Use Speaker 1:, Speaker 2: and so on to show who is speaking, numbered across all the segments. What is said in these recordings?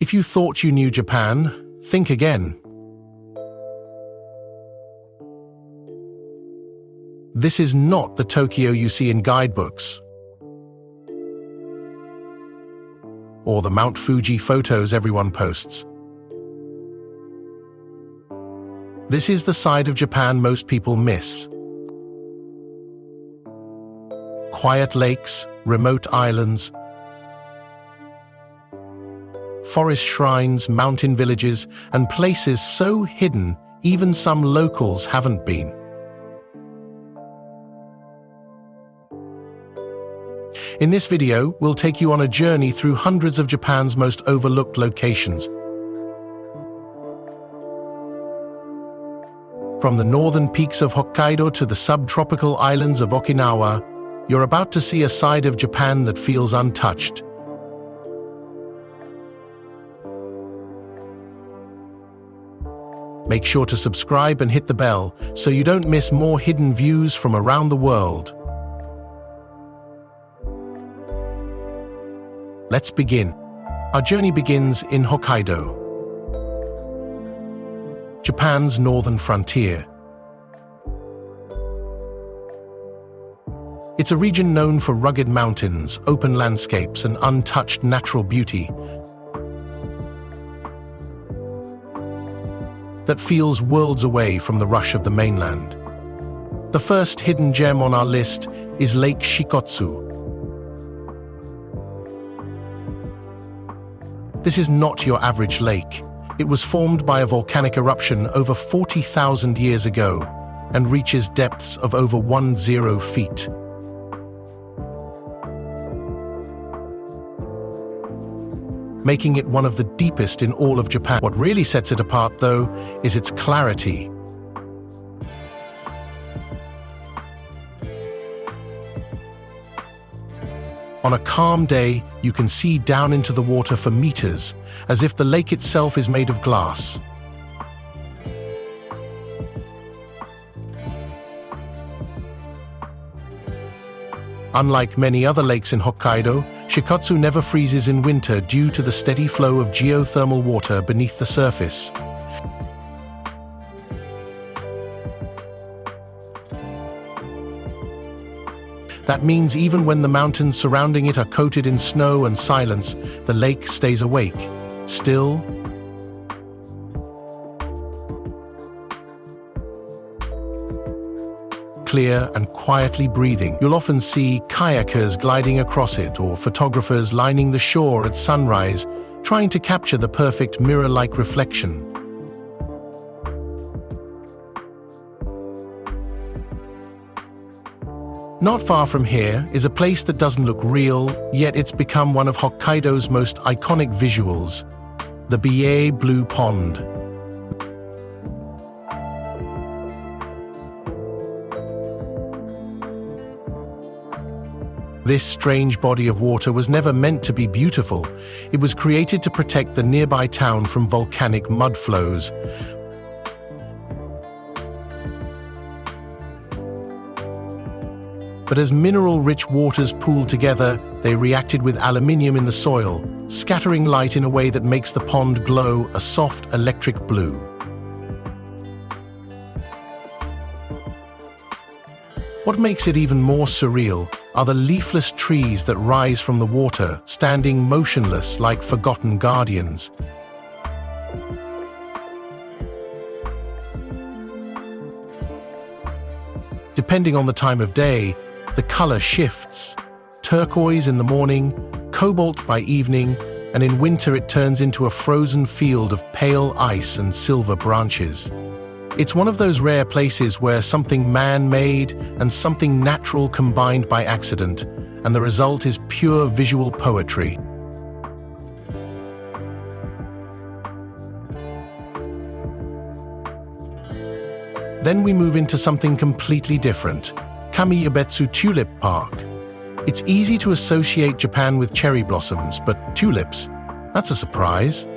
Speaker 1: If you thought you knew Japan, think again. This is not the Tokyo you see in guidebooks, or the Mount Fuji photos everyone posts. This is the side of Japan most people miss. Quiet lakes, remote islands, forest shrines, mountain villages, and places so hidden even some locals haven't been. In this video, we'll take you on a journey through hundreds of Japan's most overlooked locations. From the northern peaks of Hokkaido to the subtropical islands of Okinawa, you're about to see a side of Japan that feels untouched. Make sure to subscribe and hit the bell so you don't miss more hidden views from around the world. Let's begin. Our journey begins in Hokkaido, Japan's northern frontier. It's a region known for rugged mountains, open landscapes, and untouched natural beauty that feels worlds away from the rush of the mainland. The first hidden gem on our list is Lake Shikotsu. This is not your average lake. It was formed by a volcanic eruption over 40,000 years ago and reaches depths of over 10 feet. Making it one of the deepest in all of Japan. What really sets it apart, though, is its clarity. On a calm day, you can see down into the water for meters, as if the lake itself is made of glass. Unlike many other lakes in Hokkaido, Shikotsu never freezes in winter due to the steady flow of geothermal water beneath the surface. That means even when the mountains surrounding it are coated in snow and silence, the lake stays awake, still, clear and quietly breathing. You'll often see kayakers gliding across it or photographers lining the shore at sunrise, trying to capture the perfect mirror-like reflection. Not far from here is a place that doesn't look real, yet it's become one of Hokkaido's most iconic visuals, the Biei Blue Pond. This strange body of water was never meant to be beautiful. It was created to protect the nearby town from volcanic mud flows. But as mineral-rich waters pooled together, they reacted with aluminium in the soil, scattering light in a way that makes the pond glow a soft electric blue. What makes it even more surreal are the leafless trees that rise from the water, standing motionless like forgotten guardians. Depending on the time of day, the color shifts. Turquoise in the morning, cobalt by evening, and in winter it turns into a frozen field of pale ice and silver branches. It's one of those rare places where something man-made and something natural combined by accident, and the result is pure visual poetry. Then we move into something completely different, Kamiyabetsu Tulip Park. It's easy to associate Japan with cherry blossoms, but tulips, that's a surprise.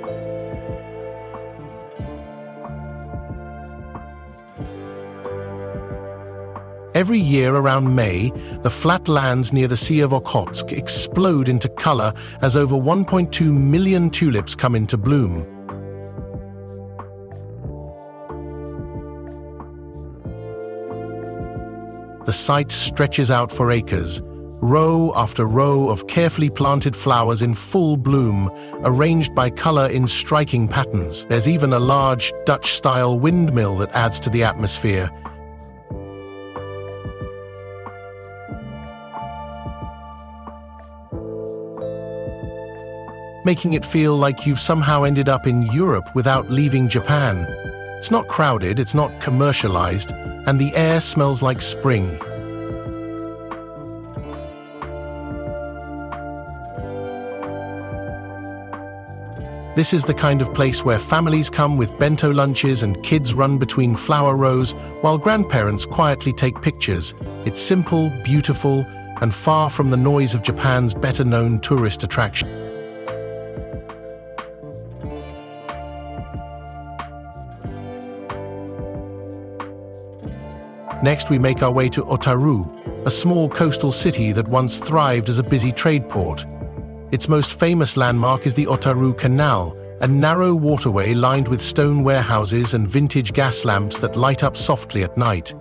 Speaker 1: Every year around May, the flat lands near the Sea of Okhotsk explode into color as over 1.2 million tulips come into bloom. The site stretches out for acres, row after row of carefully planted flowers in full bloom, arranged by color in striking patterns. There's even a large Dutch-style windmill that adds to the atmosphere. Making it feel like you've somehow ended up in Europe without leaving Japan. It's not crowded, it's not commercialized, and the air smells like spring. This is the kind of place where families come with bento lunches and kids run between flower rows while grandparents quietly take pictures. It's simple, beautiful, and far from the noise of Japan's better-known tourist attraction. Next, we make our way to Otaru, a small coastal city that once thrived as a busy trade port. Its most famous landmark is the Otaru Canal, a narrow waterway lined with stone warehouses and vintage gas lamps that light up softly at night.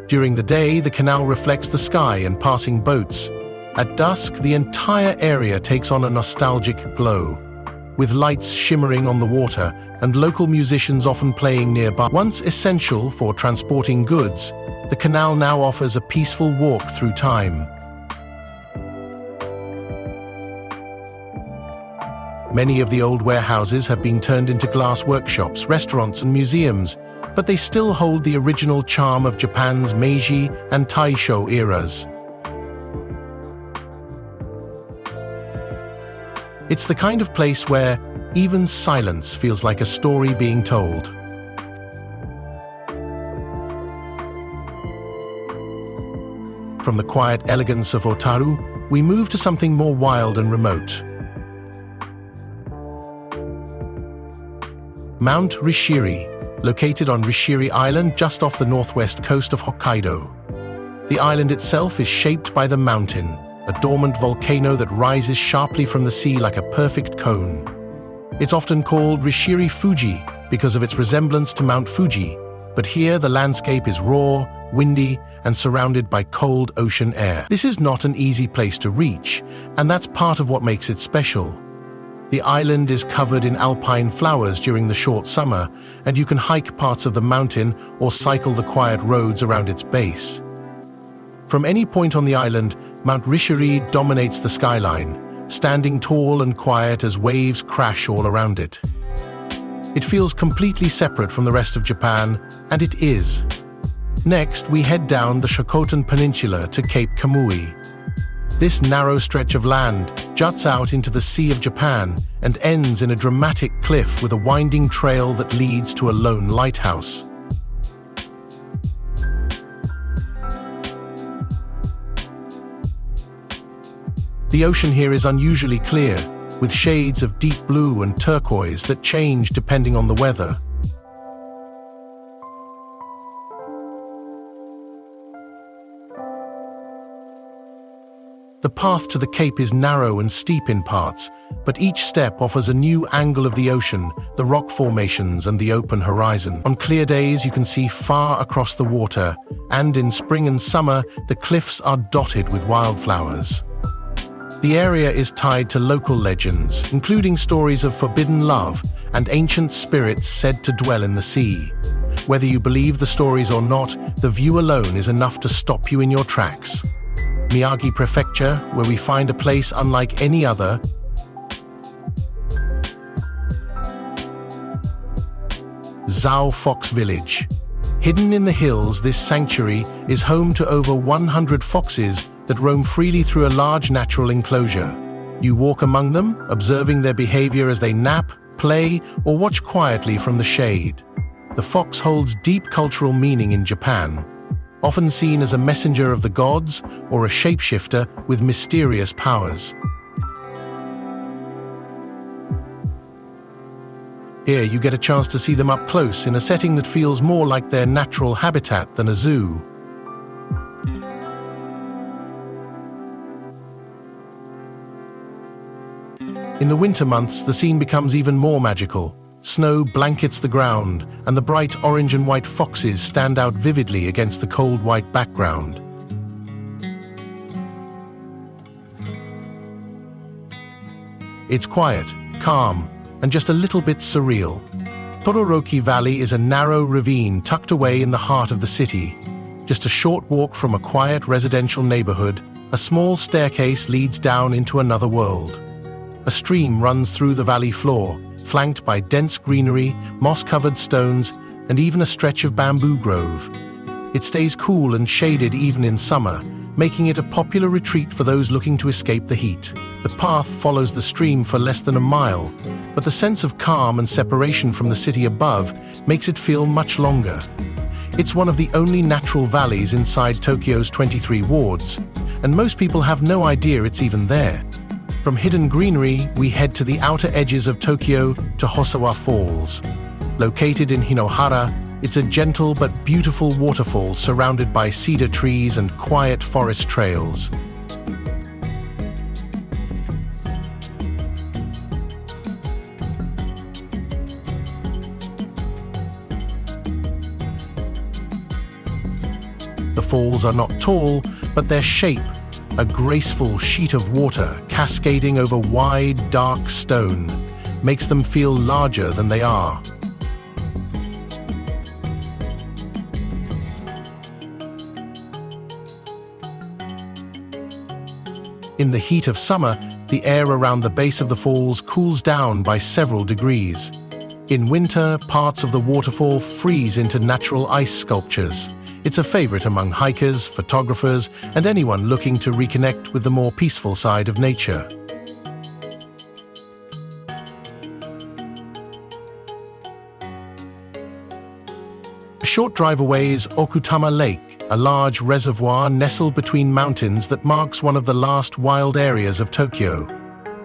Speaker 1: During the day, the canal reflects the sky and passing boats. At dusk, the entire area takes on a nostalgic glow, with lights shimmering on the water and local musicians often playing nearby. Once essential for transporting goods, the canal now offers a peaceful walk through time. Many of the old warehouses have been turned into glass workshops, restaurants, and museums, but they still hold the original charm of Japan's Meiji and Taisho eras. It's the kind of place where even silence feels like a story being told. From the quiet elegance of Otaru, we move to something more wild and remote. Mount Rishiri, located on Rishiri Island just off the northwest coast of Hokkaido. The island itself is shaped by the mountain, a dormant volcano that rises sharply from the sea like a perfect cone. It's often called Rishiri Fuji because of its resemblance to Mount Fuji, but here the landscape is raw, windy, and surrounded by cold ocean air. This is not an easy place to reach, and that's part of what makes it special. The island is covered in alpine flowers during the short summer, and you can hike parts of the mountain or cycle the quiet roads around its base. From any point on the island, Mount Rishiri dominates the skyline, standing tall and quiet as waves crash all around it. It feels completely separate from the rest of Japan, and it is. Next, we head down the Shokotan Peninsula to Cape Kamui. This narrow stretch of land juts out into the Sea of Japan and ends in a dramatic cliff with a winding trail that leads to a lone lighthouse. The ocean here is unusually clear, with shades of deep blue and turquoise that change depending on the weather. The path to the cape is narrow and steep in parts, but each step offers a new angle of the ocean, the rock formations, and the open horizon. On clear days, you can see far across the water, and in spring and summer, the cliffs are dotted with wildflowers. The area is tied to local legends, including stories of forbidden love and ancient spirits said to dwell in the sea. Whether you believe the stories or not, the view alone is enough to stop you in your tracks. Miyagi Prefecture, where we find a place unlike any other, Zhao Fox Village. Hidden in the hills, this sanctuary is home to over 100 foxes that roam freely through a large natural enclosure. You walk among them, observing their behavior as they nap, play, or watch quietly from the shade. The fox holds deep cultural meaning in Japan, often seen as a messenger of the gods or a shapeshifter with mysterious powers. Here you get a chance to see them up close in a setting that feels more like their natural habitat than a zoo. In the winter months, the scene becomes even more magical. Snow blankets the ground, and the bright orange and white foxes stand out vividly against the cold white background. It's quiet, calm, and just a little bit surreal. Todoroki Valley is a narrow ravine tucked away in the heart of the city. Just a short walk from a quiet residential neighborhood, a small staircase leads down into another world. A stream runs through the valley floor, flanked by dense greenery, moss-covered stones, and even a stretch of bamboo grove. It stays cool and shaded even in summer, making it a popular retreat for those looking to escape the heat. The path follows the stream for less than a mile, but the sense of calm and separation from the city above makes it feel much longer. It's one of the only natural valleys inside Tokyo's 23 wards, and most people have no idea it's even there. From hidden greenery, we head to the outer edges of Tokyo to Hosowa Falls. Located in Hinohara, it's a gentle but beautiful waterfall surrounded by cedar trees and quiet forest trails. The falls are not tall, but their shape, a graceful sheet of water cascading over wide, dark stone, makes them feel larger than they are. In the heat of summer, the air around the base of the falls cools down by several degrees. In winter, parts of the waterfall freeze into natural ice sculptures. It's a favorite among hikers, photographers, and anyone looking to reconnect with the more peaceful side of nature. A short drive away is Okutama Lake, a large reservoir nestled between mountains that marks one of the last wild areas of Tokyo.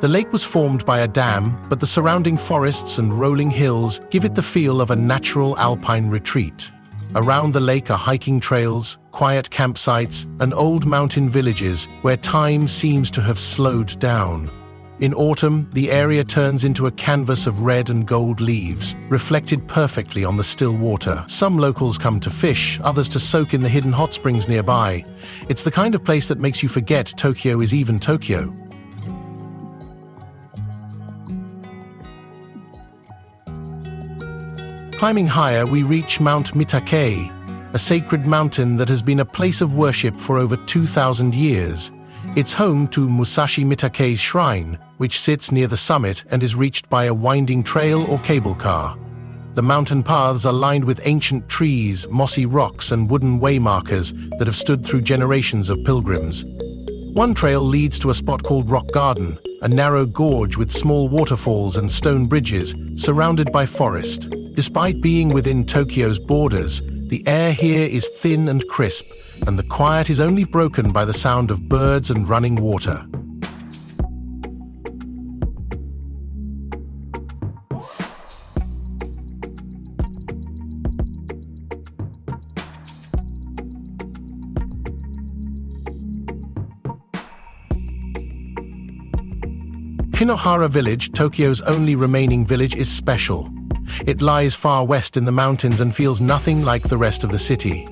Speaker 1: The lake was formed by a dam, but the surrounding forests and rolling hills give it the feel of a natural alpine retreat. Around the lake are hiking trails, quiet campsites, and old mountain villages where time seems to have slowed down. In autumn, the area turns into a canvas of red and gold leaves, reflected perfectly on the still water. Some locals come to fish, others to soak in the hidden hot springs nearby. It's the kind of place that makes you forget Tokyo is even Tokyo. Climbing higher, we reach Mount Mitake, a sacred mountain that has been a place of worship for over 2,000 years. It's home to Musashi Mitake's shrine, which sits near the summit and is reached by a winding trail or cable car. The mountain paths are lined with ancient trees, mossy rocks, and wooden waymarkers that have stood through generations of pilgrims. One trail leads to a spot called Rock Garden, a narrow gorge with small waterfalls and stone bridges surrounded by forest. Despite being within Tokyo's borders, the air here is thin and crisp, and the quiet is only broken by the sound of birds and running water. Hinohara Village, Tokyo's only remaining village, is special. It lies far west in the mountains and feels nothing like the rest of the city.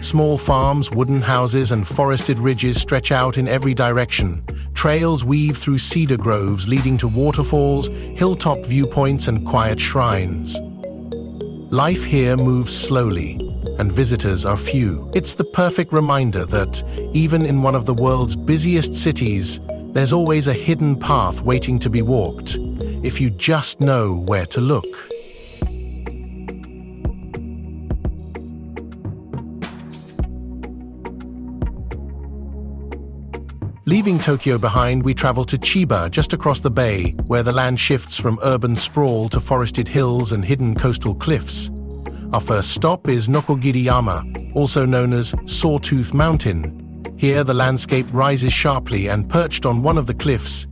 Speaker 1: Small farms, wooden houses, and forested ridges stretch out in every direction. Trails weave through cedar groves leading to waterfalls, hilltop viewpoints, and quiet shrines. Life here moves slowly, and visitors are few. It's the perfect reminder that, even in one of the world's busiest cities, there's always a hidden path waiting to be walked, if you just know where to look. Leaving Tokyo behind, we travel to Chiba, just across the bay, where the land shifts from urban sprawl to forested hills and hidden coastal cliffs. Our first stop is Nokogiriyama, also known as Sawtooth Mountain. Here, the landscape rises sharply, and perched on one of the cliffs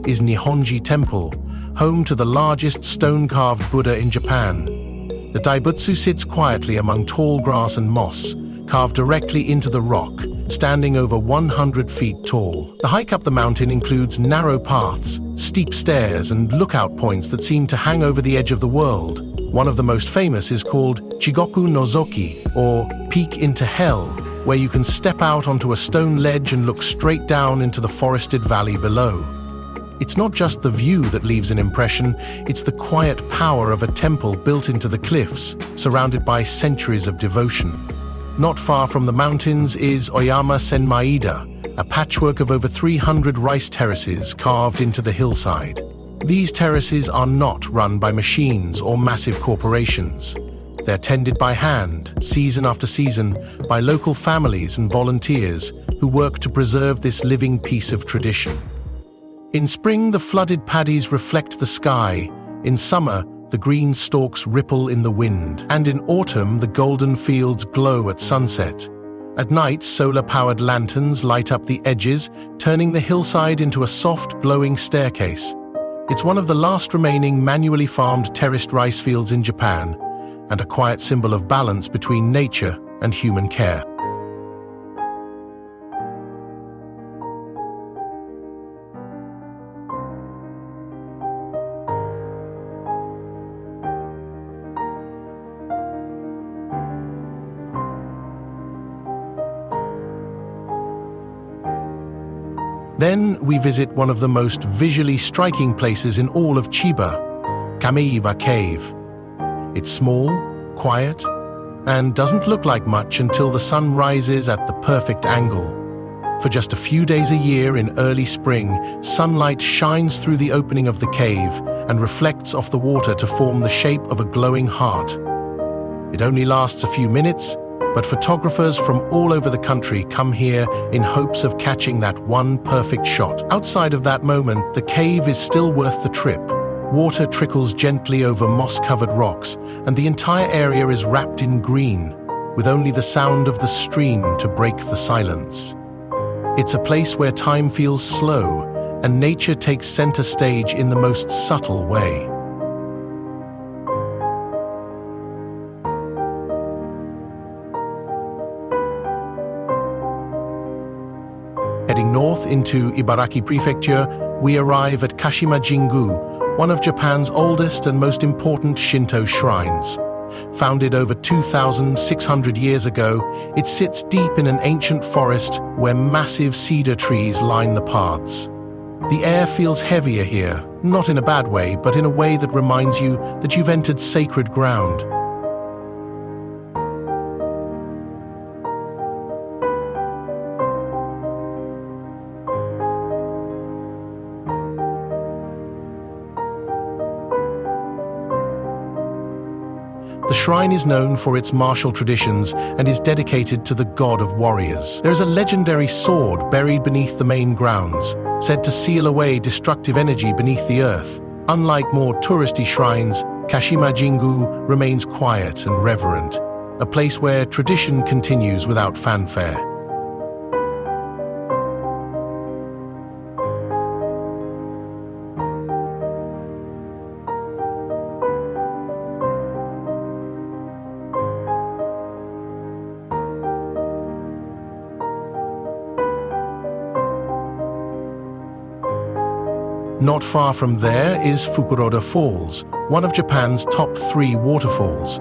Speaker 1: is Nihonji Temple, home to the largest stone-carved Buddha in Japan. The Daibutsu sits quietly among tall grass and moss, carved directly into the rock, standing over 100 feet tall. The hike up the mountain includes narrow paths, steep stairs, and lookout points that seem to hang over the edge of the world. One of the most famous is called Chigoku Nozoki, or Peak into Hell, where you can step out onto a stone ledge and look straight down into the forested valley below. It's not just the view that leaves an impression, it's the quiet power of a temple built into the cliffs, surrounded by centuries of devotion. Not far from the mountains is Oyama Senmaida, a patchwork of over 300 rice terraces carved into the hillside. These terraces are not run by machines or massive corporations. They're tended by hand, season after season, by local families and volunteers who work to preserve this living piece of tradition. In spring, the flooded paddies reflect the sky. In summer, the green stalks ripple in the wind. And in autumn, the golden fields glow at sunset. At night, solar-powered lanterns light up the edges, turning the hillside into a soft, glowing staircase. It's one of the last remaining manually farmed terraced rice fields in Japan, and a quiet symbol of balance between nature and human care. Then we visit one of the most visually striking places in all of Chiba, Kameiwa Cave. It's small, quiet, and doesn't look like much until the sun rises at the perfect angle. For just a few days a year in early spring, sunlight shines through the opening of the cave and reflects off the water to form the shape of a glowing heart. It only lasts a few minutes, but photographers from all over the country come here in hopes of catching that one perfect shot. Outside of that moment, the cave is still worth the trip. Water trickles gently over moss-covered rocks, and the entire area is wrapped in green, with only the sound of the stream to break the silence. It's a place where time feels slow, and nature takes center stage in the most subtle way. Heading north into Ibaraki Prefecture, we arrive at Kashima Jingu, one of Japan's oldest and most important Shinto shrines. Founded over 2,600 years ago, it sits deep in an ancient forest where massive cedar trees line the paths. The air feels heavier here, not in a bad way, but in a way that reminds you that you've entered sacred ground. The shrine is known for its martial traditions and is dedicated to the god of warriors. There is a legendary sword buried beneath the main grounds, said to seal away destructive energy beneath the earth. Unlike more touristy shrines, Kashima Jingu remains quiet and reverent, a place where tradition continues without fanfare. Not far from there is Fukuroda Falls, one of Japan's top 3 waterfalls.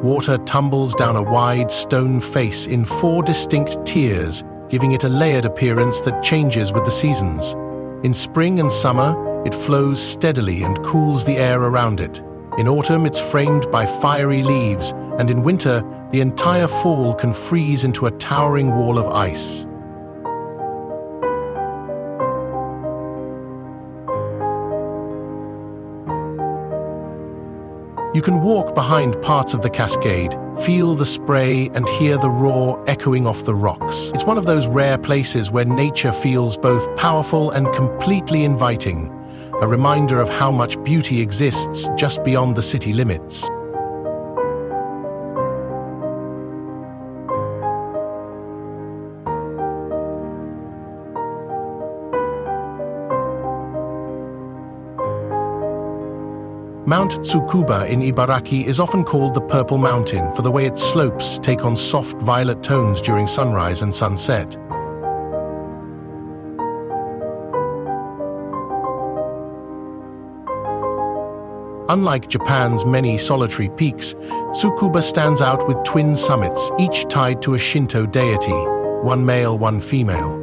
Speaker 1: Water tumbles down a wide stone face in 4 distinct tiers, giving it a layered appearance that changes with the seasons. In spring and summer, it flows steadily and cools the air around it. In autumn, it's framed by fiery leaves, and in winter, the entire fall can freeze into a towering wall of ice. You can walk behind parts of the cascade, feel the spray, and hear the roar echoing off the rocks. It's one of those rare places where nature feels both powerful and completely inviting, a reminder of how much beauty exists just beyond the city limits. Mount Tsukuba in Ibaraki is often called the Purple Mountain for the way its slopes take on soft violet tones during sunrise and sunset. Unlike Japan's many solitary peaks, Tsukuba stands out with twin summits, each tied to a Shinto deity, one male, one female.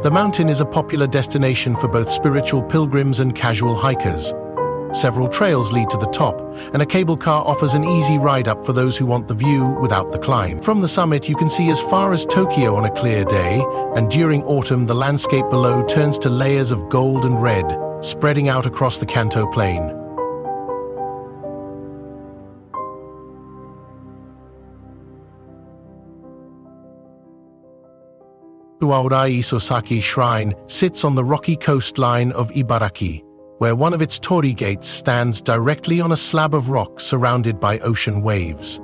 Speaker 1: The mountain is a popular destination for both spiritual pilgrims and casual hikers. Several trails lead to the top, and a cable car offers an easy ride up for those who want the view without the climb. From the summit, you can see as far as Tokyo on a clear day, and during autumn, the landscape below turns to layers of gold and red, spreading out across the Kanto plain. Uaurai Sosaki Shrine sits on the rocky coastline of Ibaraki, where one of its torii gates stands directly on a slab of rock surrounded by ocean waves.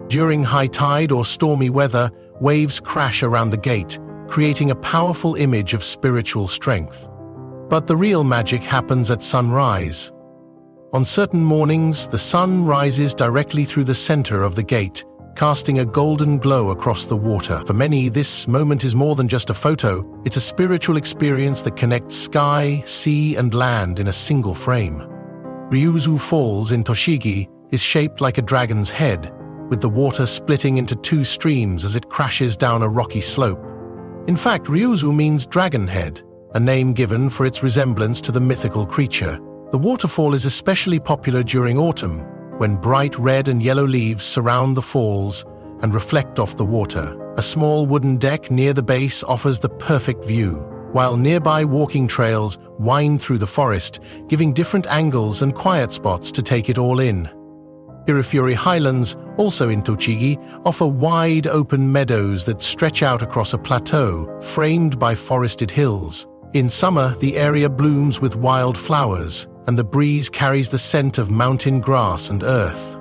Speaker 1: During high tide or stormy weather, waves crash around the gate, creating a powerful image of spiritual strength. But the real magic happens at sunrise. On certain mornings, the sun rises directly through the center of the gate, casting a golden glow across the water. For many, this moment is more than just a photo. It's a spiritual experience that connects sky, sea, and land in a single frame. Ryuzu Falls in Tochigi is shaped like a dragon's head, with the water splitting into two streams as it crashes down a rocky slope. In fact, Ryuzu means dragon head, a name given for its resemblance to the mythical creature. The waterfall is especially popular during autumn, when bright red and yellow leaves surround the falls and reflect off the water. A small wooden deck near the base offers the perfect view, while nearby walking trails wind through the forest, giving different angles and quiet spots to take it all in. Hirofuri Highlands, also in Tochigi, offer wide open meadows that stretch out across a plateau, framed by forested hills. In summer, the area blooms with wild flowers, and the breeze carries the scent of mountain grass and earth.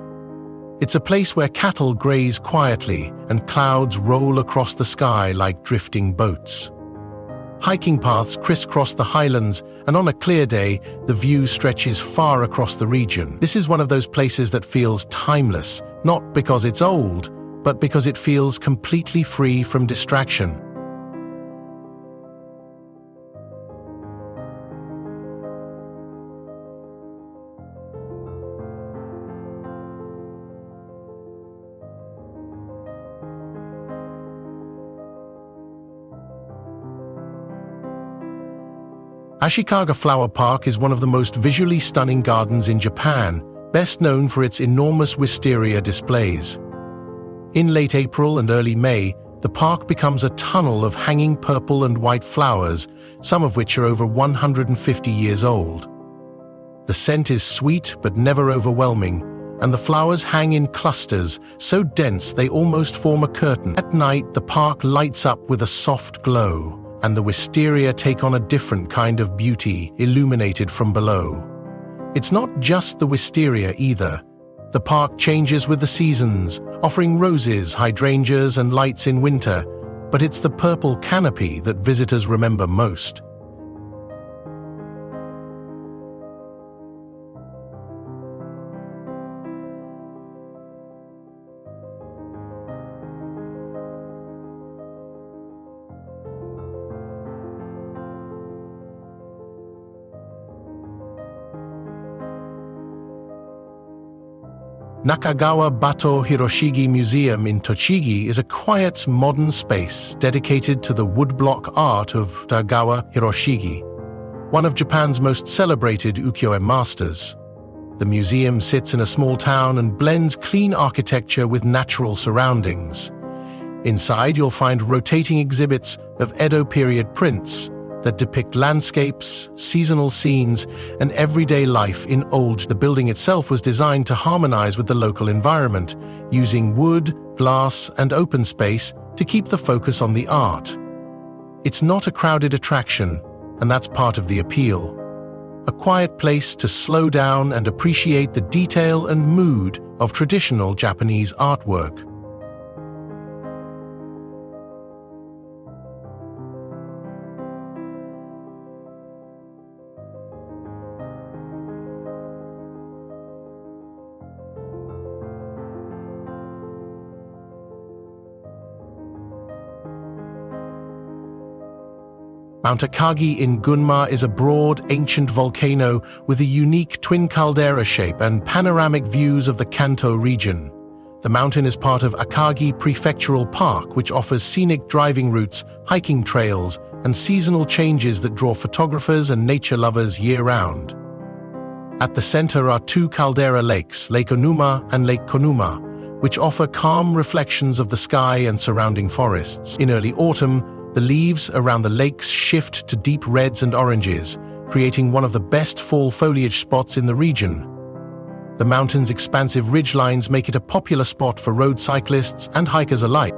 Speaker 1: It's a place where cattle graze quietly and clouds roll across the sky like drifting boats. Hiking paths crisscross the highlands, and on a clear day, the view stretches far across the region. This is one of those places that feels timeless, not because it's old, but because it feels completely free from distraction. Ashikaga Flower Park is one of the most visually stunning gardens in Japan, best known for its enormous wisteria displays. In late April and early May, the park becomes a tunnel of hanging purple and white flowers, some of which are over 150 years old. The scent is sweet but never overwhelming, and the flowers hang in clusters, so dense they almost form a curtain. At night, the park lights up with a soft glow, and the wisteria take on a different kind of beauty, illuminated from below. It's not just the wisteria either. The park changes with the seasons, offering roses, hydrangeas, and lights in winter, but it's the purple canopy that visitors remember most. Nakagawa Bato Hiroshige Museum in Tochigi is a quiet, modern space dedicated to the woodblock art of Nakagawa Hiroshige, one of Japan's most celebrated ukiyo-e masters. The museum sits in a small town and blends clean architecture with natural surroundings. Inside, you'll find rotating exhibits of Edo period prints that depict landscapes, seasonal scenes, and everyday life in old. The building itself was designed to harmonize with the local environment, using wood, glass, and open space to keep the focus on the art. It's not a crowded attraction, and that's part of the appeal. A quiet place to slow down and appreciate the detail and mood of traditional Japanese artwork. Mount Akagi in Gunma is a broad, ancient volcano with a unique twin caldera shape and panoramic views of the Kanto region. The mountain is part of Akagi Prefectural Park, which offers scenic driving routes, hiking trails, and seasonal changes that draw photographers and nature lovers year-round. At the center are two caldera lakes, Lake Onuma and Lake Konuma, which offer calm reflections of the sky and surrounding forests. In early autumn, the leaves around the lakes shift to deep reds and oranges, creating one of the best fall foliage spots in the region. The mountain's expansive ridgelines make it a popular spot for road cyclists and hikers alike.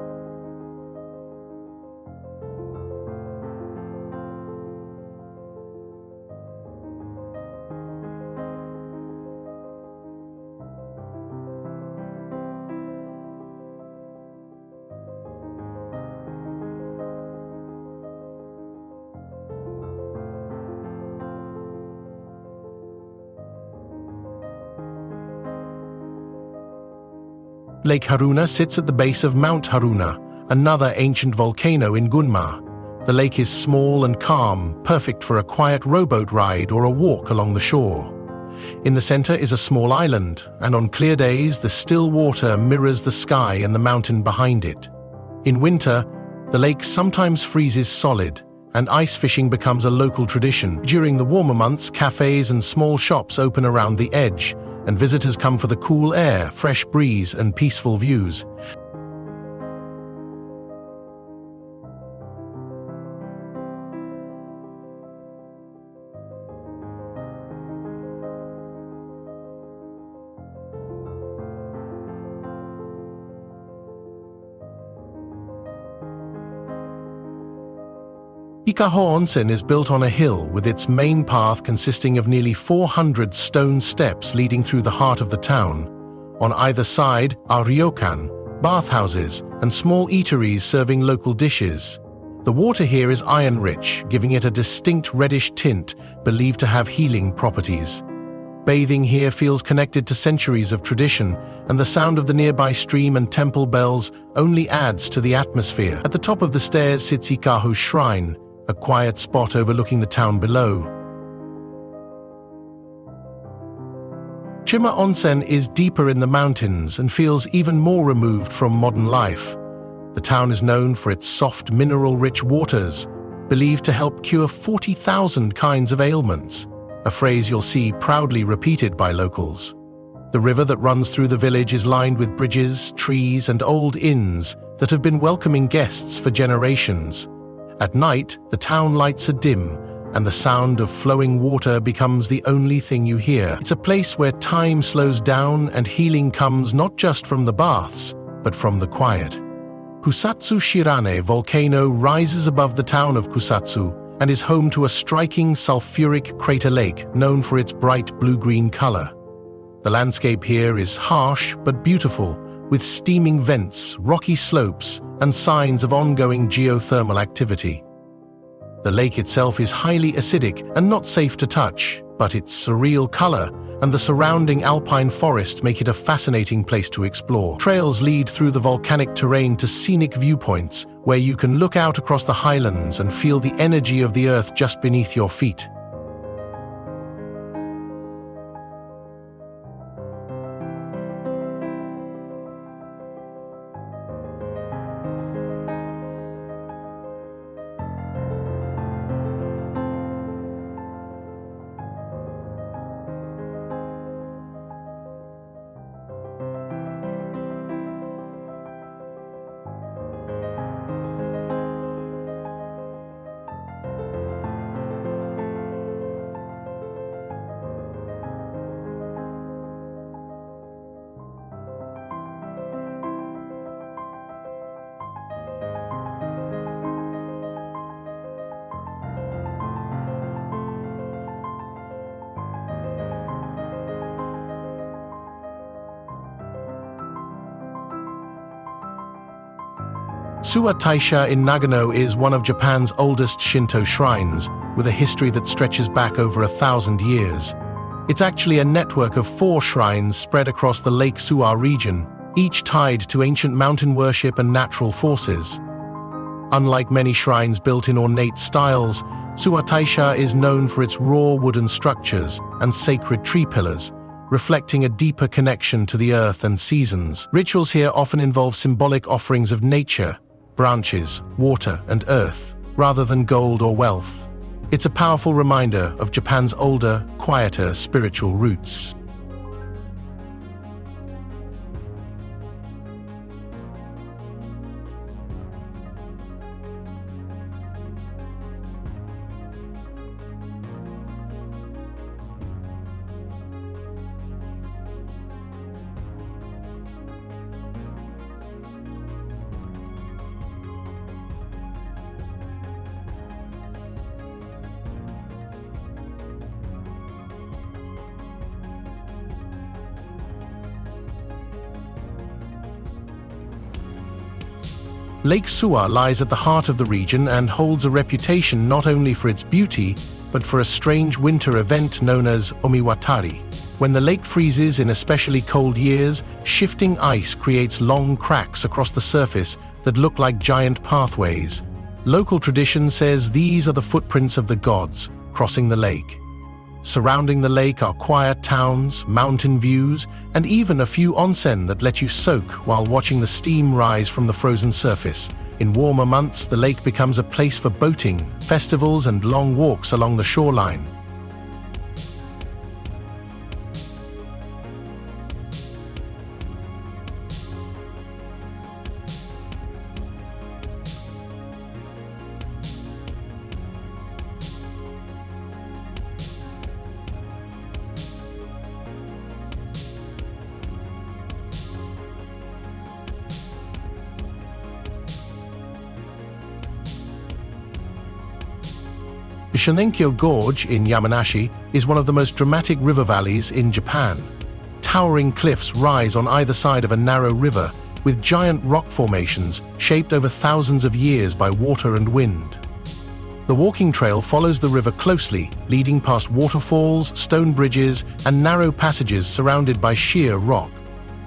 Speaker 1: Lake Haruna sits at the base of Mount Haruna, another ancient volcano in Gunma. The lake is small and calm, perfect for a quiet rowboat ride or a walk along the shore. In the center is a small island, and on clear days, the still water mirrors the sky and the mountain behind it. In winter, the lake sometimes freezes solid, and ice fishing becomes a local tradition. During the warmer months, cafes and small shops open around the edge, and visitors come for the cool air, fresh breeze, and peaceful views. Ikaho Onsen is built on a hill with its main path consisting of nearly 400 stone steps leading through the heart of the town. On either side are ryokan, bathhouses, and small eateries serving local dishes. The water here is iron-rich, giving it a distinct reddish tint believed to have healing properties. Bathing here feels connected to centuries of tradition, and the sound of the nearby stream and temple bells only adds to the atmosphere. At the top of the stairs sits Ikaho's shrine, a quiet spot overlooking the town below. Shima Onsen is deeper in the mountains and feels even more removed from modern life. The town is known for its soft, mineral-rich waters, believed to help cure 40,000 kinds of ailments, a phrase you'll see proudly repeated by locals. The river that runs through the village is lined with bridges, trees, and old inns that have been welcoming guests for generations. At night, the town lights are dim, and the sound of flowing water becomes the only thing you hear. It's a place where time slows down and healing comes not just from the baths, but from the quiet. Kusatsu Shirane volcano rises above the town of Kusatsu and is home to a striking sulfuric crater lake known for its bright blue-green color. The landscape here is harsh but beautiful, with steaming vents, rocky slopes, and signs of ongoing geothermal activity. The lake itself is highly acidic and not safe to touch, but its surreal color and the surrounding alpine forest make it a fascinating place to explore. Trails lead through the volcanic terrain to scenic viewpoints, where you can look out across the highlands and feel the energy of the earth just beneath your feet. Suwa Taisha in Nagano is one of Japan's oldest Shinto shrines, with a history that stretches back over 1,000 years. It's actually a network of 4 shrines spread across the Lake Suwa region, each tied to ancient mountain worship and natural forces. Unlike many shrines built in ornate styles, Suwa is known for its raw wooden structures and sacred tree pillars, reflecting a deeper connection to the earth and seasons. Rituals here often involve symbolic offerings of nature, branches, water, and earth, rather than gold or wealth. It's a powerful reminder of Japan's older, quieter spiritual roots. Lake Suwa lies at the heart of the region and holds a reputation not only for its beauty, but for a strange winter event known as Omiwatari. When the lake freezes in especially cold years, shifting ice creates long cracks across the surface that look like giant pathways. Local tradition says these are the footprints of the gods crossing the lake. Surrounding the lake are quiet towns, mountain views, and even a few onsen that let you soak while watching the steam rise from the frozen surface. In warmer months, the lake becomes a place for boating, festivals, and long walks along the shoreline. The Shonenkyo Gorge in Yamanashi is one of the most dramatic river valleys in Japan. Towering cliffs rise on either side of a narrow river, with giant rock formations shaped over thousands of years by water and wind. The walking trail follows the river closely, leading past waterfalls, stone bridges, and narrow passages surrounded by sheer rock.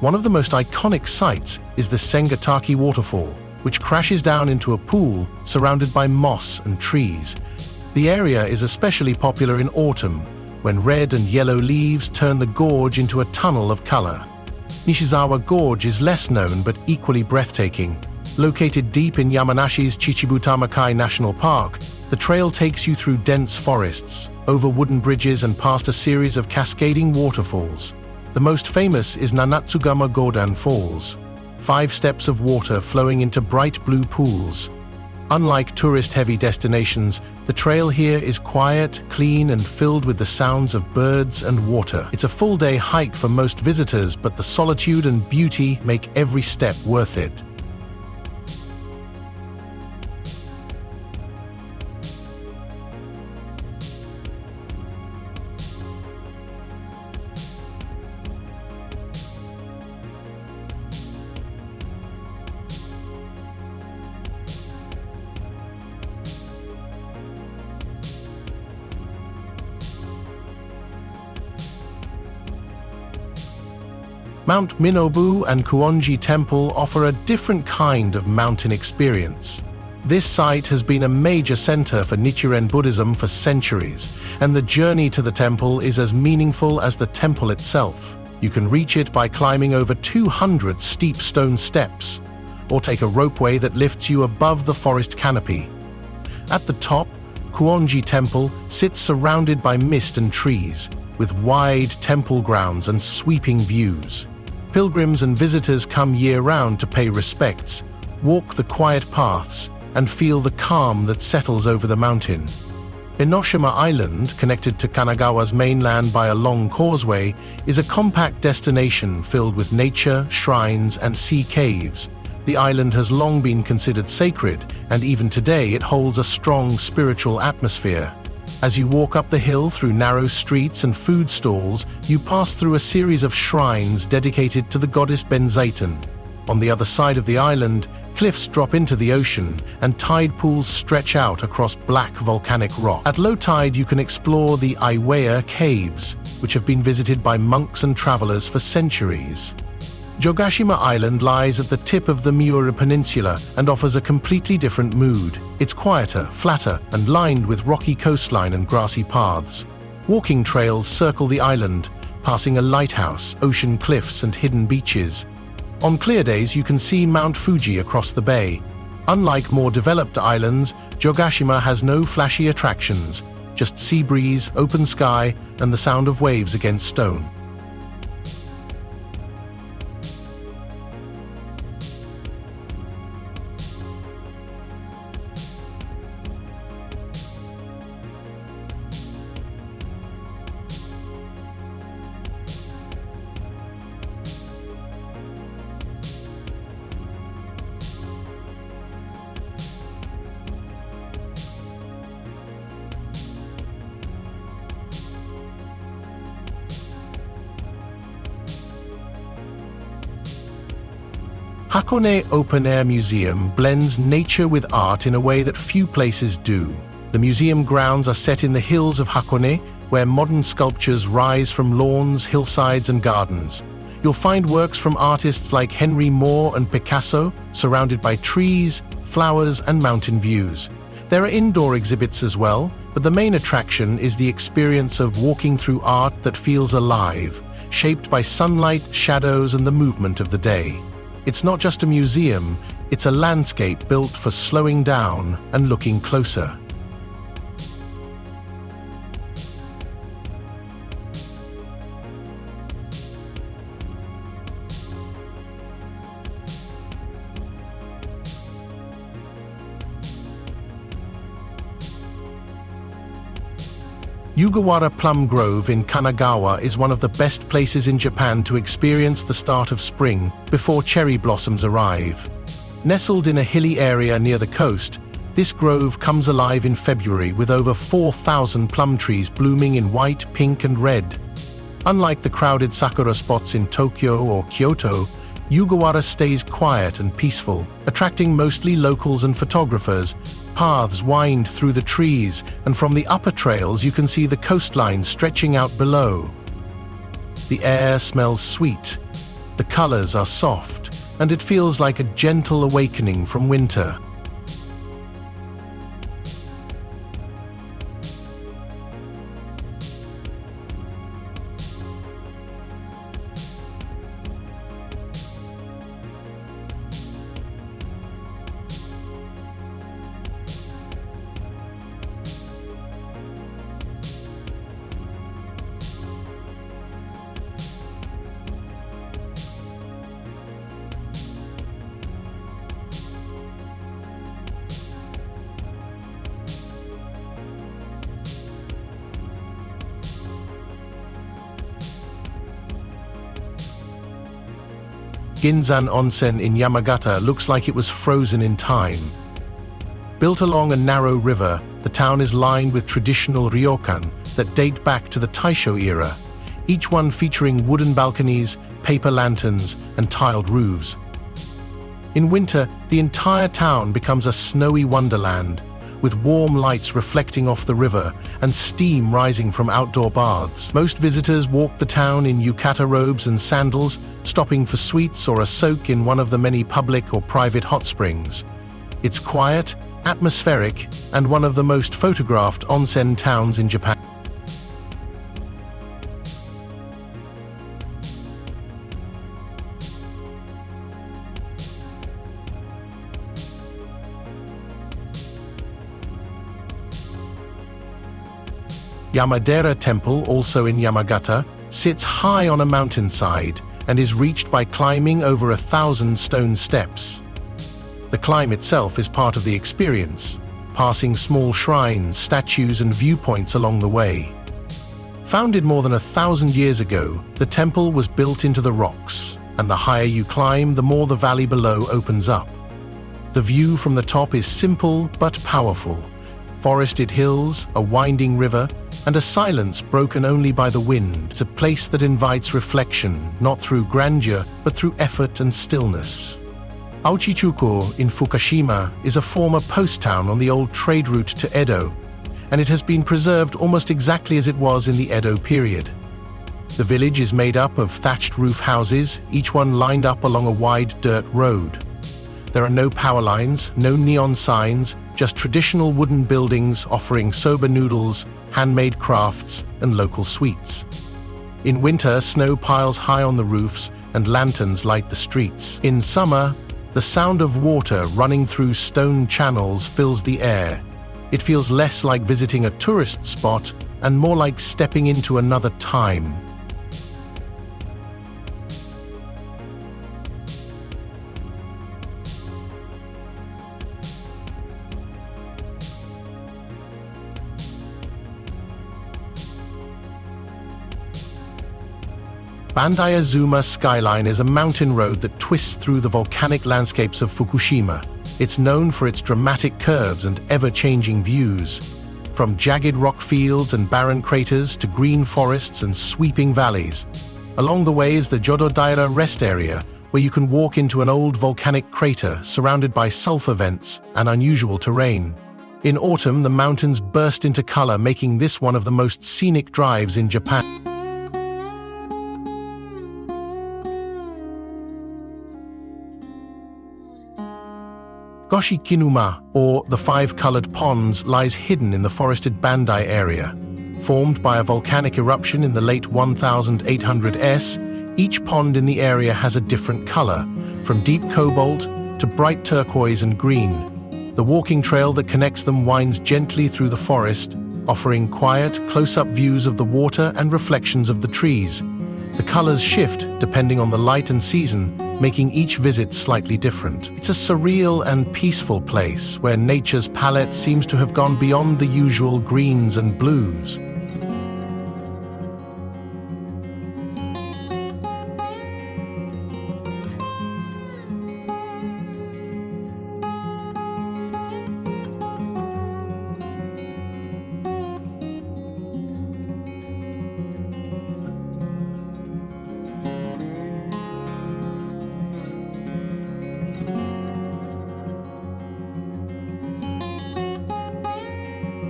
Speaker 1: One of the most iconic sights is the Sengataki waterfall, which crashes down into a pool surrounded by moss and trees. The area is especially popular in autumn, when red and yellow leaves turn the gorge into a tunnel of color. Nishizawa Gorge is less known but equally breathtaking. Located deep in Yamanashi's Chichibutamakai National Park, the trail takes you through dense forests, over wooden bridges and past a series of cascading waterfalls. The most famous is Nanatsugama Godan Falls, 5 steps of water flowing into bright blue pools. Unlike tourist-heavy destinations, the trail here is quiet, clean, and filled with the sounds of birds and water. It's a full-day hike for most visitors, but the solitude and beauty make every step worth it. Mount Minobu and Kuonji Temple offer a different kind of mountain experience. This site has been a major center for Nichiren Buddhism for centuries, and the journey to the temple is as meaningful as the temple itself. You can reach it by climbing over 200 steep stone steps, or take a ropeway that lifts you above the forest canopy. At the top, Kuonji Temple sits surrounded by mist and trees, with wide temple grounds and sweeping views. Pilgrims and visitors come year-round to pay respects, walk the quiet paths, and feel the calm that settles over the mountain. Enoshima Island, connected to Kanagawa's mainland by a long causeway, is a compact destination filled with nature, shrines, and sea caves. The island has long been considered sacred, and even today it holds a strong spiritual atmosphere. As you walk up the hill through narrow streets and food stalls, you pass through a series of shrines dedicated to the goddess Benzaiten. On the other side of the island, cliffs drop into the ocean, and tide pools stretch out across black volcanic rock. At low tide, you can explore the Aiwea Caves, which have been visited by monks and travelers for centuries. Jogashima Island lies at the tip of the Miura Peninsula and offers a completely different mood. It's quieter, flatter, and lined with rocky coastline and grassy paths. Walking trails circle the island, passing a lighthouse, ocean cliffs, and hidden beaches. On clear days, you can see Mount Fuji across the bay. Unlike more developed islands, Jogashima has no flashy attractions, just sea breeze, open sky, and the sound of waves against stone. Hakone Open Air Museum blends nature with art in a way that few places do. The museum grounds are set in the hills of Hakone, where modern sculptures rise from lawns, hillsides, and gardens. You'll find works from artists like Henry Moore and Picasso, surrounded by trees, flowers, and mountain views. There are indoor exhibits as well, but the main attraction is the experience of walking through art that feels alive, shaped by sunlight, shadows, and the movement of the day. It's not just a museum, it's a landscape built for slowing down and looking closer. Yugawara Plum Grove in Kanagawa is one of the best places in Japan to experience the start of spring before cherry blossoms arrive. Nestled in a hilly area near the coast, this grove comes alive in February with over 4,000 plum trees blooming in white, pink, and red. Unlike the crowded sakura spots in Tokyo or Kyoto, Yugawara stays quiet and peaceful, attracting mostly locals and photographers. Paths wind through the trees, and from the upper trails you can see the coastline stretching out below. The air smells sweet, the colors are soft, and it feels like a gentle awakening from winter. Ginzan Onsen in Yamagata looks like it was frozen in time. Built along a narrow river, the town is lined with traditional ryokan that date back to the Taisho era, each one featuring wooden balconies, paper lanterns, and tiled roofs. In winter, the entire town becomes a snowy wonderland, with warm lights reflecting off the river and steam rising from outdoor baths. Most visitors walk the town in yukata robes and sandals, stopping for sweets or a soak in one of the many public or private hot springs. It's quiet, atmospheric, and one of the most photographed onsen towns in Japan. Yamadera Temple, also in Yamagata, sits high on a mountainside and is reached by climbing over 1,000 stone steps. The climb itself is part of the experience, passing small shrines, statues, and viewpoints along the way. Founded more than 1,000 years ago, the temple was built into the rocks, and the higher you climb, the more the valley below opens up. The view from the top is simple but powerful. Forested hills, a winding river, and a silence broken only by the wind. It's a place that invites reflection, not through grandeur, but through effort and stillness. Aochichuko in Fukushima is a former post town on the old trade route to Edo, and it has been preserved almost exactly as it was in the Edo period. The village is made up of thatched roof houses, each one lined up along a wide dirt road. There are no power lines, no neon signs, just traditional wooden buildings offering soba noodles, handmade crafts, and local sweets. In winter, snow piles high on the roofs and lanterns light the streets. In summer, the sound of water running through stone channels fills the air. It feels less like visiting a tourist spot and more like stepping into another time. Bandai Azuma skyline is a mountain road that twists through the volcanic landscapes of Fukushima. It's known for its dramatic curves and ever-changing views. From jagged rock fields and barren craters to green forests and sweeping valleys. Along the way is the Jodo-daira rest area, where you can walk into an old volcanic crater surrounded by sulfur vents and unusual terrain. In autumn, the mountains burst into color, making this one of the most scenic drives in Japan. Goshikinuma, or the Five-Colored Ponds, lies hidden in the forested Bandai area. Formed by a volcanic eruption in the late 1800s, each pond in the area has a different color, from deep cobalt to bright turquoise and green. The walking trail that connects them winds gently through the forest, offering quiet, close-up views of the water and reflections of the trees. The colors shift depending on the light and season, making each visit slightly different. It's a surreal and peaceful place where nature's palette seems to have gone beyond the usual greens and blues.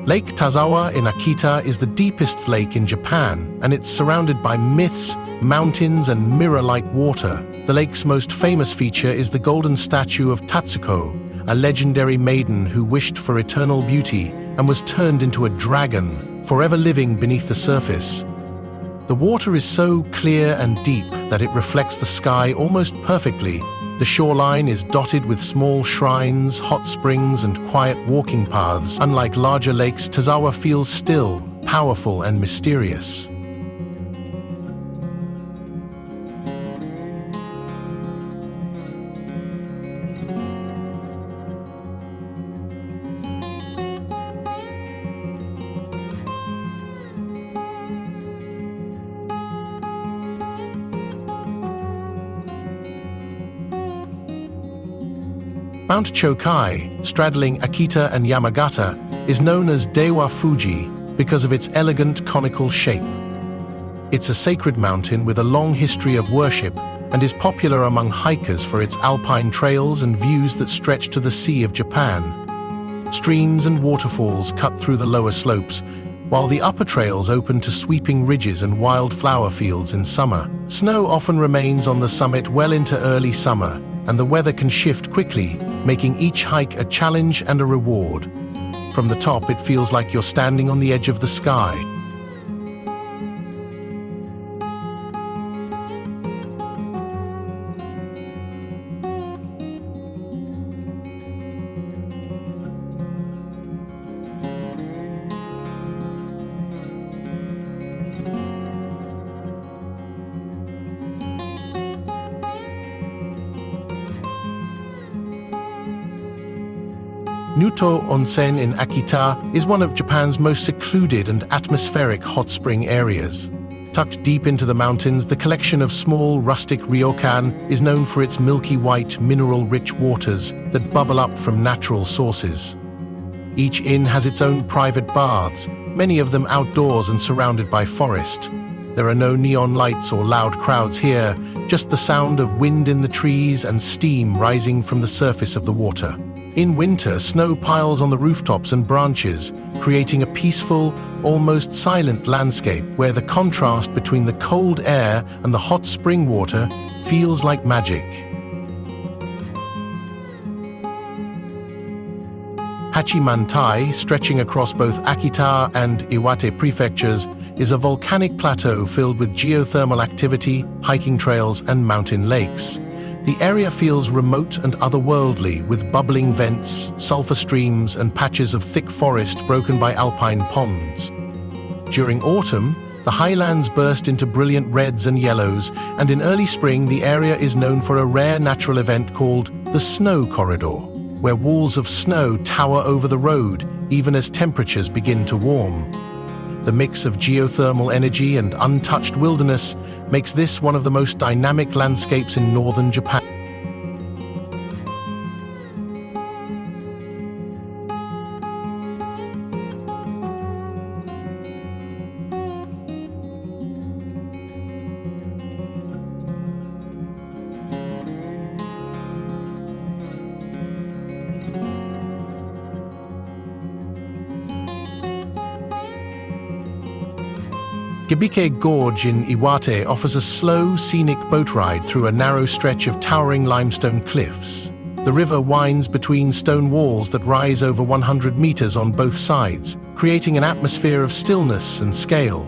Speaker 1: Lake Tazawa in Akita is the deepest lake in Japan, and it's surrounded by myths, mountains, and mirror-like water. The lake's most famous feature is the golden statue of Tatsuko, a legendary maiden who wished for eternal beauty and was turned into a dragon, forever living beneath the surface. The water is so clear and deep that it reflects the sky almost perfectly. The shoreline is dotted with small shrines, hot springs, and quiet walking paths. Unlike larger lakes, Tazawa feels still, powerful, and mysterious. Mount Chokai, straddling Akita and Yamagata, is known as Dewa Fuji because of its elegant conical shape. It's a sacred mountain with a long history of worship and is popular among hikers for its alpine trails and views that stretch to the Sea of Japan. Streams and waterfalls cut through the lower slopes, while the upper trails open to sweeping ridges and wildflower fields in summer. Snow often remains on the summit well into early summer, and the weather can shift quickly, making each hike a challenge and a reward. From the top, it feels like you're standing on the edge of the sky. Nuto Onsen in Akita is one of Japan's most secluded and atmospheric hot spring areas. Tucked deep into the mountains, the collection of small, rustic ryokan is known for its milky white, mineral-rich waters that bubble up from natural sources. Each inn has its own private baths, many of them outdoors and surrounded by forest. There are no neon lights or loud crowds here, just the sound of wind in the trees and steam rising from the surface of the water. In winter, snow piles on the rooftops and branches, creating a peaceful, almost silent landscape where the contrast between the cold air and the hot spring water feels like magic. Hachimantai, stretching across both Akita and Iwate prefectures, is a volcanic plateau filled with geothermal activity, hiking trails, and mountain lakes. The area feels remote and otherworldly, with bubbling vents, sulfur streams, and patches of thick forest broken by alpine ponds. During autumn, the highlands burst into brilliant reds and yellows, and in early spring the area is known for a rare natural event called the Snow Corridor, where walls of snow tower over the road even as temperatures begin to warm. The mix of geothermal energy and untouched wilderness makes this one of the most dynamic landscapes in northern Japan. Gibike Gorge in Iwate offers a slow, scenic boat ride through a narrow stretch of towering limestone cliffs. The river winds between stone walls that rise over 100 meters on both sides, creating an atmosphere of stillness and scale.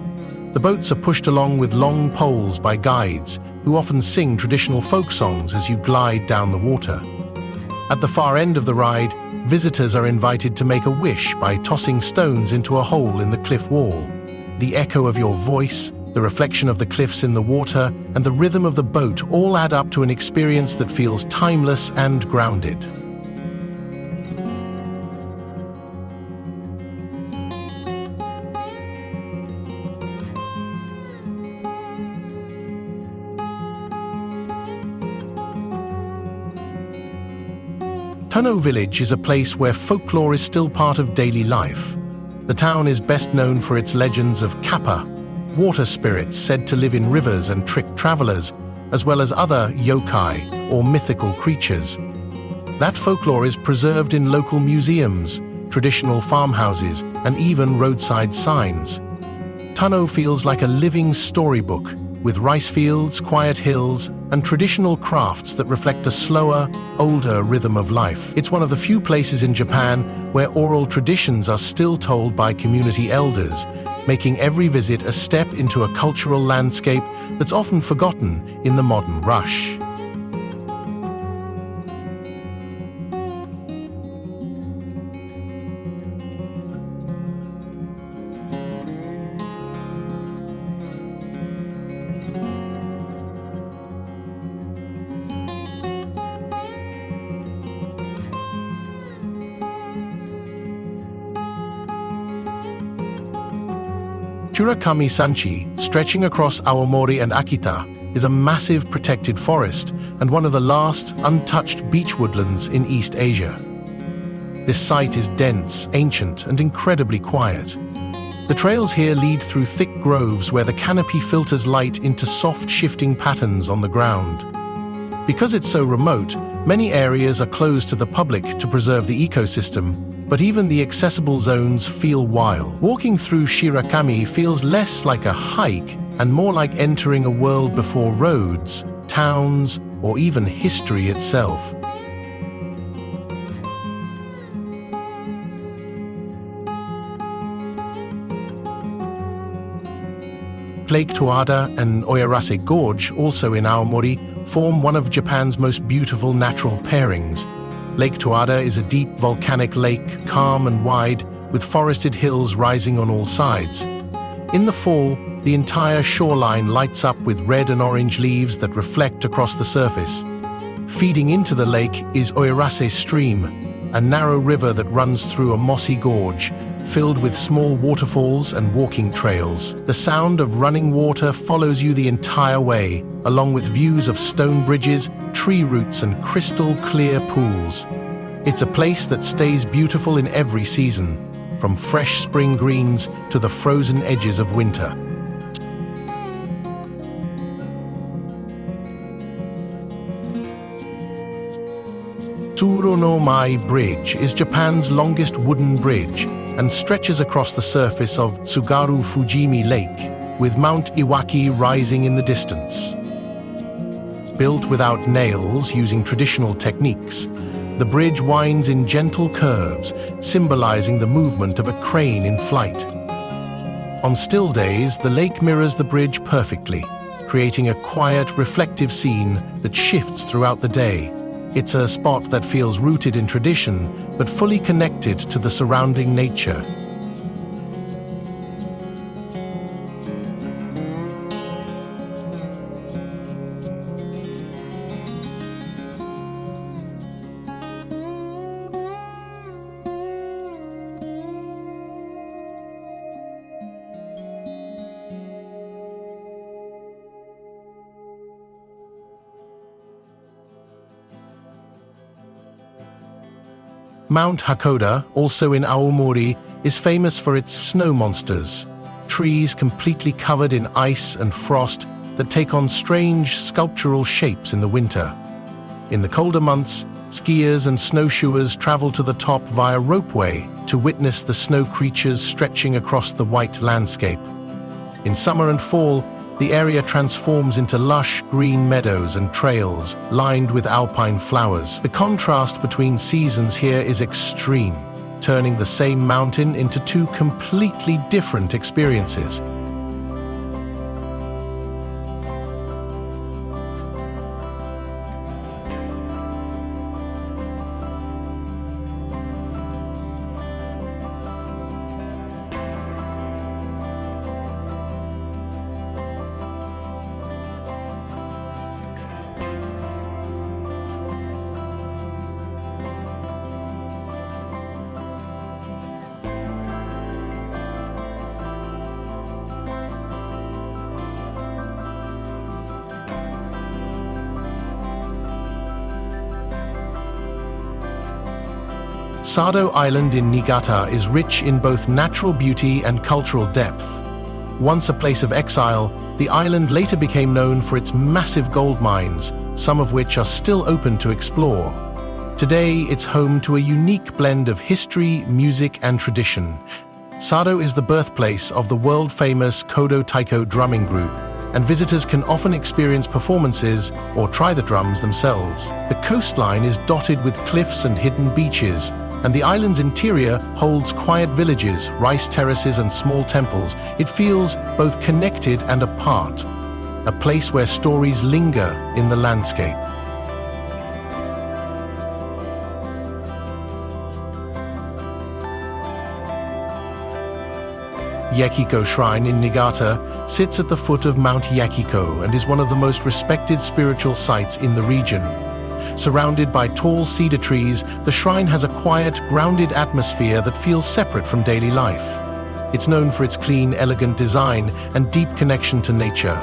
Speaker 1: The boats are pushed along with long poles by guides, who often sing traditional folk songs as you glide down the water. At the far end of the ride, visitors are invited to make a wish by tossing stones into a hole in the cliff wall. The echo of your voice, the reflection of the cliffs in the water, and the rhythm of the boat all add up to an experience that feels timeless and grounded. Tono Village is a place where folklore is still part of daily life. The town is best known for its legends of kappa, water spirits said to live in rivers and trick travelers, as well as other yokai, or mythical creatures. That folklore is preserved in local museums, traditional farmhouses, and even roadside signs. Tono feels like a living storybook, with rice fields, quiet hills, and traditional crafts that reflect a slower, older rhythm of life. It's one of the few places in Japan where oral traditions are still told by community elders, making every visit a step into a cultural landscape that's often forgotten in the modern rush. Churakami Sanchi, stretching across Aomori and Akita, is a massive protected forest and one of the last untouched beech woodlands in East Asia. This site is dense, ancient, and incredibly quiet. The trails here lead through thick groves where the canopy filters light into soft, shifting patterns on the ground. Because it's so remote, many areas are closed to the public to preserve the ecosystem, but even the accessible zones feel wild. Walking through Shirakami feels less like a hike and more like entering a world before roads, towns, or even history itself. Lake Toada and Oyarase Gorge, also in Aomori, form one of Japan's most beautiful natural pairings. Lake Toada is a deep volcanic lake, calm and wide, with forested hills rising on all sides. In the fall, the entire shoreline lights up with red and orange leaves that reflect across the surface. Feeding into the lake is Oyarase Stream, a narrow river that runs through a mossy gorge, filled with small waterfalls and walking trails. The sound of running water follows you the entire way, along with views of stone bridges, tree roots, and crystal-clear pools. It's a place that stays beautiful in every season, from fresh spring greens to the frozen edges of winter. Mai Bridge is Japan's longest wooden bridge and stretches across the surface of Tsugaru Fujimi Lake, with Mount Iwaki rising in the distance. Built without nails using traditional techniques, the bridge winds in gentle curves, symbolizing the movement of a crane in flight. On still days, the lake mirrors the bridge perfectly, creating a quiet, reflective scene that shifts throughout the day. It's a spot that feels rooted in tradition, but fully connected to the surrounding nature. Mount Hakoda, also in Aomori, is famous for its snow monsters, trees completely covered in ice and frost that take on strange sculptural shapes in the winter. In the colder months, skiers and snowshoers travel to the top via ropeway to witness the snow creatures stretching across the white landscape. In summer and fall, the area transforms into lush green meadows and trails lined with alpine flowers. The contrast between seasons here is extreme, turning the same mountain into two completely different experiences. Sado Island in Niigata is rich in both natural beauty and cultural depth. Once a place of exile, the island later became known for its massive gold mines, some of which are still open to explore. Today, it's home to a unique blend of history, music, and tradition. Sado is the birthplace of the world-famous Kodo Taiko drumming group, and visitors can often experience performances or try the drums themselves. The coastline is dotted with cliffs and hidden beaches, and the island's interior holds quiet villages, rice terraces, and small temples. It feels both connected and apart, a place where stories linger in the landscape. Yekiko Shrine in Niigata sits at the foot of Mount Yakiko and is one of the most respected spiritual sites in the region. Surrounded by tall cedar trees, the shrine has a quiet, grounded atmosphere that feels separate from daily life. It's known for its clean, elegant design and deep connection to nature.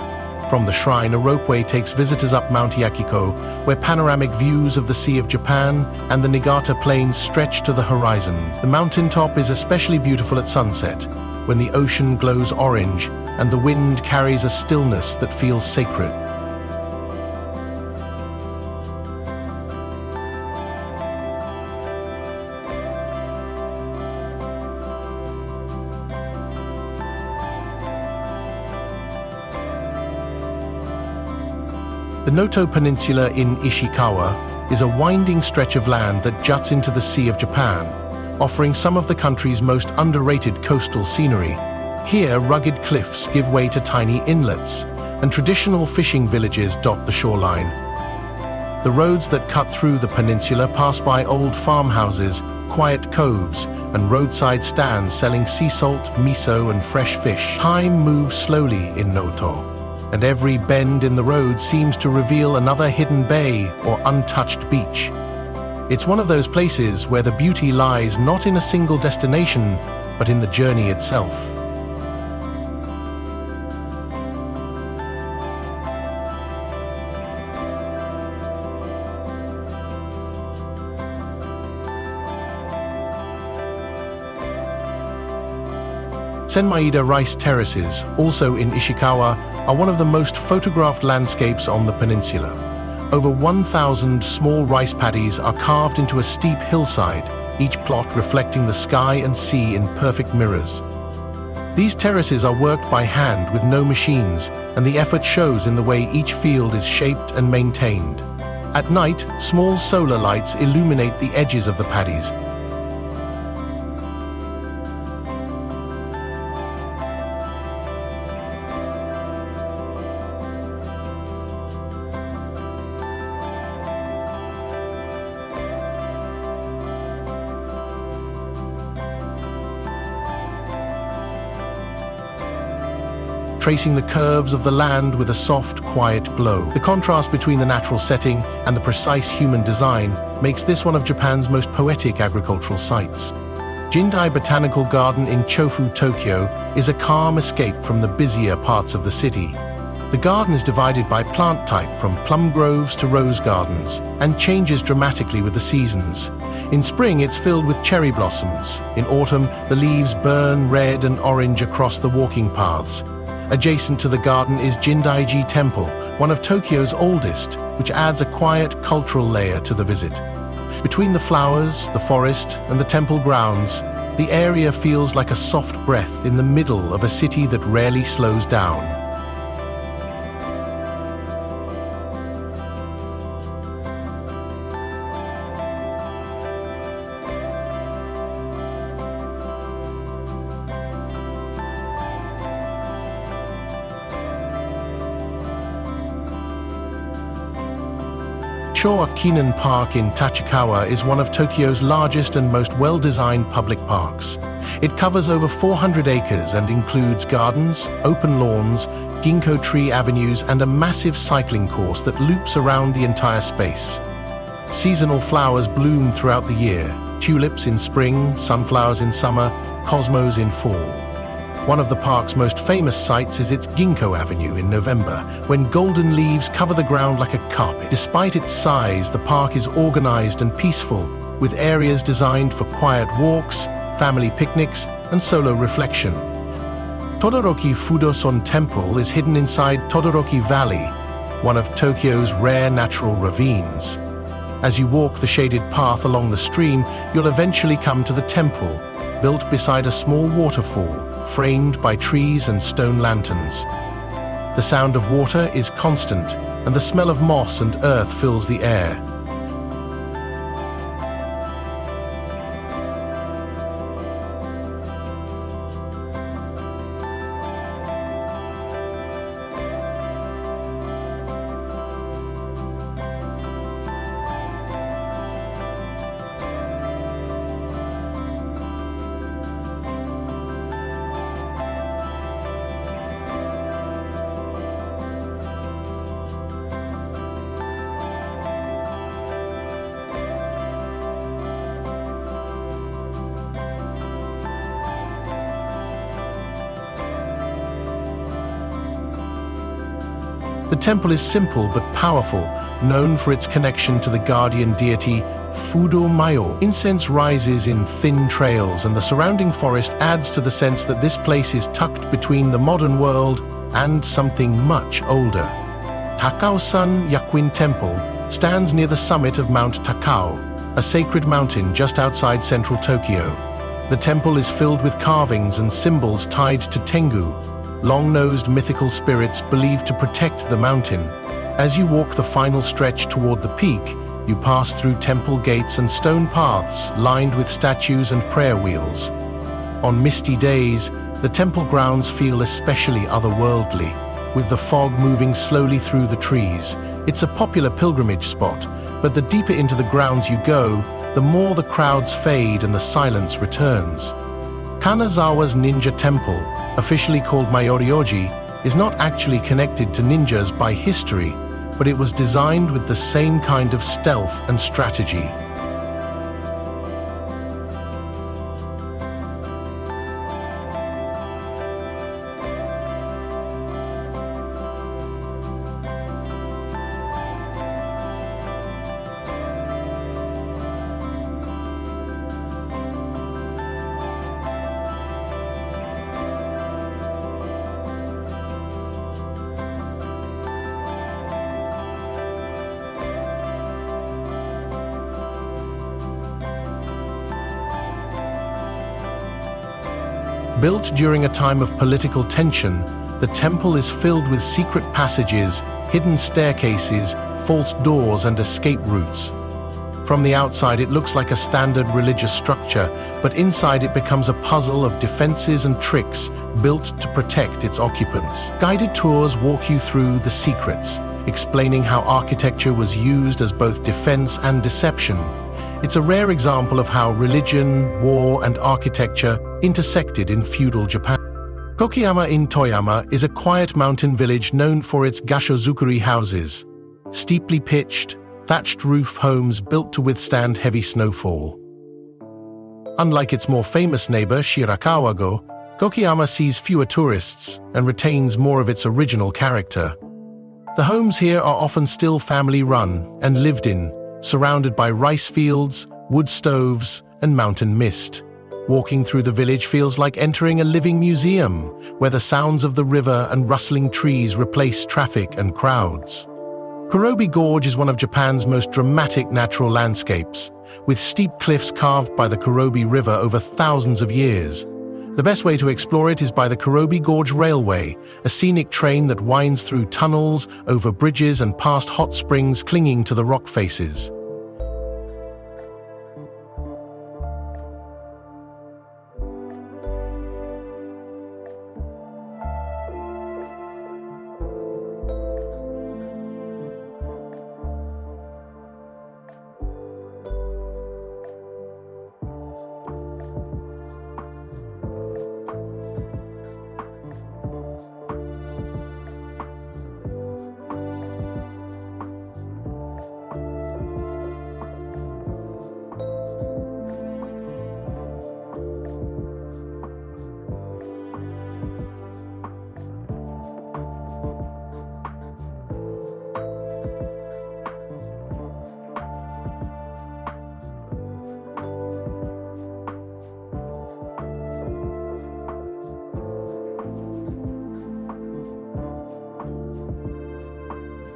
Speaker 1: From the shrine, a ropeway takes visitors up Mount Yakiko, where panoramic views of the Sea of Japan and the Niigata Plains stretch to the horizon. The mountaintop is especially beautiful at sunset, when the ocean glows orange and the wind carries a stillness that feels sacred. The Noto Peninsula in Ishikawa is a winding stretch of land that juts into the Sea of Japan, offering some of the country's most underrated coastal scenery. Here, rugged cliffs give way to tiny inlets, and traditional fishing villages dot the shoreline. The roads that cut through the peninsula pass by old farmhouses, quiet coves, and roadside stands selling sea salt, miso, and fresh fish. Time moves slowly in Noto, and every bend in the road seems to reveal another hidden bay or untouched beach. It's one of those places where the beauty lies not in a single destination, but in the journey itself. Senmaida rice terraces, also in Ishikawa, are one of the most photographed landscapes on the peninsula. Over 1,000 small rice paddies are carved into a steep hillside, each plot reflecting the sky and sea in perfect mirrors. These terraces are worked by hand with no machines, and the effort shows in the way each field is shaped and maintained. At night, small solar lights illuminate the edges of the paddies. Tracing the curves of the land with a soft, quiet glow. The contrast between the natural setting and the precise human design makes this one of Japan's most poetic agricultural sites. Jindai Botanical Garden in Chofu, Tokyo, is a calm escape from the busier parts of the city. The garden is divided by plant type from plum groves to rose gardens and changes dramatically with the seasons. In spring, it's filled with cherry blossoms. In autumn, the leaves burn red and orange across the walking paths. Adjacent to the garden is Jindaiji Temple, one of Tokyo's oldest, which adds a quiet cultural layer to the visit. Between the flowers, the forest, and the temple grounds, the area feels like a soft breath in the middle of a city that rarely slows down. Showa-Kinen Park in Tachikawa is one of Tokyo's largest and most well-designed public parks. It covers over 400 acres and includes gardens, open lawns, ginkgo tree avenues, and a massive cycling course that loops around the entire space. Seasonal flowers bloom throughout the year: tulips in spring, sunflowers in summer, cosmos in fall. One of the park's most famous sights is its Ginkgo Avenue in November, when golden leaves cover the ground like a carpet. Despite its size, the park is organized and peaceful, with areas designed for quiet walks, family picnics, and solo reflection. Todoroki Fudoson Temple is hidden inside Todoroki Valley, one of Tokyo's rare natural ravines. As you walk the shaded path along the stream, you'll eventually come to the temple, built beside a small waterfall, framed by trees and stone lanterns. The sound of water is constant, and the smell of moss and earth fills the air. The temple is simple but powerful, known for its connection to the guardian deity Fudo Mayo. Incense rises in thin trails, and the surrounding forest adds to the sense that this place is tucked between the modern world and something much older. Takao-san Yakuin Temple stands near the summit of Mount Takao, a sacred mountain just outside central Tokyo. The temple is filled with carvings and symbols tied to Tengu, long-nosed mythical spirits believed to protect the mountain. As you walk the final stretch toward the peak, you pass through temple gates and stone paths lined with statues and prayer wheels. On misty days, the temple grounds feel especially otherworldly, with the fog moving slowly through the trees. It's a popular pilgrimage spot, but the deeper into the grounds you go, the more the crowds fade and the silence returns. Kanazawa's Ninja Temple, officially called Myoryoji, is not actually connected to ninjas by history, but it was designed with the same kind of stealth and strategy. Built during a time of political tension, the temple is filled with secret passages, hidden staircases, false doors, and escape routes. From the outside, it looks like a standard religious structure, but inside it becomes a puzzle of defenses and tricks built to protect its occupants. Guided tours walk you through the secrets, explaining how architecture was used as both defense and deception. It's a rare example of how religion, war, and architecture intersected in feudal Japan. Kokiyama in Toyama is a quiet mountain village known for its gashozukuri houses, steeply pitched, thatched roof homes built to withstand heavy snowfall. Unlike its more famous neighbor, Shirakawa-go, Kokiyama sees fewer tourists and retains more of its original character. The homes here are often still family-run and lived in, surrounded by rice fields, wood stoves, and mountain mist. Walking through the village feels like entering a living museum, where the sounds of the river and rustling trees replace traffic and crowds. Kurobi Gorge is one of Japan's most dramatic natural landscapes, with steep cliffs carved by the Kurobi River over thousands of years. The best way to explore it is by the Kurobi Gorge Railway, a scenic train that winds through tunnels, over bridges, and past hot springs clinging to the rock faces.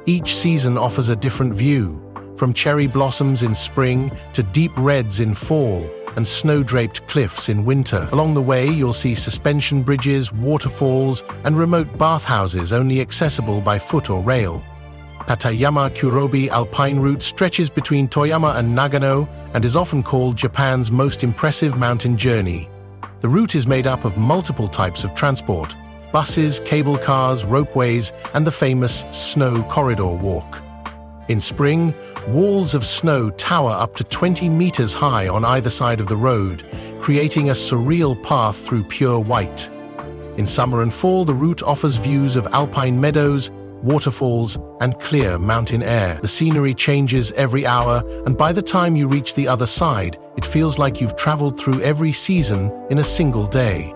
Speaker 1: Each season offers a different view, from cherry blossoms in spring to deep reds in fall and snow-draped cliffs in winter. Along the way, you'll see suspension bridges, waterfalls, and remote bathhouses only accessible by foot or rail. Tateyama-Kurobi Alpine Route stretches between Toyama and Nagano and is often called Japan's most impressive mountain journey. The route is made up of multiple types of transport: buses, cable cars, ropeways, and the famous snow corridor walk. In spring, walls of snow tower up to 20 meters high on either side of the road, creating a surreal path through pure white. In summer and fall, the route offers views of alpine meadows, waterfalls, and clear mountain air. The scenery changes every hour, and by the time you reach the other side, it feels like you've traveled through every season in a single day.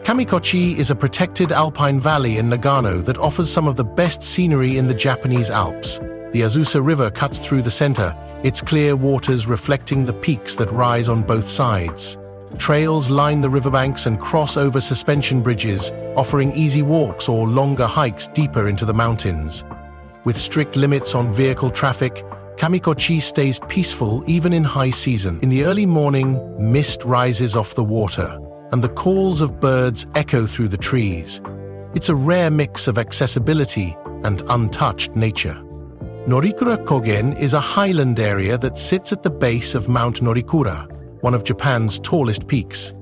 Speaker 1: Kamikochi is a protected alpine valley in Nagano that offers some of the best scenery in the Japanese Alps. The Azusa River cuts through the center, its clear waters reflecting the peaks that rise on both sides. Trails line the riverbanks and cross over suspension bridges, offering easy walks or longer hikes deeper into the mountains. With strict limits on vehicle traffic, Kamikochi stays peaceful even in high season. In the early morning, mist rises off the water, and the calls of birds echo through the trees. It's a rare mix of accessibility and untouched nature. Norikura Kogen is a highland area that sits at the base of Mount Norikura, one of Japan's tallest peaks.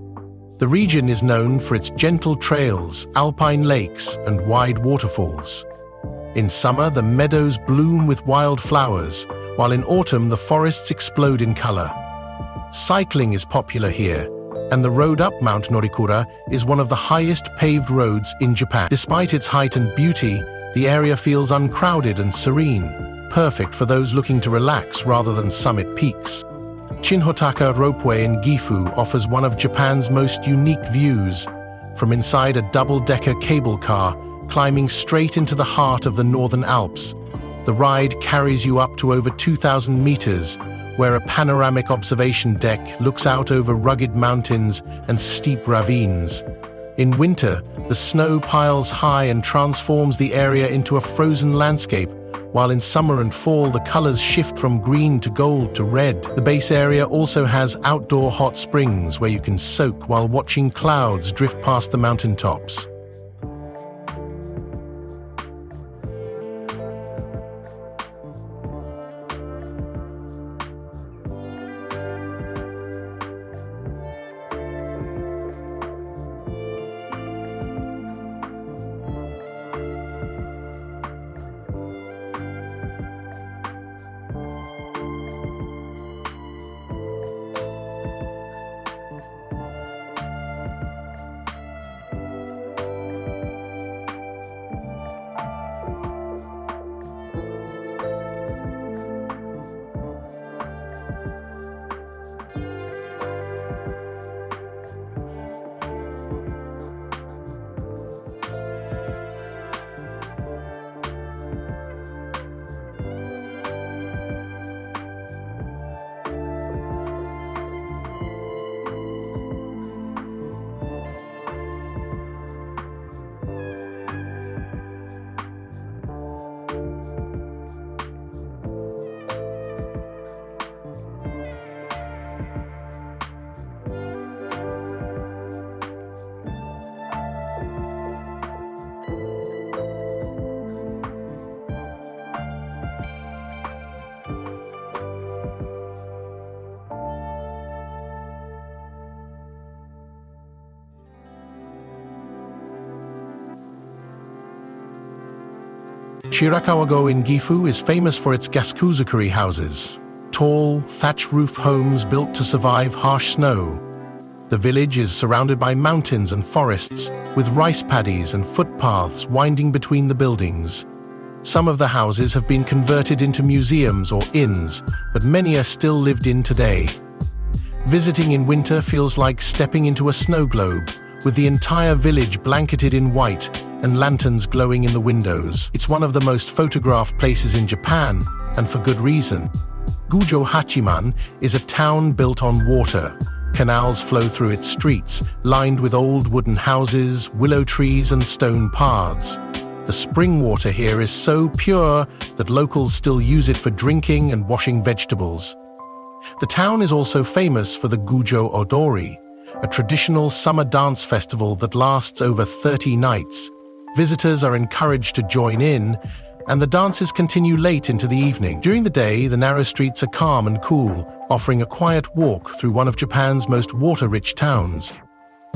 Speaker 1: The region is known for its gentle trails, alpine lakes, and wide waterfalls. In summer, the meadows bloom with wild flowers, while in autumn the forests explode in color. Cycling is popular here, and the road up Mount Norikura is one of the highest paved roads in Japan. Despite its height and beauty, the area feels uncrowded and serene, perfect for those looking to relax rather than summit peaks. Shinhotaka Ropeway in Gifu offers one of Japan's most unique views. From inside a double-decker cable car, climbing straight into the heart of the Northern Alps, the ride carries you up to over 2,000 meters, where a panoramic observation deck looks out over rugged mountains and steep ravines. In winter, the snow piles high and transforms the area into a frozen landscape, while in summer and fall the colors shift from green to gold to red. The base area also has outdoor hot springs where you can soak while watching clouds drift past the mountaintops. Shirakawa-go in Gifu is famous for its gasuzukuri houses, tall, thatch-roof homes built to survive harsh snow. The village is surrounded by mountains and forests, with rice paddies and footpaths winding between the buildings. Some of the houses have been converted into museums or inns, but many are still lived in today. Visiting in winter feels like stepping into a snow globe, with the entire village blanketed in white and lanterns glowing in the windows. It's one of the most photographed places in Japan, and for good reason. Gujo Hachiman is a town built on water. Canals flow through its streets, lined with old wooden houses, willow trees, and stone paths. The spring water here is so pure that locals still use it for drinking and washing vegetables. The town is also famous for the Gujo Odori, a traditional summer dance festival that lasts over 30 nights. Visitors are encouraged to join in, and the dances continue late into the evening. During the day, the narrow streets are calm and cool, offering a quiet walk through one of Japan's most water-rich towns.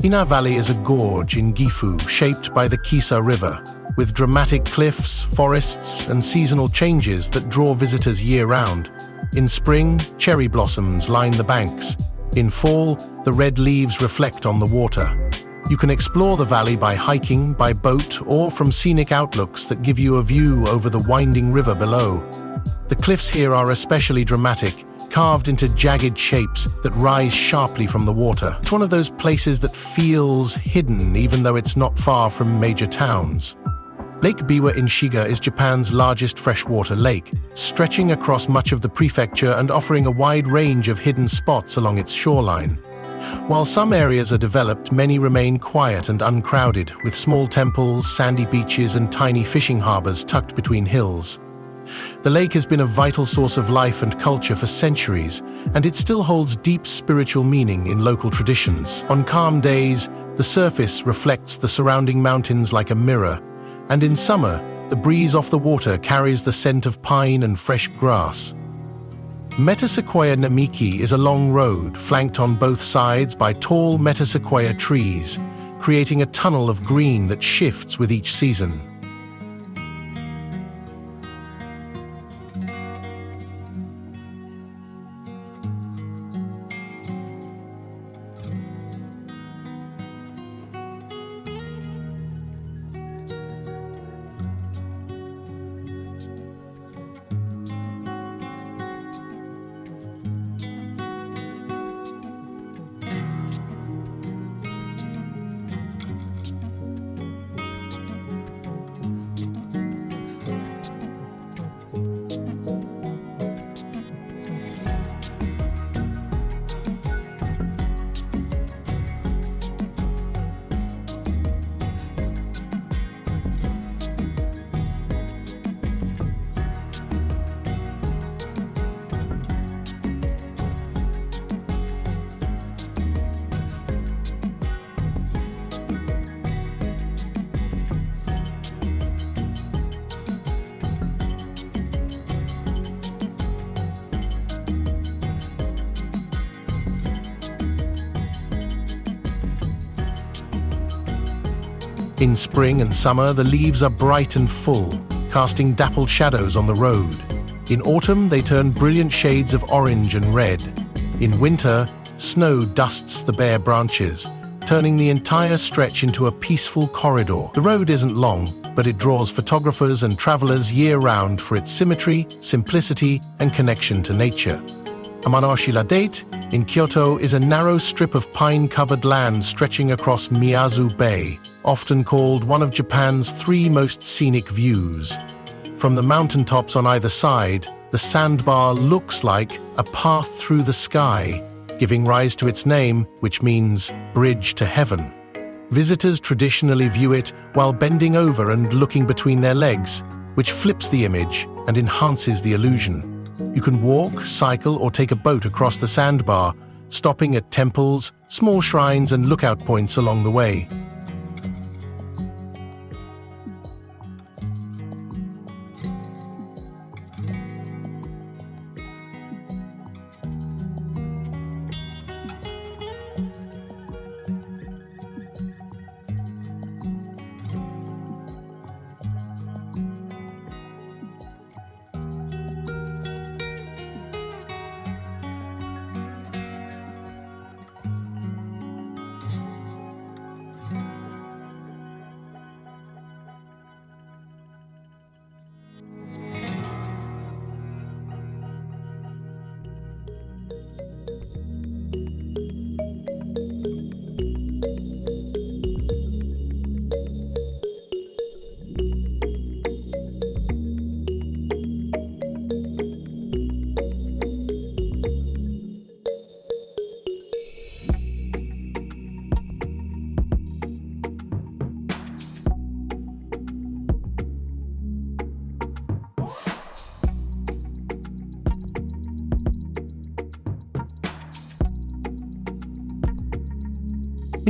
Speaker 1: Ina Valley is a gorge in Gifu shaped by the Kisa River, with dramatic cliffs, forests, and seasonal changes that draw visitors year-round. In spring, cherry blossoms line the banks. In fall, the red leaves reflect on the water. You can explore the valley by hiking, by boat, or from scenic outlooks that give you a view over the winding river below. The cliffs here are especially dramatic, carved into jagged shapes that rise sharply from the water. It's one of those places that feels hidden even though it's not far from major towns. Lake Biwa in Shiga is Japan's largest freshwater lake, stretching across much of the prefecture and offering a wide range of hidden spots along its shoreline. While some areas are developed, many remain quiet and uncrowded, with small temples, sandy beaches, and tiny fishing harbors tucked between hills. The lake has been a vital source of life and culture for centuries, and it still holds deep spiritual meaning in local traditions. On calm days, the surface reflects the surrounding mountains like a mirror, and in summer, the breeze off the water carries the scent of pine and fresh grass. Metasequoia namiki is a long road flanked on both sides by tall metasequoia trees, creating a tunnel of green that shifts with each season. In spring and summer, the leaves are bright and full, casting dappled shadows on the road. In autumn, they turn brilliant shades of orange and red. In winter, snow dusts the bare branches, turning the entire stretch into a peaceful corridor. The road isn't long, but it draws photographers and travelers year-round for its symmetry, simplicity, and connection to nature. Amanoshila-date in Kyoto is a narrow strip of pine-covered land stretching across Miyazu Bay, often called one of Japan's three most scenic views. From the mountaintops on either side, the sandbar looks like a path through the sky, giving rise to its name, which means bridge to heaven. Visitors traditionally view it while bending over and looking between their legs, which flips the image and enhances the illusion. You can walk, cycle, or take a boat across the sandbar, stopping at temples, small shrines, and lookout points along the way.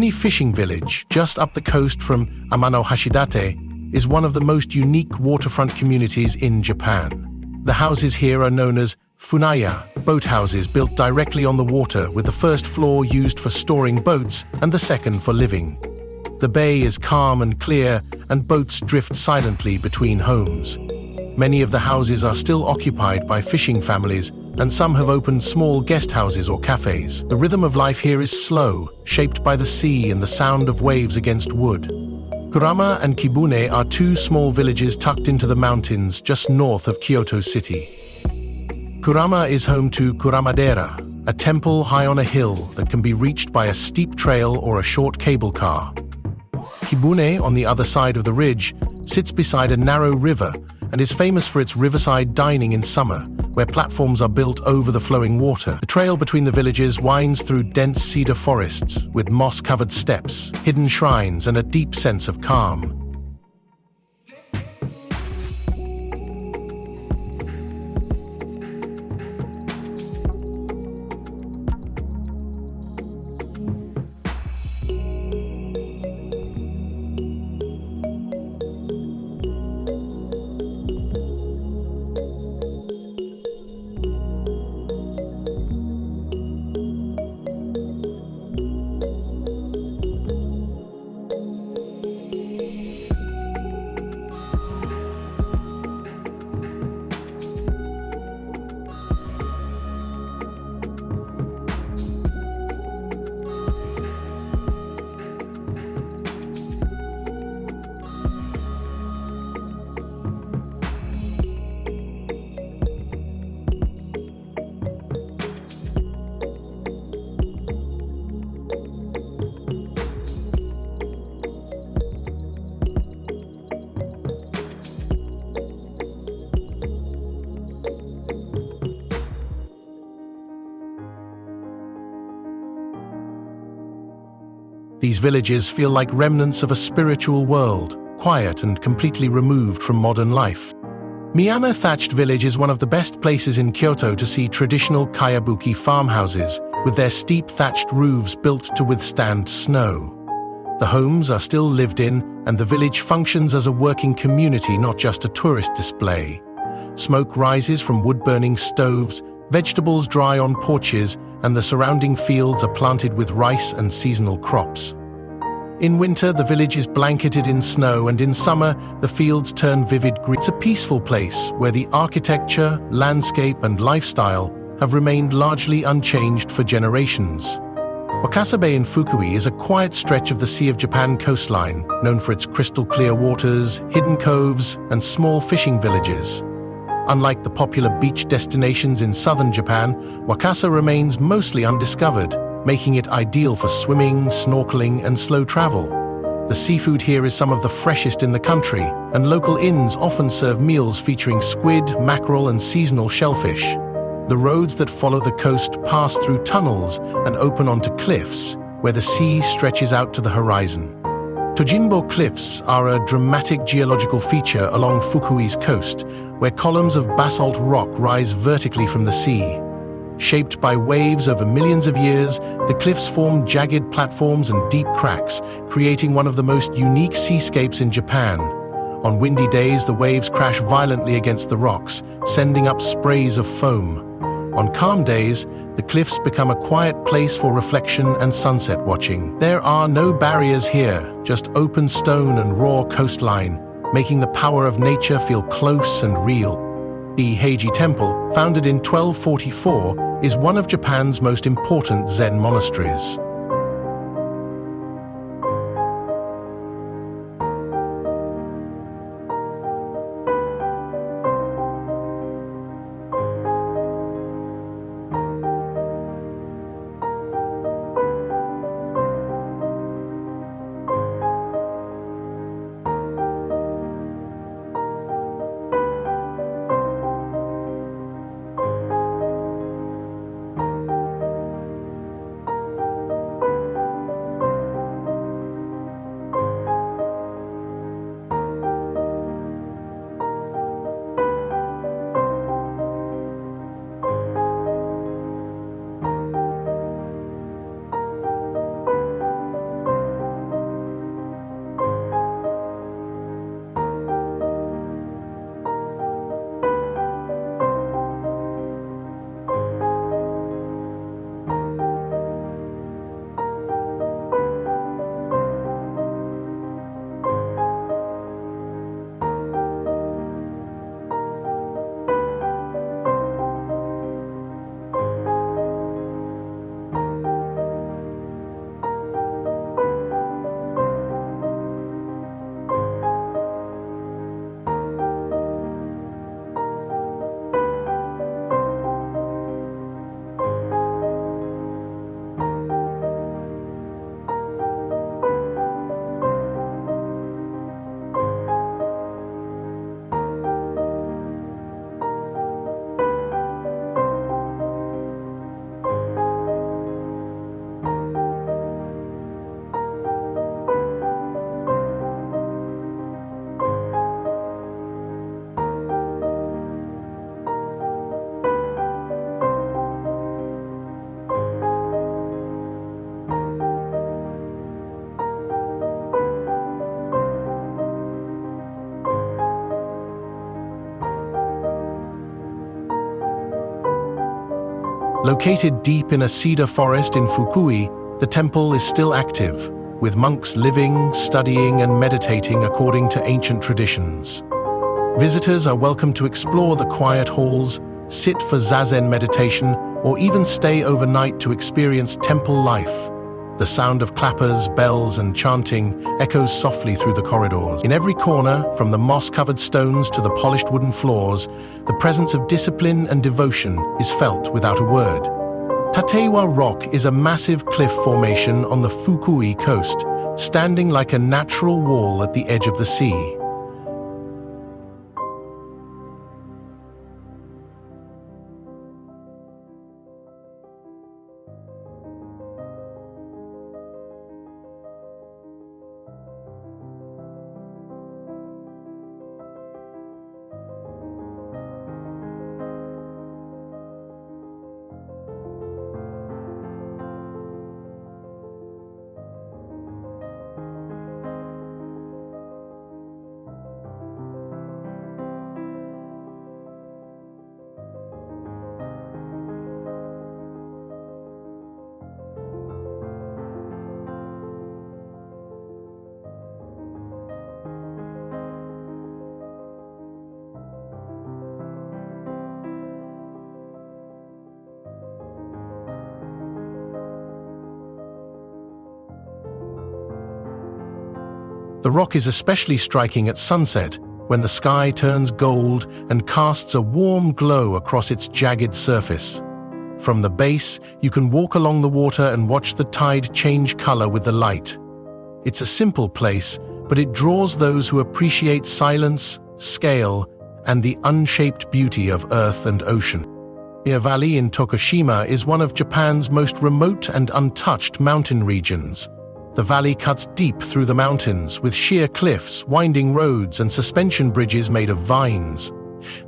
Speaker 1: Mini fishing village, just up the coast from Amanohashidate, is one of the most unique waterfront communities in Japan. The houses here are known as funaya, boat houses built directly on the water, with the first floor used for storing boats and the second for living. The bay is calm and clear, and boats drift silently between homes. Many of the houses are still occupied by fishing families, and some have opened small guest houses or cafes. The rhythm of life here is slow, shaped by the sea and the sound of waves against wood. Kurama and Kibune are two small villages tucked into the mountains just north of Kyoto City. Kurama is home to Kuramadera, a temple high on a hill that can be reached by a steep trail or a short cable car. Kibune, on the other side of the ridge, sits beside a narrow river and is famous for its riverside dining in summer, where platforms are built over the flowing water. The trail between the villages winds through dense cedar forests, with moss-covered steps, hidden shrines, and a deep sense of calm. These villages feel like remnants of a spiritual world, quiet and completely removed from modern life. Miyano Thatched Village is one of the best places in Kyoto to see traditional Kayabuki farmhouses, with their steep thatched roofs built to withstand snow. The homes are still lived in, and the village functions as a working community, not just a tourist display. Smoke rises from wood-burning stoves, vegetables dry on porches, and the surrounding fields are planted with rice and seasonal crops. In winter, the village is blanketed in snow, and in summer, the fields turn vivid green. It's a peaceful place where the architecture, landscape, and lifestyle have remained largely unchanged for generations. Wakasa Bay in Fukui is a quiet stretch of the Sea of Japan coastline, known for its crystal-clear waters, hidden coves, and small fishing villages. Unlike the popular beach destinations in southern Japan, Wakasa remains mostly undiscovered, making it ideal for swimming, snorkeling, and slow travel. The seafood here is some of the freshest in the country, and local inns often serve meals featuring squid, mackerel, and seasonal shellfish. The roads that follow the coast pass through tunnels and open onto cliffs, where the sea stretches out to the horizon. Tojinbo Cliffs are a dramatic geological feature along Fukui's coast, where columns of basalt rock rise vertically from the sea. Shaped by waves over millions of years, the cliffs form jagged platforms and deep cracks, creating one of the most unique seascapes in Japan. On windy days, the waves crash violently against the rocks, sending up sprays of foam. On calm days, the cliffs become a quiet place for reflection and sunset watching. There are no barriers here, just open stone and raw coastline, making the power of nature feel close and real. The Heiji Temple, founded in 1244, is one of Japan's most important Zen monasteries. Located deep in a cedar forest in Fukui, the temple is still active, with monks living, studying, and meditating according to ancient traditions. Visitors are welcome to explore the quiet halls, sit for zazen meditation, or even stay overnight to experience temple life. The sound of clappers, bells, and chanting echoes softly through the corridors. In every corner, from the moss-covered stones to the polished wooden floors, the presence of discipline and devotion is felt without a word. Tatewa Rock is a massive cliff formation on the Fukui coast, standing like a natural wall at the edge of the sea. The rock is especially striking at sunset, when the sky turns gold and casts a warm glow across its jagged surface. From the base, you can walk along the water and watch the tide change color with the light. It's a simple place, but it draws those who appreciate silence, scale, and the unshaped beauty of earth and ocean. The Valley in Tokushima is one of Japan's most remote and untouched mountain regions. The valley cuts deep through the mountains, with sheer cliffs, winding roads, and suspension bridges made of vines.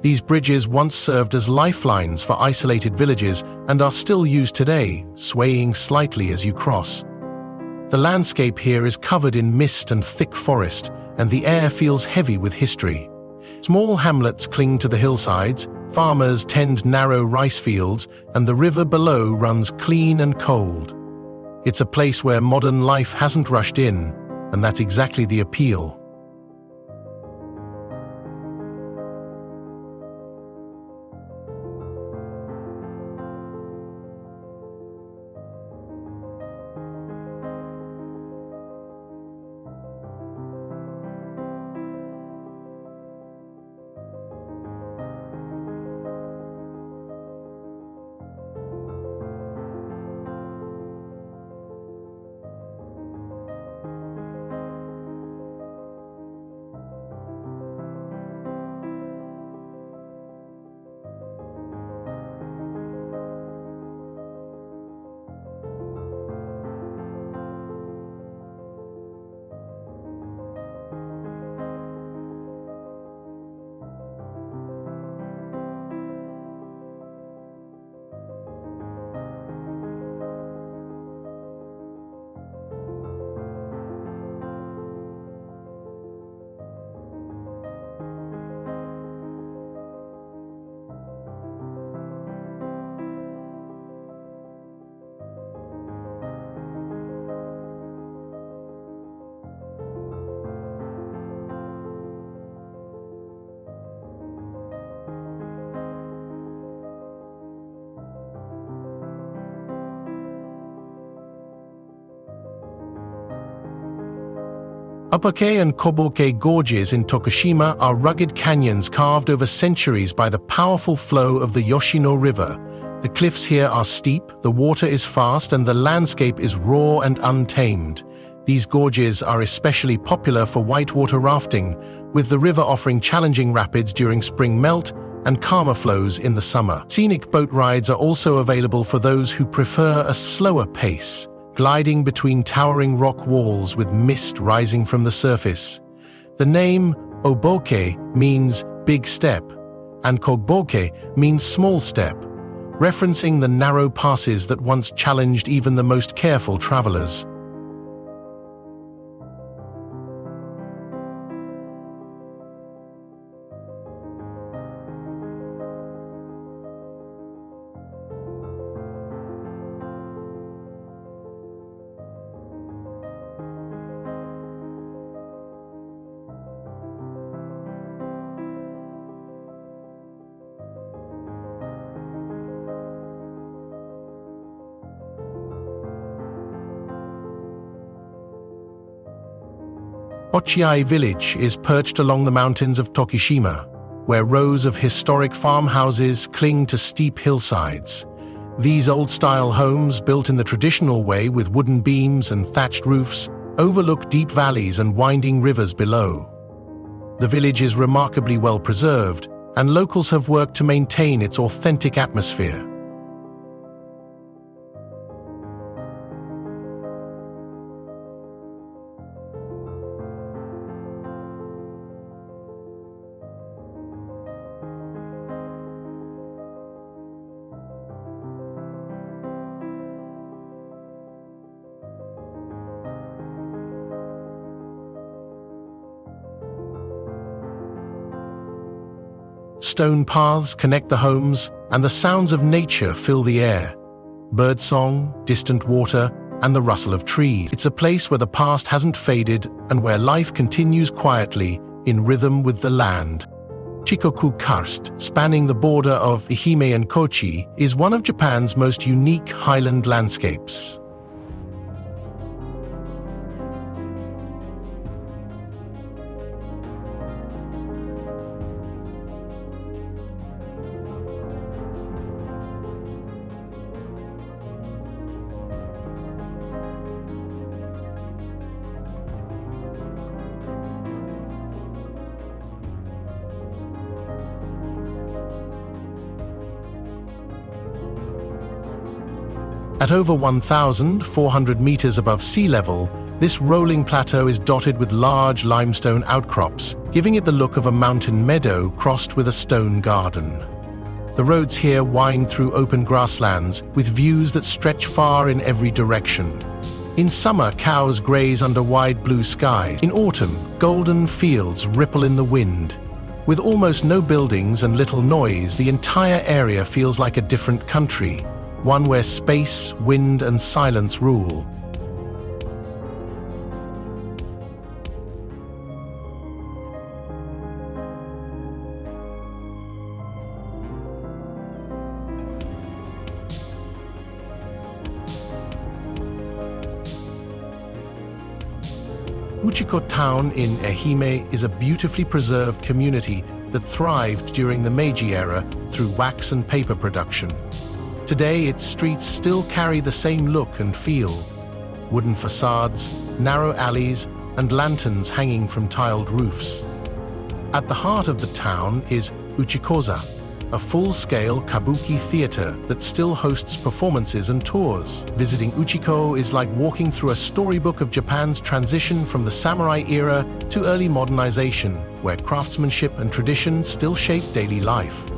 Speaker 1: These bridges once served as lifelines for isolated villages and are still used today, swaying slightly as you cross. The landscape here is covered in mist and thick forest, and the air feels heavy with history. Small hamlets cling to the hillsides, farmers tend narrow rice fields, and the river below runs clean and cold. It's a place where modern life hasn't rushed in, and that's exactly the appeal. Upake and Koboke gorges in Tokushima are rugged canyons carved over centuries by the powerful flow of the Yoshino River. The cliffs here are steep, the water is fast, and the landscape is raw and untamed. These gorges are especially popular for whitewater rafting, with the river offering challenging rapids during spring melt and calmer flows in the summer. Scenic boat rides are also available for those who prefer a slower pace, gliding between towering rock walls with mist rising from the surface. The name Oboke means big step, and Kogboke means small step, referencing the narrow passes that once challenged even the most careful travelers. Ochiai village is perched along the mountains of Tokishima, where rows of historic farmhouses cling to steep hillsides. These old-style homes, built in the traditional way with wooden beams and thatched roofs, overlook deep valleys and winding rivers below. The village is remarkably well preserved, and locals have worked to maintain its authentic atmosphere. Stone paths connect the homes, and the sounds of nature fill the air. Birdsong, distant water, and the rustle of trees. It's a place where the past hasn't faded and where life continues quietly in rhythm with the land. Shikoku Karst, spanning the border of Ehime and Kochi, is one of Japan's most unique highland landscapes. At over 1,400 meters above sea level, this rolling plateau is dotted with large limestone outcrops, giving it the look of a mountain meadow crossed with a stone garden. The roads here wind through open grasslands with views that stretch far in every direction. In summer, cows graze under wide blue skies. In autumn, golden fields ripple in the wind. With almost no buildings and little noise, the entire area feels like a different country, one where space, wind, and silence rule. Uchiko town in Ehime is a beautifully preserved community that thrived during the Meiji era through wax and paper production. Today, its streets still carry the same look and feel. Wooden facades, narrow alleys, and lanterns hanging from tiled roofs. At the heart of the town is Uchikoza, a full-scale kabuki theater that still hosts performances and tours. Visiting Uchiko is like walking through a storybook of Japan's transition from the samurai era to early modernization, where craftsmanship and tradition still shape daily life.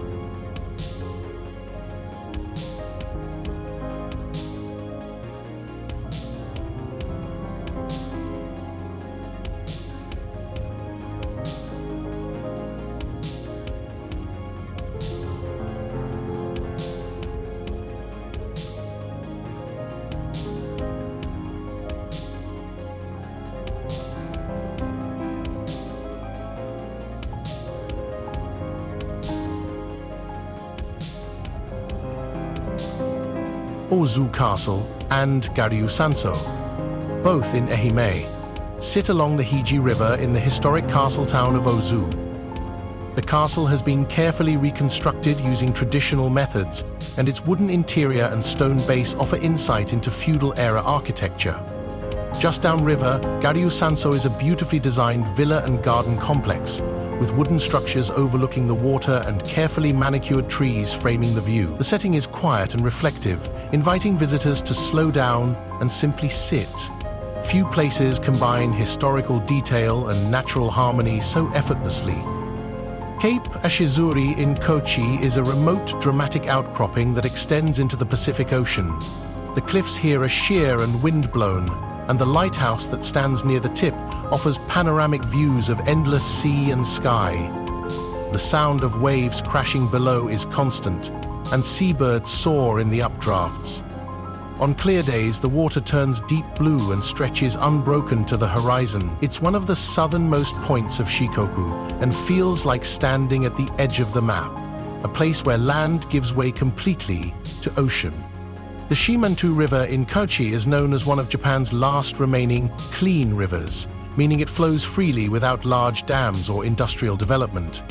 Speaker 1: Ozu Castle and Garyu-sanso, both in Ehime, sit along the Hiji River in the historic castle town of Ozu. The castle has been carefully reconstructed using traditional methods, and its wooden interior and stone base offer insight into feudal-era architecture. Just downriver, Garyu-sanso is a beautifully designed villa and garden complex, with wooden structures overlooking the water and carefully manicured trees framing the view. The setting is quiet and reflective, inviting visitors to slow down and simply sit. Few places combine historical detail and natural harmony so effortlessly. Cape Ashizuri in Kochi is a remote, dramatic outcropping that extends into the Pacific Ocean. The cliffs here are sheer and wind-blown, and the lighthouse that stands near the tip offers panoramic views of endless sea and sky. The sound of waves crashing below is constant, and seabirds soar in the updrafts. On clear days, the water turns deep blue and stretches unbroken to the horizon. It's one of the southernmost points of Shikoku and feels like standing at the edge of the map, a place where land gives way completely to ocean. The Shimantu River in Kochi is known as one of Japan's last remaining clean rivers, meaning it flows freely without large dams or industrial development.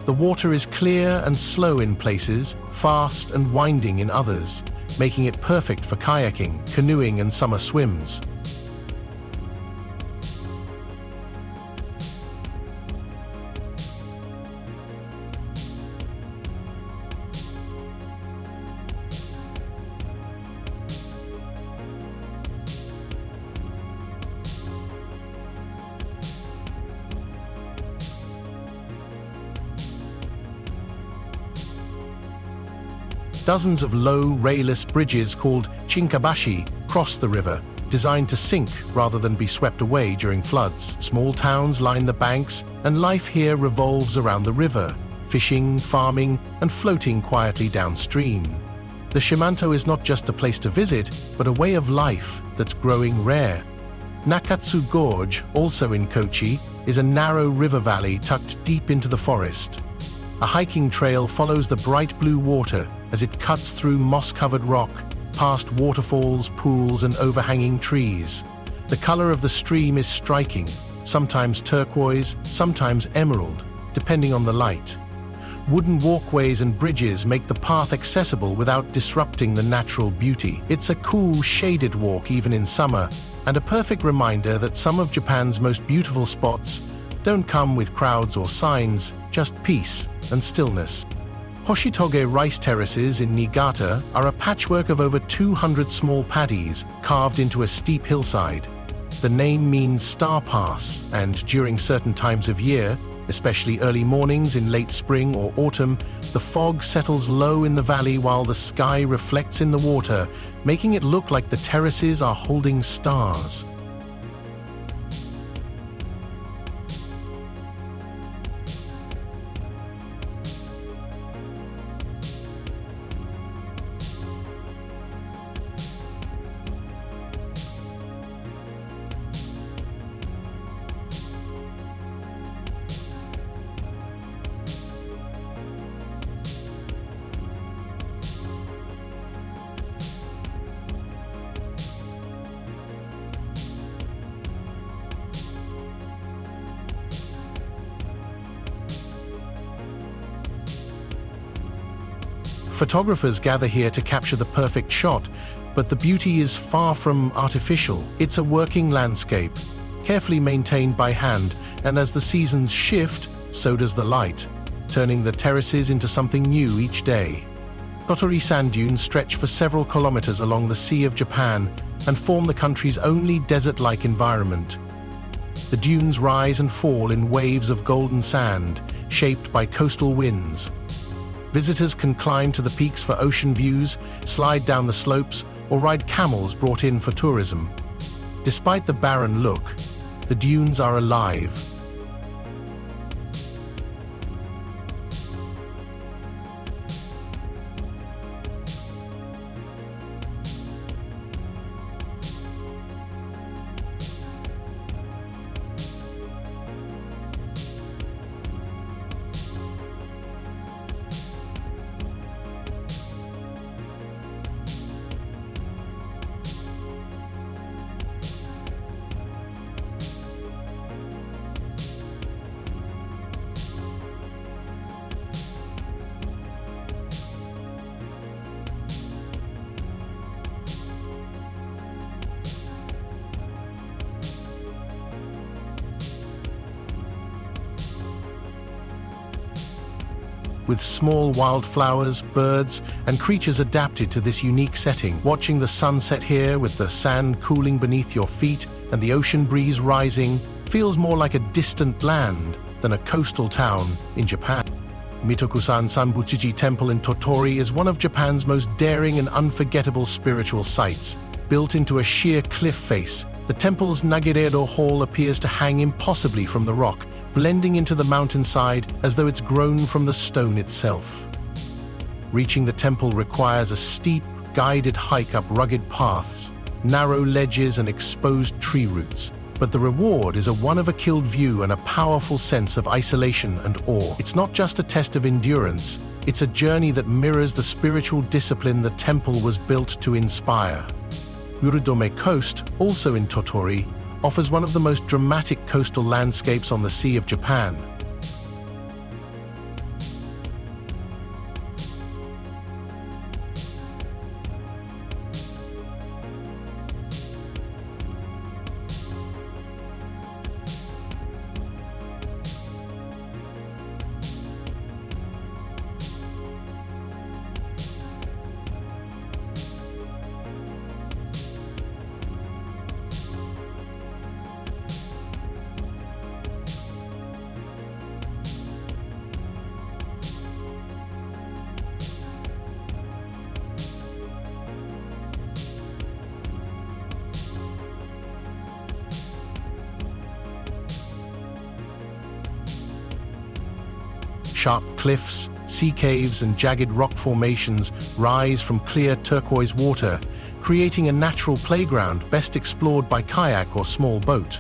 Speaker 1: The water is clear and slow in places, fast and winding in others, making it perfect for kayaking, canoeing, and summer swims. Dozens of low, rayless bridges called chinkabashi cross the river, designed to sink rather than be swept away during floods. Small towns line the banks, and life here revolves around the river, fishing, farming, and floating quietly downstream. The Shimanto is not just a place to visit, but a way of life that's growing rare. Nakatsu Gorge, also in Kochi, is a narrow river valley tucked deep into the forest. A hiking trail follows the bright blue water as it cuts through moss-covered rock, past waterfalls, pools, and overhanging trees. The color of the stream is striking, sometimes turquoise, sometimes emerald, depending on the light. Wooden walkways and bridges make the path accessible without disrupting the natural beauty. It's a cool, shaded walk even in summer, and a perfect reminder that some of Japan's most beautiful spots don't come with crowds or signs, just peace and stillness. Hoshitoge rice terraces in Niigata are a patchwork of over 200 small paddies carved into a steep hillside. The name means star pass, and during certain times of year, especially early mornings in late spring or autumn, the fog settles low in the valley while the sky reflects in the water, making it look like the terraces are holding stars. Photographers gather here to capture the perfect shot, but the beauty is far from artificial. It's a working landscape, carefully maintained by hand, and as the seasons shift, so does the light, turning the terraces into something new each day. Tottori sand dunes stretch for several kilometers along the Sea of Japan and form the country's only desert-like environment. The dunes rise and fall in waves of golden sand, shaped by coastal winds. Visitors can climb to the peaks for ocean views, slide down the slopes, or ride camels brought in for tourism. Despite the barren look, the dunes are alive. With small wildflowers, birds, and creatures adapted to this unique setting. Watching the sunset here with the sand cooling beneath your feet and the ocean breeze rising feels more like a distant land than a coastal town in Japan. Mitokusan Sanbutsuji Temple in Tottori is one of Japan's most daring and unforgettable spiritual sites. Built into a sheer cliff face, the temple's Nagiredo Hall appears to hang impossibly from the rock, blending into the mountainside as though it's grown from the stone itself. Reaching the temple requires a steep, guided hike up rugged paths, narrow ledges, and exposed tree roots. But the reward is a one-of-a-kind view and a powerful sense of isolation and awe. It's not just a test of endurance, it's a journey that mirrors the spiritual discipline the temple was built to inspire. Urudome Coast, also in Tottori, offers one of the most dramatic coastal landscapes on the Sea of Japan. Sharp cliffs, sea caves, and jagged rock formations rise from clear turquoise water, creating a natural playground best explored by kayak or small boat.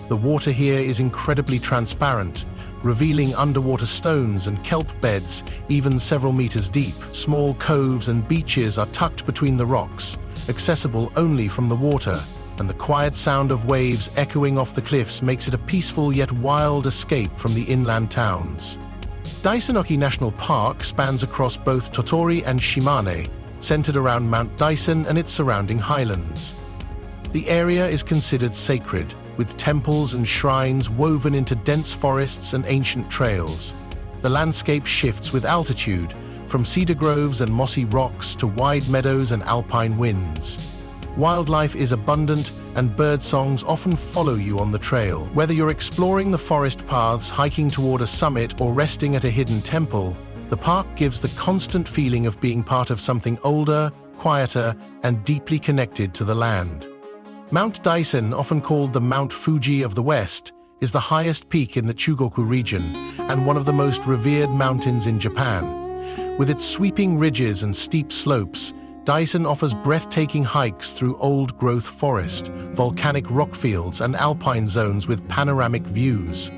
Speaker 1: The water here is incredibly transparent, revealing underwater stones and kelp beds even several meters deep. Small coves and beaches are tucked between the rocks, accessible only from the water, and the quiet sound of waves echoing off the cliffs makes it a peaceful yet wild escape from the inland towns. Daisenoki National Park spans across both Tottori and Shimane, centered around Mount Daisen and its surrounding highlands. The area is considered sacred, with temples and shrines woven into dense forests and ancient trails. The landscape shifts with altitude, from cedar groves and mossy rocks to wide meadows and alpine winds. Wildlife is abundant, and bird songs often follow you on the trail. Whether you're exploring the forest paths, hiking toward a summit, or resting at a hidden temple, the park gives the constant feeling of being part of something older, quieter, and deeply connected to the land. Mount Daisen, often called the Mount Fuji of the West, is the highest peak in the Chugoku region and one of the most revered mountains in Japan. With its sweeping ridges and steep slopes, Daisen offers breathtaking hikes through old-growth forest, volcanic rockfields, and alpine zones with panoramic views.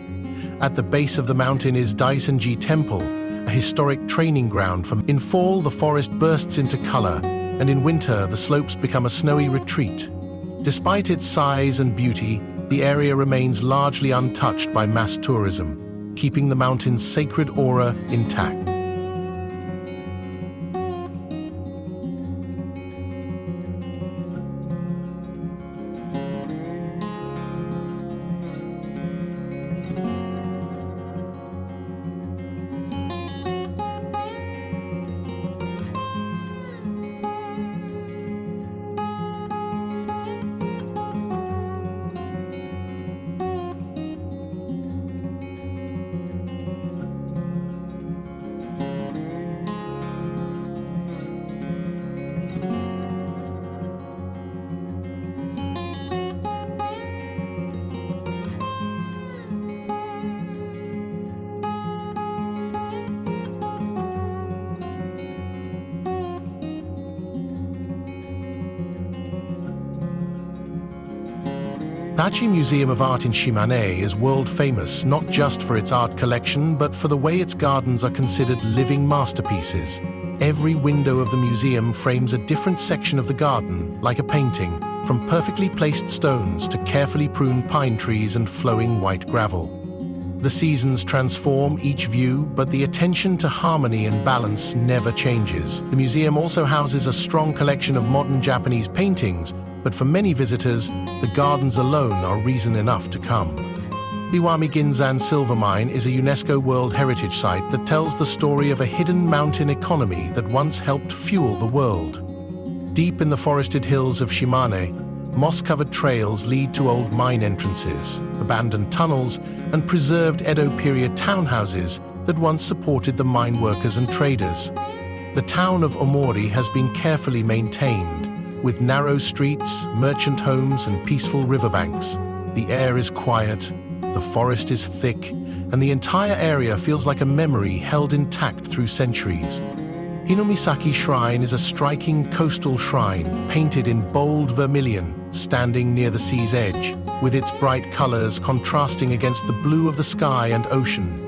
Speaker 1: At the base of the mountain is Daisenji Temple, a historic training ground for. In fall, the forest bursts into color, and in winter, the slopes become a snowy retreat. Despite its size and beauty, the area remains largely untouched by mass tourism, keeping the mountain's sacred aura intact. Dachi Museum of Art in Shimane is world-famous not just for its art collection, but for the way its gardens are considered living masterpieces. Every window of the museum frames a different section of the garden, like a painting, from perfectly placed stones to carefully pruned pine trees and flowing white gravel. The seasons transform each view, but the attention to harmony and balance never changes. The museum also houses a strong collection of modern Japanese paintings, but for many visitors, the gardens alone are reason enough to come. The Iwami Ginzan Silver Mine is a UNESCO World Heritage Site that tells the story of a hidden mountain economy that once helped fuel the world. Deep in the forested hills of Shimane, moss-covered trails lead to old mine entrances, abandoned tunnels, and preserved Edo period townhouses that once supported the mine workers and traders. The town of Omori has been carefully maintained, with narrow streets, merchant homes, and peaceful riverbanks. The air is quiet, the forest is thick, and the entire area feels like a memory held intact through centuries. Hinomiisaki Shrine is a striking coastal shrine, painted in bold vermilion, standing near the sea's edge, with its bright colors contrasting against the blue of the sky and ocean.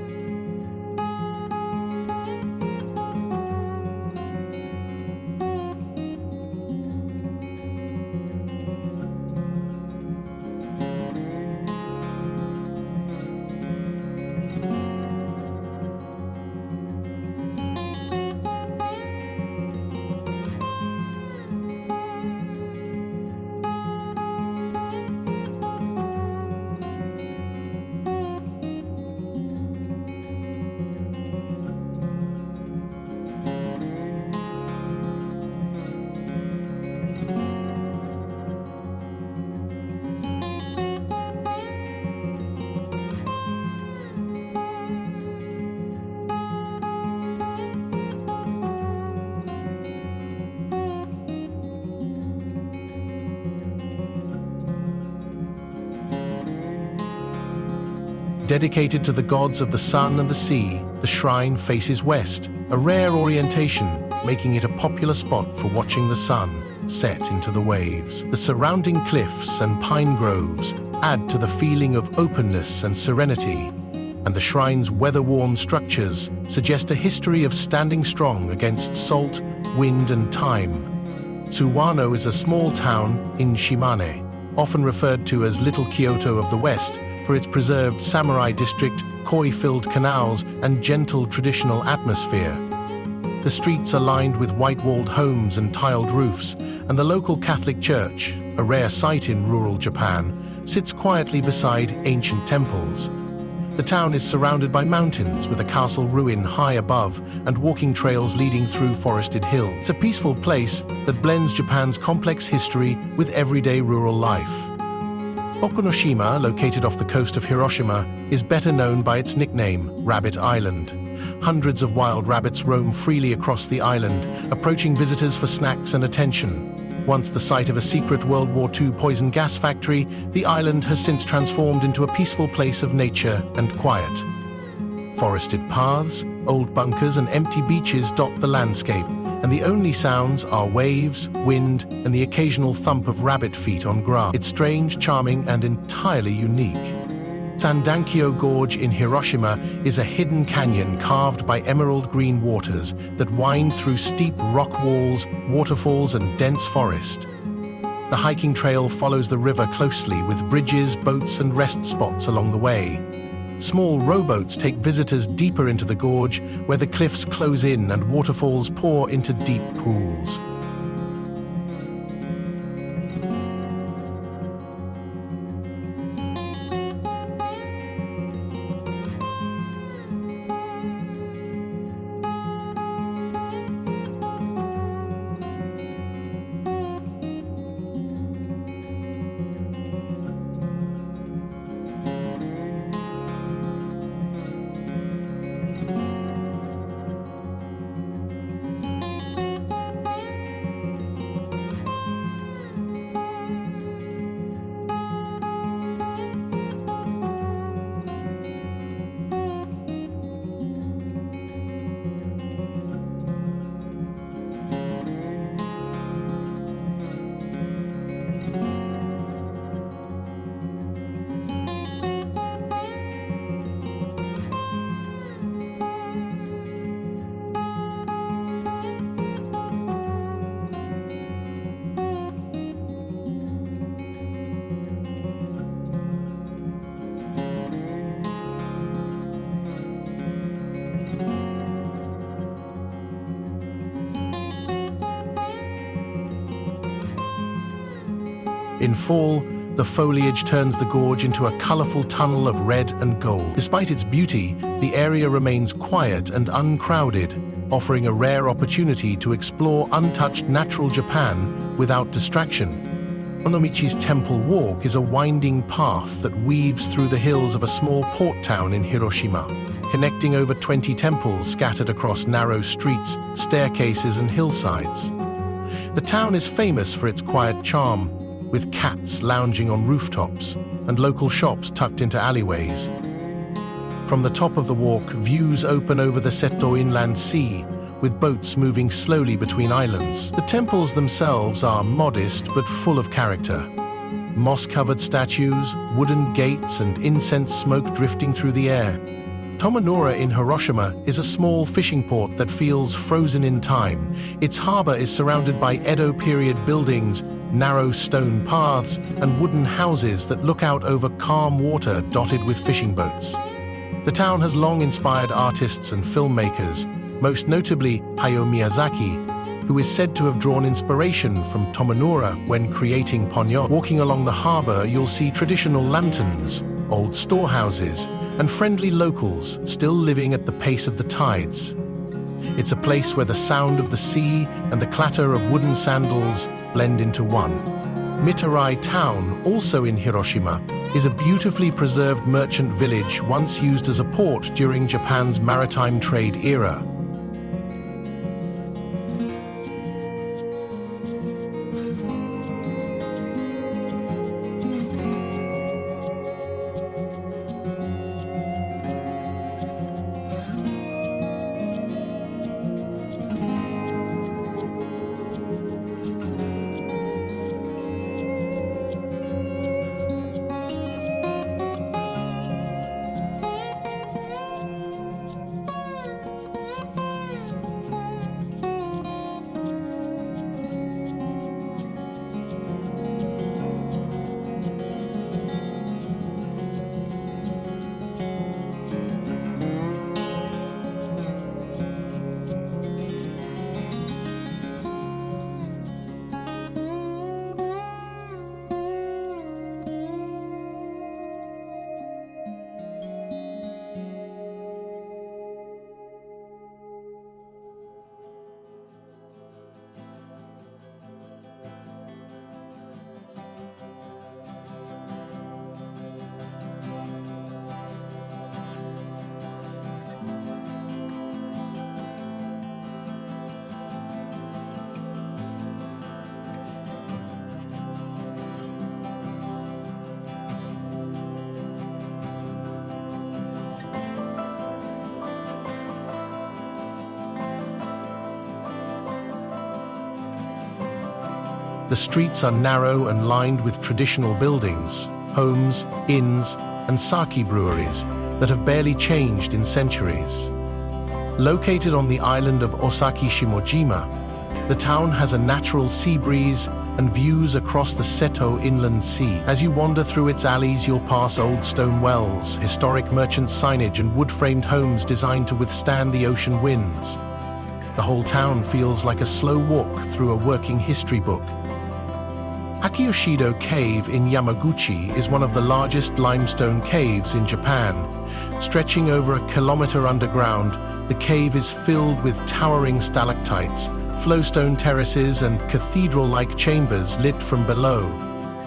Speaker 1: Dedicated to the gods of the sun and the sea, the shrine faces west, a rare orientation, making it a popular spot for watching the sun set into the waves. The surrounding cliffs and pine groves add to the feeling of openness and serenity, and the shrine's weather-worn structures suggest a history of standing strong against salt, wind, and time. Suwano is a small town in Shimane, often referred to as Little Kyoto of the West, for its preserved samurai district, koi-filled canals, and gentle traditional atmosphere. The streets are lined with white-walled homes and tiled roofs, and the local Catholic church, a rare sight in rural Japan, sits quietly beside ancient temples. The town is surrounded by mountains, with a castle ruin high above and walking trails leading through forested hills. It's a peaceful place that blends Japan's complex history with everyday rural life. Okunoshima, located off the coast of Hiroshima, is better known by its nickname, Rabbit Island. Hundreds of wild rabbits roam freely across the island, approaching visitors for snacks and attention. Once the site of a secret World War II poison gas factory, the island has since transformed into a peaceful place of nature and quiet. Forested paths, old bunkers, and empty beaches dot the landscape, and the only sounds are waves, wind, and the occasional thump of rabbit feet on grass. It's strange, charming, and entirely unique. Sandankyo Gorge in Hiroshima is a hidden canyon carved by emerald green waters that wind through steep rock walls, waterfalls, and dense forest. The hiking trail follows the river closely, with bridges, boats, and rest spots along the way. Small rowboats take visitors deeper into the gorge, where the cliffs close in and waterfalls pour into deep pools. In fall, the foliage turns the gorge into a colorful tunnel of red and gold. Despite its beauty, the area remains quiet and uncrowded, offering a rare opportunity to explore untouched natural Japan without distraction. Onomichi's Temple Walk is a winding path that weaves through the hills of a small port town in Hiroshima, connecting over 20 temples scattered across narrow streets, staircases, and hillsides. The town is famous for its quiet charm, with cats lounging on rooftops and local shops tucked into alleyways. From the top of the walk, views open over the Seto Inland Sea, with boats moving slowly between islands. The temples themselves are modest but full of character. Moss-covered statues, wooden gates, and incense smoke drifting through the air. Tomonora in Hiroshima is a small fishing port that feels frozen in time. Its harbor is surrounded by Edo-period buildings, narrow stone paths, and wooden houses that look out over calm water dotted with fishing boats. The town has long inspired artists and filmmakers, most notably Hayao Miyazaki, who is said to have drawn inspiration from Tomonora when creating Ponyo. Walking along the harbor, you'll see traditional lanterns, old storehouses, and friendly locals still living at the pace of the tides. It's a place where the sound of the sea and the clatter of wooden sandals blend into one. Mitarai Town, also in Hiroshima, is a beautifully preserved merchant village once used as a port during Japan's maritime trade era. The streets are narrow and lined with traditional buildings, homes, inns, and sake breweries that have barely changed in centuries. Located on the island of Osaki Shimojima, the town has a natural sea breeze and views across the Seto Inland Sea. As you wander through its alleys, you'll pass old stone wells, historic merchant signage, and wood-framed homes designed to withstand the ocean winds. The whole town feels like a slow walk through a working history book. Hakiyoshido Cave in Yamaguchi is one of the largest limestone caves in Japan. Stretching over 1 kilometer underground, the cave is filled with towering stalactites, flowstone terraces, and cathedral-like chambers lit from below.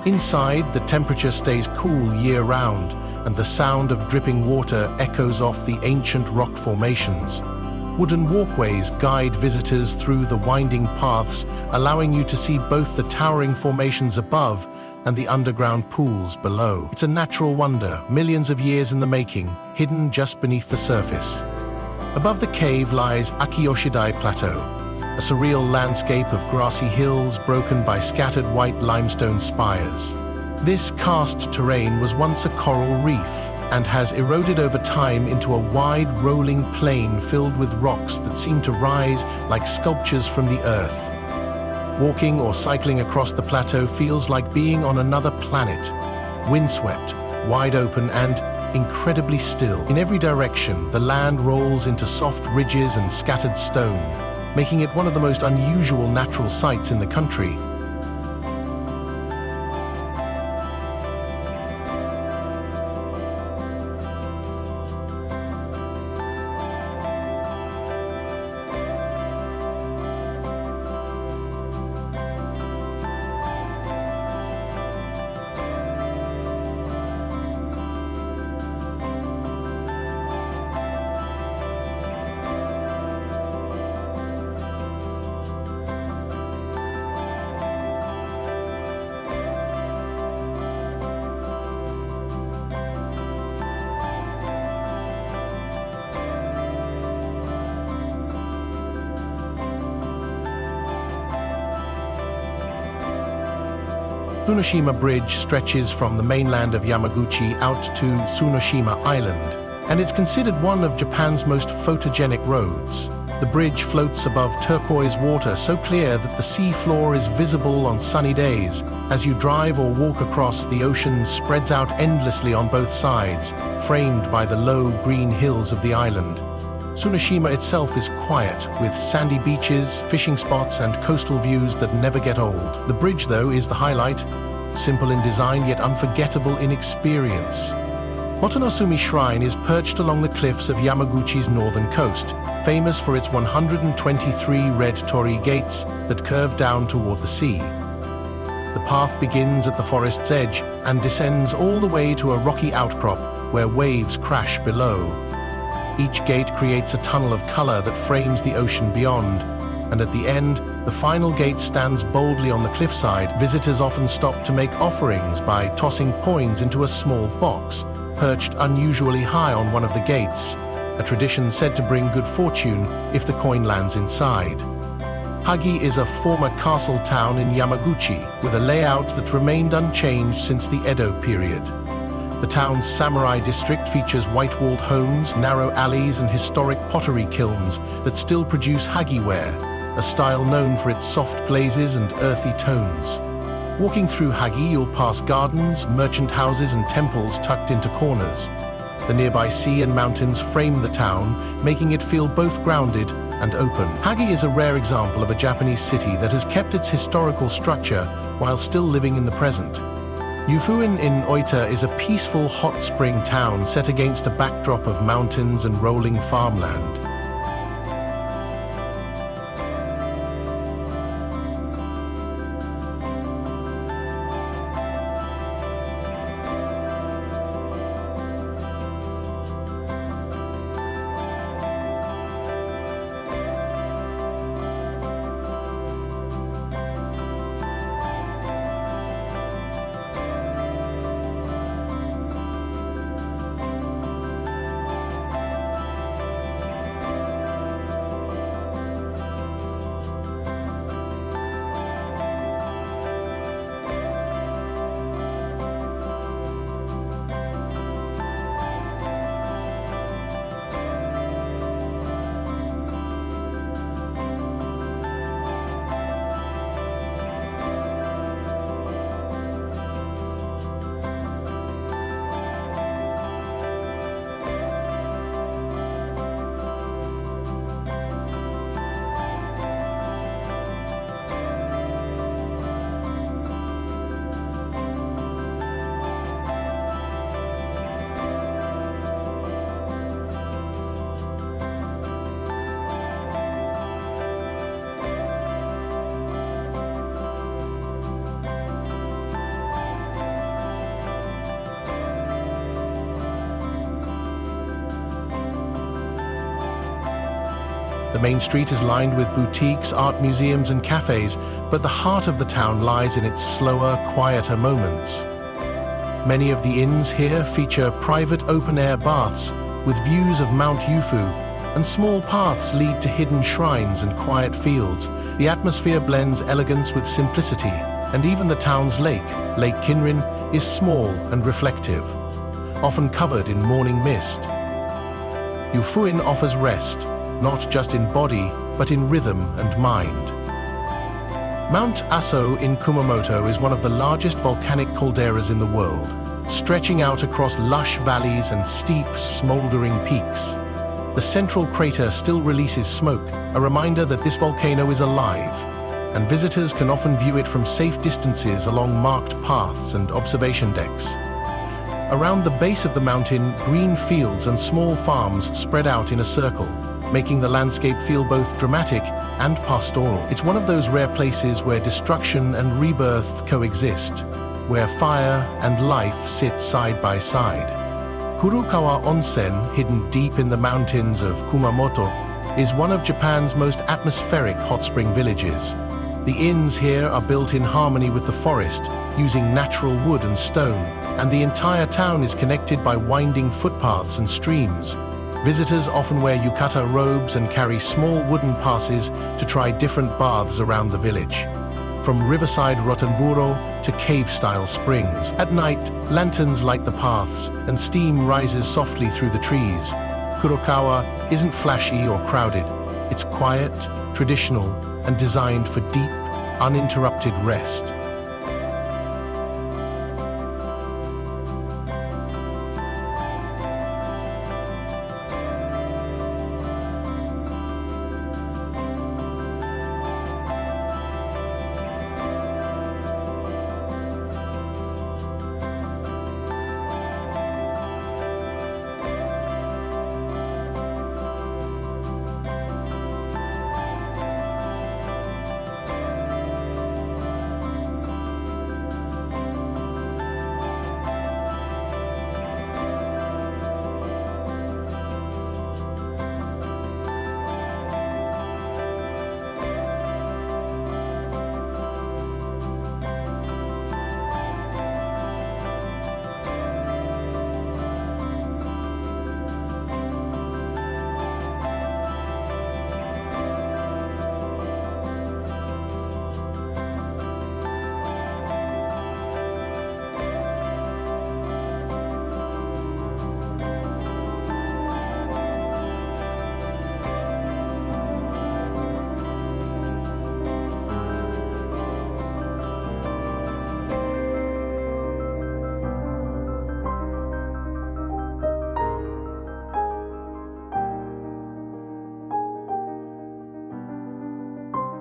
Speaker 1: Inside, the temperature stays cool year-round, and the sound of dripping water echoes off the ancient rock formations. Wooden walkways guide visitors through the winding paths, allowing you to see both the towering formations above and the underground pools below. It's a natural wonder, millions of years in the making, hidden just beneath the surface. Above the cave lies Akiyoshidai Plateau, a surreal landscape of grassy hills broken by scattered white limestone spires. This karst terrain was once a coral reef and has eroded over time into a wide, rolling plain filled with rocks that seem to rise like sculptures from the earth. Walking or cycling across the plateau feels like being on another planet, windswept, wide open, and incredibly still. In every direction, the land rolls into soft ridges and scattered stone, making it one of the most unusual natural sights in the country. Tsunoshima Bridge stretches from the mainland of Yamaguchi out to Tsunoshima Island, and it's considered one of Japan's most photogenic roads. The bridge floats above turquoise water so clear that the sea floor is visible on sunny days. As you drive or walk across, the ocean spreads out endlessly on both sides, framed by the low green hills of the island. Tsunoshima itself is quiet, with sandy beaches, fishing spots, and coastal views that never get old. The bridge, though, is the highlight. Simple in design, yet unforgettable in experience. Motonosumi Shrine is perched along the cliffs of Yamaguchi's northern coast, famous for its 123 red torii gates that curve down toward the sea. The path begins at the forest's edge and descends all the way to a rocky outcrop where waves crash below. Each gate creates a tunnel of color that frames the ocean beyond, and at the end, the final gate stands boldly on the cliffside. Visitors often stop to make offerings by tossing coins into a small box, perched unusually high on one of the gates, a tradition said to bring good fortune if the coin lands inside. Hagi is a former castle town in Yamaguchi, with a layout that remained unchanged since the Edo period. The town's samurai district features white-walled homes, narrow alleys, and historic pottery kilns that still produce hagiware, a style known for its soft glazes and earthy tones. Walking through Hagi, you'll pass gardens, merchant houses, and temples tucked into corners. The nearby sea and mountains frame the town, making it feel both grounded and open. Hagi is a rare example of a Japanese city that has kept its historical structure while still living in the present. Yufuin in Oita is a peaceful hot spring town set against a backdrop of mountains and rolling farmland. The main street is lined with boutiques, art museums, and cafes, but the heart of the town lies in its slower, quieter moments. Many of the inns here feature private open-air baths with views of Mount Yufu, and small paths lead to hidden shrines and quiet fields. The atmosphere blends elegance with simplicity, and even the town's lake, Lake Kinrin, is small and reflective, often covered in morning mist. Yufuin offers rest, not just in body, but in rhythm and mind. Mount Aso in Kumamoto is one of the largest volcanic calderas in the world, stretching out across lush valleys and steep, smoldering peaks. The central crater still releases smoke, a reminder that this volcano is alive, and visitors can often view it from safe distances along marked paths and observation decks. Around the base of the mountain, green fields and small farms spread out in a circle, making the landscape feel both dramatic and pastoral. It's one of those rare places where destruction and rebirth coexist, where fire and life sit side by side. Kurukawa Onsen, hidden deep in the mountains of Kumamoto, is one of Japan's most atmospheric hot spring villages. The inns here are built in harmony with the forest, using natural wood and stone, and the entire town is connected by winding footpaths and streams. Visitors often wear yukata robes and carry small wooden passes to try different baths around the village. From riverside Rotenburo to cave-style springs. At night, lanterns light the paths, and steam rises softly through the trees. Kurokawa isn't flashy or crowded. It's quiet, traditional, and designed for deep, uninterrupted rest.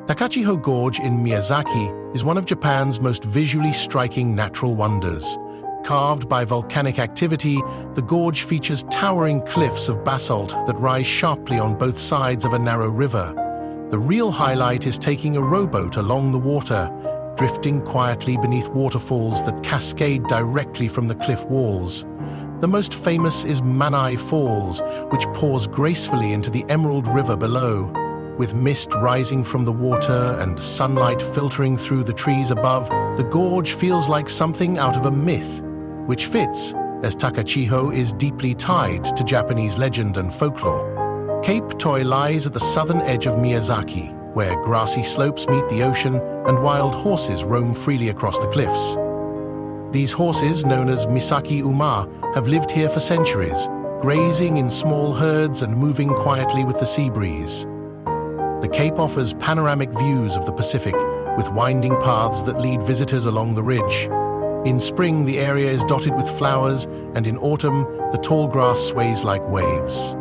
Speaker 1: Takachiho Gorge in Miyazaki is one of Japan's most visually striking natural wonders. Carved by volcanic activity, the gorge features towering cliffs of basalt that rise sharply on both sides of a narrow river. The real highlight is taking a rowboat along the water, drifting quietly beneath waterfalls that cascade directly from the cliff walls. The most famous is Manai Falls, which pours gracefully into the Emerald River below. With mist rising from the water and sunlight filtering through the trees above, the gorge feels like something out of a myth, which fits, as Takachiho is deeply tied to Japanese legend and folklore. Cape Toi lies at the southern edge of Miyazaki, where grassy slopes meet the ocean and wild horses roam freely across the cliffs. These horses, known as Misaki Uma, have lived here for centuries, grazing in small herds and moving quietly with the sea breeze. The Cape offers panoramic views of the Pacific, with winding paths that lead visitors along the ridge. In spring, the area is dotted with flowers, and in autumn, the tall grass sways like waves.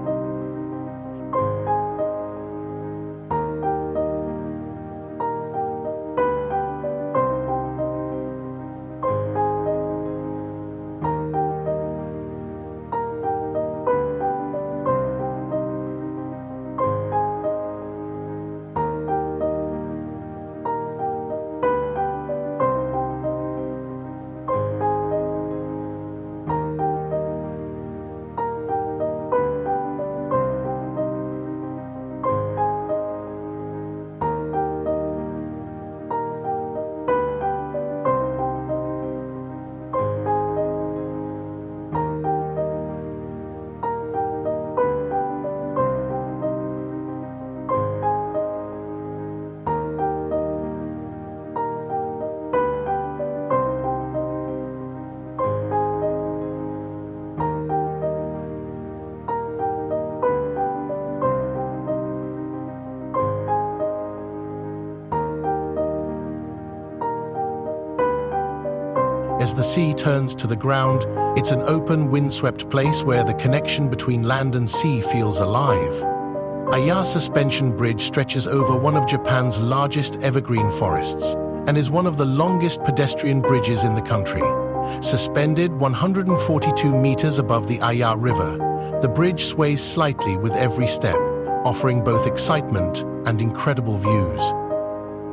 Speaker 1: As the sea turns to the ground, it's an open, windswept place where the connection between land and sea feels alive. Aya Suspension Bridge stretches over one of Japan's largest evergreen forests and is one of the longest pedestrian bridges in the country. Suspended 142 meters above the Aya River, the bridge sways slightly with every step, offering both excitement and incredible views.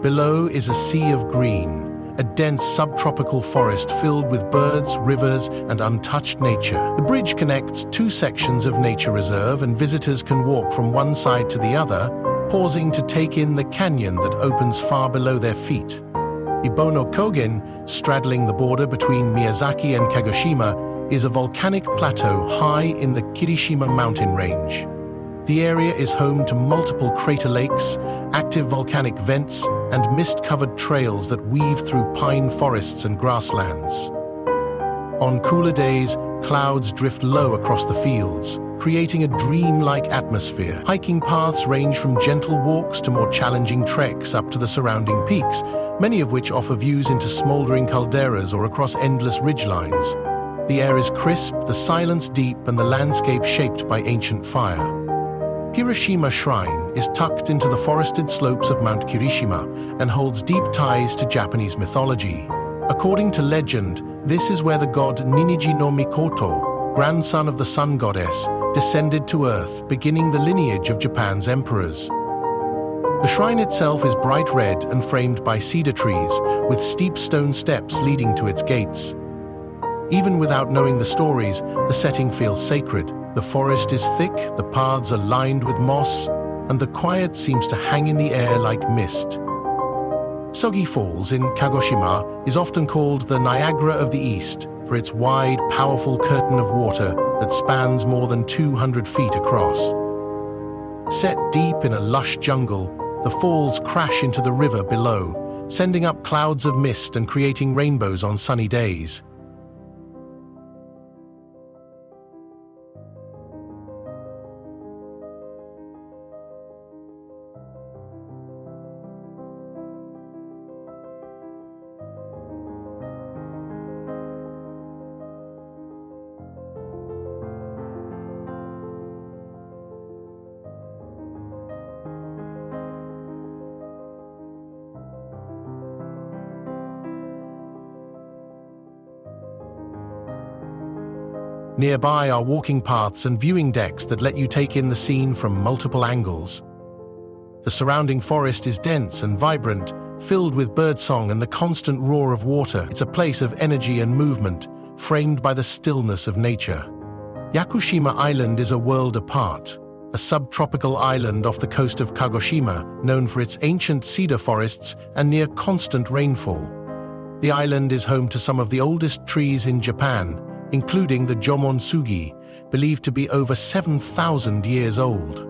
Speaker 1: Below is a sea of green, a dense subtropical forest filled with birds, rivers, and untouched nature. The bridge connects two sections of nature reserve, and visitors can walk from one side to the other, pausing to take in the canyon that opens far below their feet. Ibono Kogen, straddling the border between Miyazaki and Kagoshima, is a volcanic plateau high in the Kirishima mountain range. The area is home to multiple crater lakes, active volcanic vents, and mist-covered trails that weave through pine forests and grasslands. On cooler days, clouds drift low across the fields, creating a dream-like atmosphere. Hiking paths range from gentle walks to more challenging treks up to the surrounding peaks, many of which offer views into smoldering calderas or across endless ridgelines. The air is crisp, the silence deep, and the landscape shaped by ancient fire. Hiroshima Shrine is tucked into the forested slopes of Mount Kirishima and holds deep ties to Japanese mythology. According to legend, this is where the god Ninigi no Mikoto, grandson of the sun goddess, descended to earth, beginning the lineage of Japan's emperors. The shrine itself is bright red and framed by cedar trees, with steep stone steps leading to its gates. Even without knowing the stories, the setting feels sacred. The forest is thick, the paths are lined with moss, and the quiet seems to hang in the air like mist. Sogi Falls in Kagoshima is often called the Niagara of the East for its wide, powerful curtain of water that spans more than 200 feet across. Set deep in a lush jungle, the falls crash into the river below, sending up clouds of mist and creating rainbows on sunny days. Nearby are walking paths and viewing decks that let you take in the scene from multiple angles. The surrounding forest is dense and vibrant, filled with birdsong and the constant roar of water. It's a place of energy and movement, framed by the stillness of nature. Yakushima Island is a world apart, a subtropical island off the coast of Kagoshima, known for its ancient cedar forests and near constant rainfall. The island is home to some of the oldest trees in Japan, including the Jomonsugi, believed to be over 7,000 years old.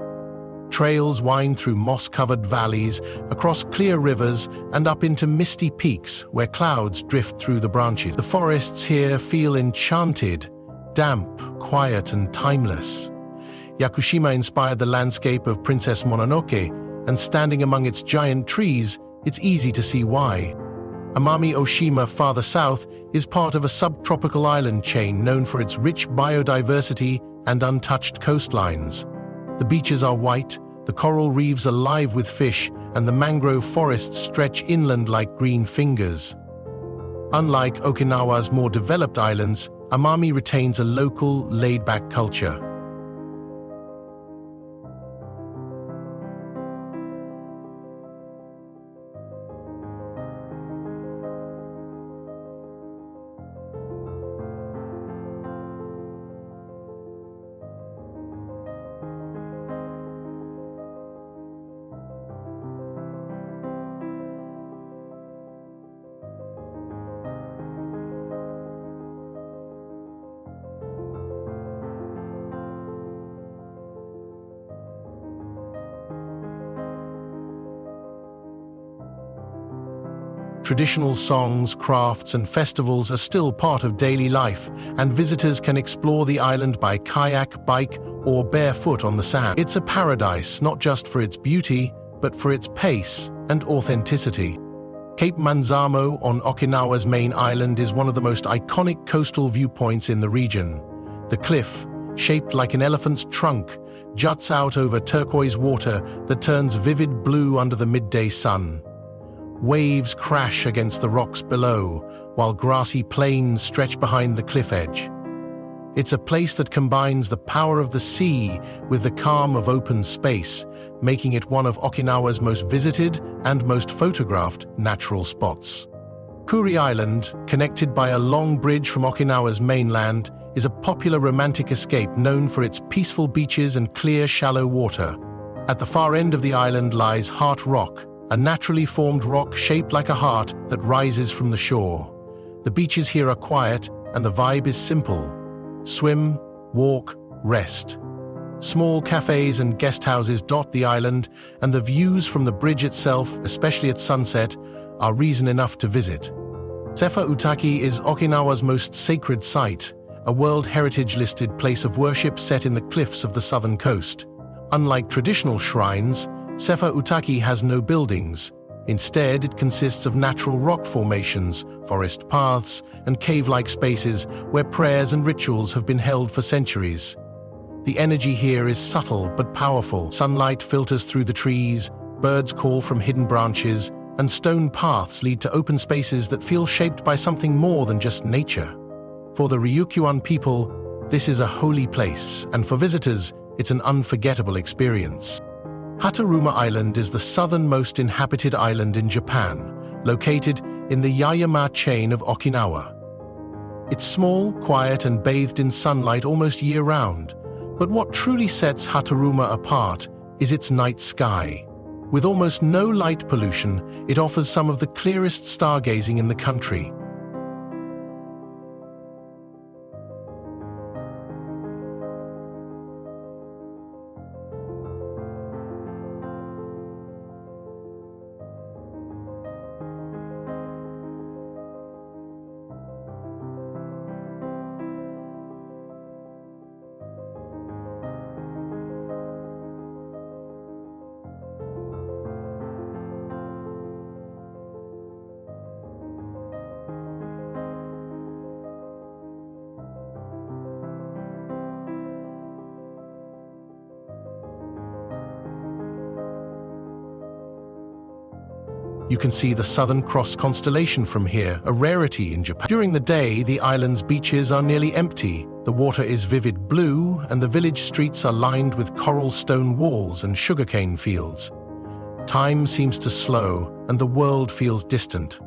Speaker 1: Trails wind through moss-covered valleys, across clear rivers, and up into misty peaks where clouds drift through the branches. The forests here feel enchanted, damp, quiet, and timeless. Yakushima inspired the landscape of Princess Mononoke, and standing among its giant trees, it's easy to see why. Amami Oshima, farther south, is part of a subtropical island chain known for its rich biodiversity and untouched coastlines. The beaches are white, the coral reefs are alive with fish, and the mangrove forests stretch inland like green fingers. Unlike Okinawa's more developed islands, Amami retains a local, laid-back culture. Traditional songs, crafts, and festivals are still part of daily life, and visitors can explore the island by kayak, bike, or barefoot on the sand. It's a paradise not just for its beauty, but for its pace and authenticity. Cape Manzamo on Okinawa's main island is one of the most iconic coastal viewpoints in the region. The cliff, shaped like an elephant's trunk, juts out over turquoise water that turns vivid blue under the midday sun. Waves crash against the rocks below, while grassy plains stretch behind the cliff edge. It's a place that combines the power of the sea with the calm of open space, making it one of Okinawa's most visited and most photographed natural spots. Kuri Island, connected by a long bridge from Okinawa's mainland, is a popular romantic escape known for its peaceful beaches and clear, shallow water. At the far end of the island lies Heart Rock, a naturally formed rock shaped like a heart that rises from the shore. The beaches here are quiet, and the vibe is simple. Swim, walk, rest. Small cafes and guest houses dot the island, and the views from the bridge itself, especially at sunset, are reason enough to visit. Sefa Utaki is Okinawa's most sacred site, a World Heritage-listed place of worship set in the cliffs of the southern coast. Unlike traditional shrines, Sefa Utaki has no buildings. Instead, it consists of natural rock formations, forest paths, and cave-like spaces where prayers and rituals have been held for centuries. The energy here is subtle but powerful. Sunlight filters through the trees, birds call from hidden branches, and stone paths lead to open spaces that feel shaped by something more than just nature. For the Ryukyuan people, this is a holy place, and for visitors, it's an unforgettable experience. Hataruma Island is the southernmost inhabited island in Japan, located in the Yaeyama chain of Okinawa. It's small, quiet, and bathed in sunlight almost year-round, but what truly sets Hataruma apart is its night sky. With almost no light pollution, it offers some of the clearest stargazing in the country. You can see the Southern Cross constellation from here, a rarity in Japan. During the day, the island's beaches are nearly empty. The water is vivid blue, and the village streets are lined with coral stone walls and sugarcane fields. Time seems to slow, and the world feels distant.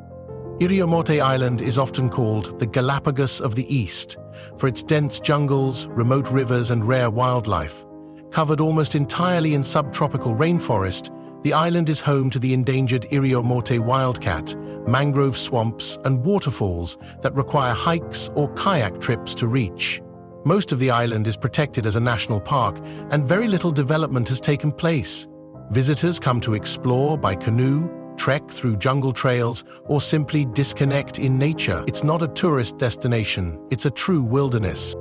Speaker 1: Iriomote Island is often called the Galapagos of the East, for its dense jungles, remote rivers, and rare wildlife. Covered almost entirely in subtropical rainforest, the island is home to the endangered Iriomote wildcat, mangrove swamps, and waterfalls that require hikes or kayak trips to reach. Most of the island is protected as a national park, and very little development has taken place. Visitors come to explore by canoe, trek through jungle trails, or simply disconnect in nature. It's not a tourist destination, it's a true wilderness.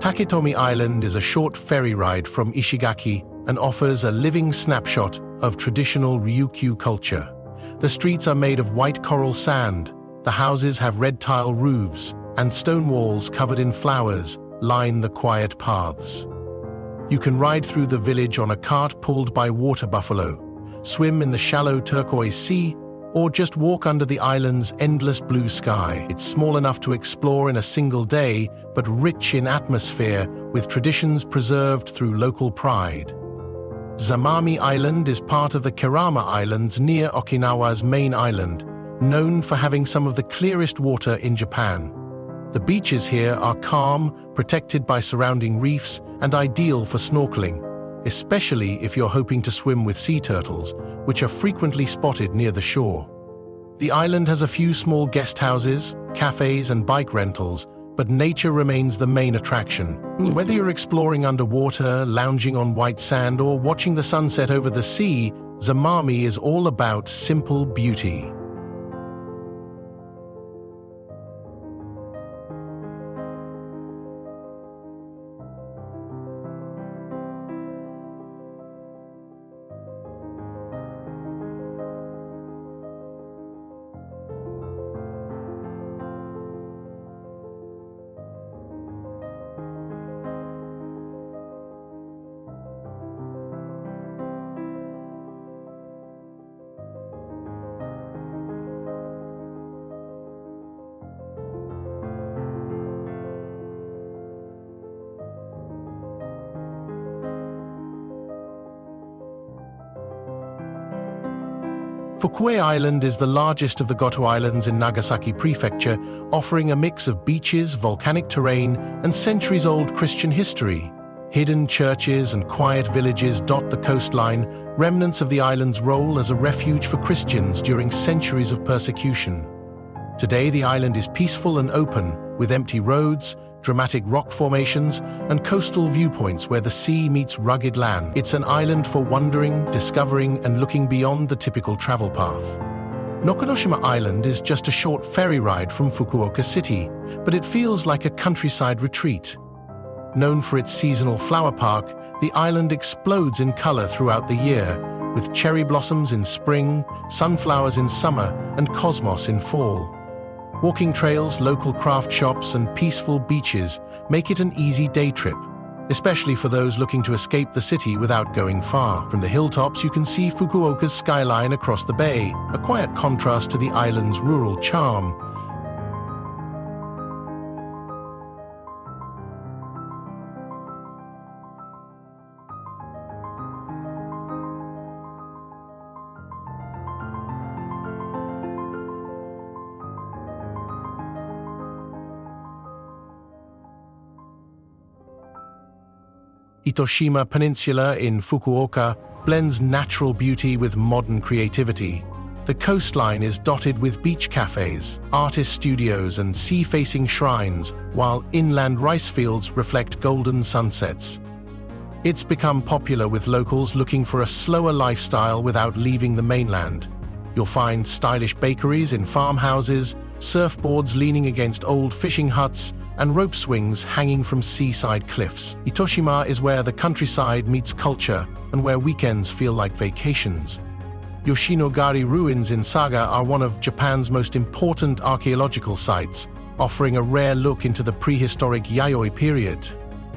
Speaker 1: Taketomi Island is a short ferry ride from Ishigaki and offers a living snapshot of traditional Ryukyu culture. The streets are made of white coral sand, the houses have red tile roofs, and stone walls covered in flowers line the quiet paths. You can ride through the village on a cart pulled by water buffalo, swim in the shallow turquoise sea, or just walk under the island's endless blue sky. It's small enough to explore in a single day, but rich in atmosphere, with traditions preserved through local pride. Zamami Island is part of the Kerama Islands near Okinawa's main island, known for having some of the clearest water in Japan. The beaches here are calm, protected by surrounding reefs, and ideal for snorkeling, especially if you're hoping to swim with sea turtles, which are frequently spotted near the shore. The island has a few small guest houses, cafes, and bike rentals, but nature remains the main attraction. Whether you're exploring underwater, lounging on white sand, or watching the sunset over the sea, Zamami is all about simple beauty. Fukui Island is the largest of the Goto Islands in Nagasaki Prefecture, offering a mix of beaches, volcanic terrain, and centuries-old Christian history. Hidden churches and quiet villages dot the coastline, remnants of the island's role as a refuge for Christians during centuries of persecution. Today, the island is peaceful and open, with empty roads, dramatic rock formations, and coastal viewpoints where the sea meets rugged land. It's an island for wandering, discovering, and looking beyond the typical travel path. Nokonoshima Island is just a short ferry ride from Fukuoka City, but it feels like a countryside retreat. Known for its seasonal flower park, the island explodes in color throughout the year, with cherry blossoms in spring, sunflowers in summer, and cosmos in fall. Walking trails, local craft shops, and peaceful beaches make it an easy day trip, especially for those looking to escape the city without going far. From the hilltops, you can see Fukuoka's skyline across the bay, a quiet contrast to the island's rural charm. Itoshima Peninsula in Fukuoka blends natural beauty with modern creativity. The coastline is dotted with beach cafes, artist studios, and sea-facing shrines, while inland rice fields reflect golden sunsets. It's become popular with locals looking for a slower lifestyle without leaving the mainland. You'll find stylish bakeries in farmhouses, surfboards leaning against old fishing huts, and rope swings hanging from seaside cliffs. Itoshima is where the countryside meets culture and where weekends feel like vacations. Yoshinogari ruins in Saga are one of Japan's most important archaeological sites, offering a rare look into the prehistoric Yayoi period.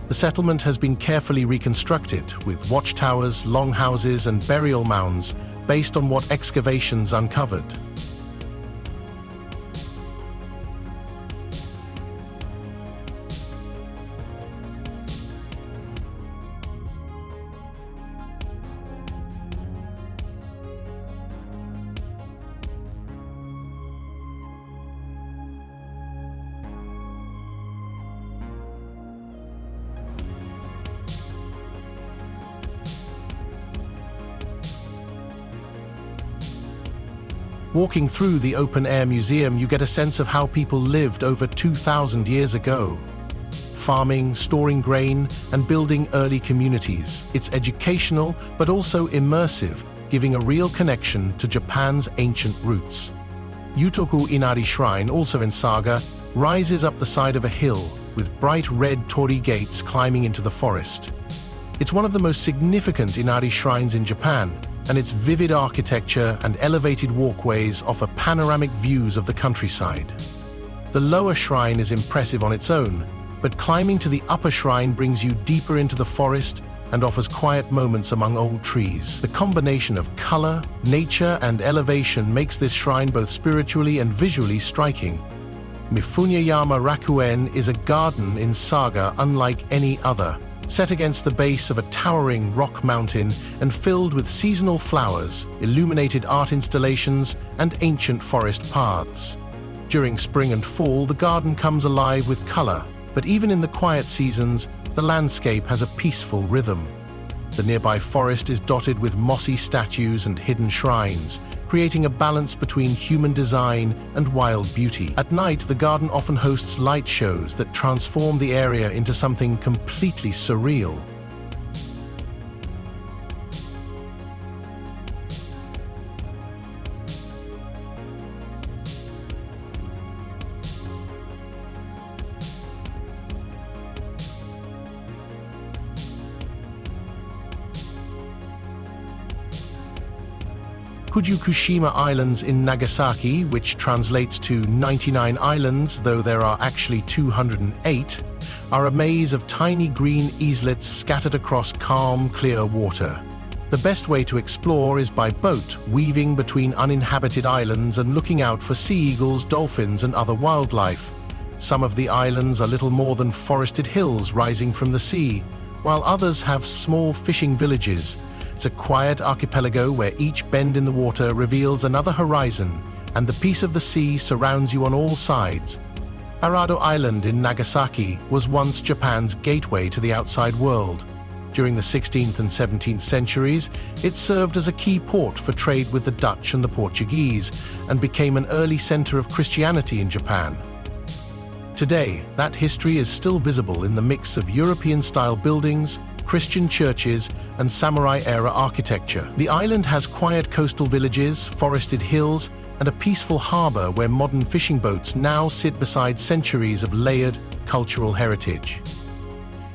Speaker 1: The settlement has been carefully reconstructed, with watchtowers, longhouses, and burial mounds based on what excavations uncovered. Walking through the open-air museum, you get a sense of how people lived over 2,000 years ago. Farming, storing grain, and building early communities. It's educational, but also immersive, giving a real connection to Japan's ancient roots. Yutoku Inari Shrine, also in Saga, rises up the side of a hill, with bright red torii gates climbing into the forest. It's one of the most significant Inari shrines in Japan, and its vivid architecture and elevated walkways offer panoramic views of the countryside. The lower shrine is impressive on its own, but climbing to the upper shrine brings you deeper into the forest and offers quiet moments among old trees. The combination of color, nature, and elevation makes this shrine both spiritually and visually striking. Mifunyayama Rakuen is a garden in Saga unlike any other, set against the base of a towering rock mountain and filled with seasonal flowers, illuminated art installations, and ancient forest paths. During spring and fall, the garden comes alive with color, but even in the quiet seasons, the landscape has a peaceful rhythm. The nearby forest is dotted with mossy statues and hidden shrines, creating a balance between human design and wild beauty. At night, the garden often hosts light shows that transform the area into something completely surreal. Fukushima Islands in Nagasaki, which translates to 99 islands, though there are actually 208, are a maze of tiny green islets scattered across calm, clear water. The best way to explore is by boat, weaving between uninhabited islands and looking out for sea eagles, dolphins, and other wildlife. Some of the islands are little more than forested hills rising from the sea, while others have small fishing villages, It's a quiet archipelago where each bend in the water reveals another horizon, and the peace of the sea surrounds you on all sides. Arado Island in Nagasaki was once Japan's gateway to the outside world. During the 16th and 17th centuries, it served as a key port for trade with the Dutch and the Portuguese, and became an early center of Christianity in Japan. Today, that history is still visible in the mix of European-style buildings, Christian churches, and samurai-era architecture. The island has quiet coastal villages, forested hills, and a peaceful harbor where modern fishing boats now sit beside centuries of layered cultural heritage.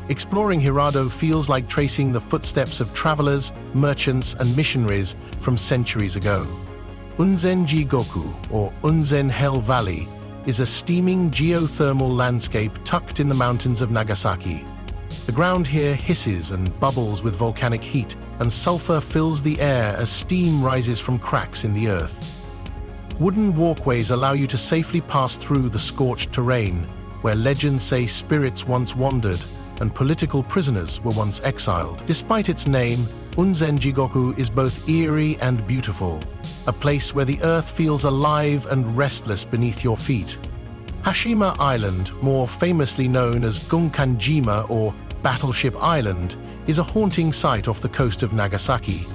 Speaker 1: Exploring Hirado feels like tracing the footsteps of travelers, merchants, and missionaries from centuries ago. Unzen-ji-goku, or Unzen Hell Valley, is a steaming geothermal landscape tucked in the mountains of Nagasaki. The ground here hisses and bubbles with volcanic heat, and sulfur fills the air as steam rises from cracks in the earth. Wooden walkways allow you to safely pass through the scorched terrain, where legends say spirits once wandered and political prisoners were once exiled. Despite its name, Unzen-ji-goku is both eerie and beautiful, a place where the earth feels alive and restless beneath your feet. Hashima Island, more famously known as Gunkanjima or Battleship Island, is a haunting sight off the coast of Nagasaki.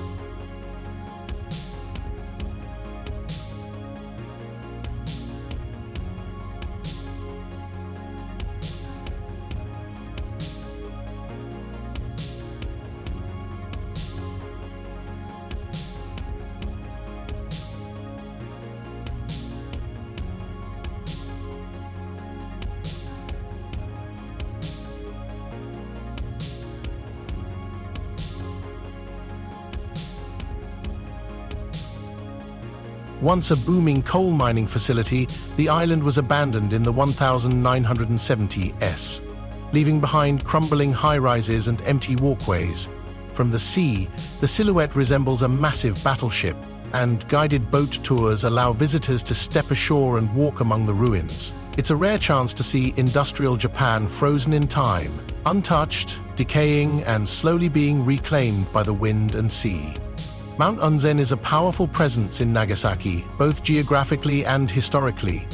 Speaker 1: Once a booming coal mining facility, the island was abandoned in the 1970s, leaving behind crumbling high-rises and empty walkways. From the sea, the silhouette resembles a massive battleship, and guided boat tours allow visitors to step ashore and walk among the ruins. It's a rare chance to see industrial Japan frozen in time, untouched, decaying, and slowly being reclaimed by the wind and sea. Mount Unzen is a powerful presence in Nagasaki, both geographically and historically.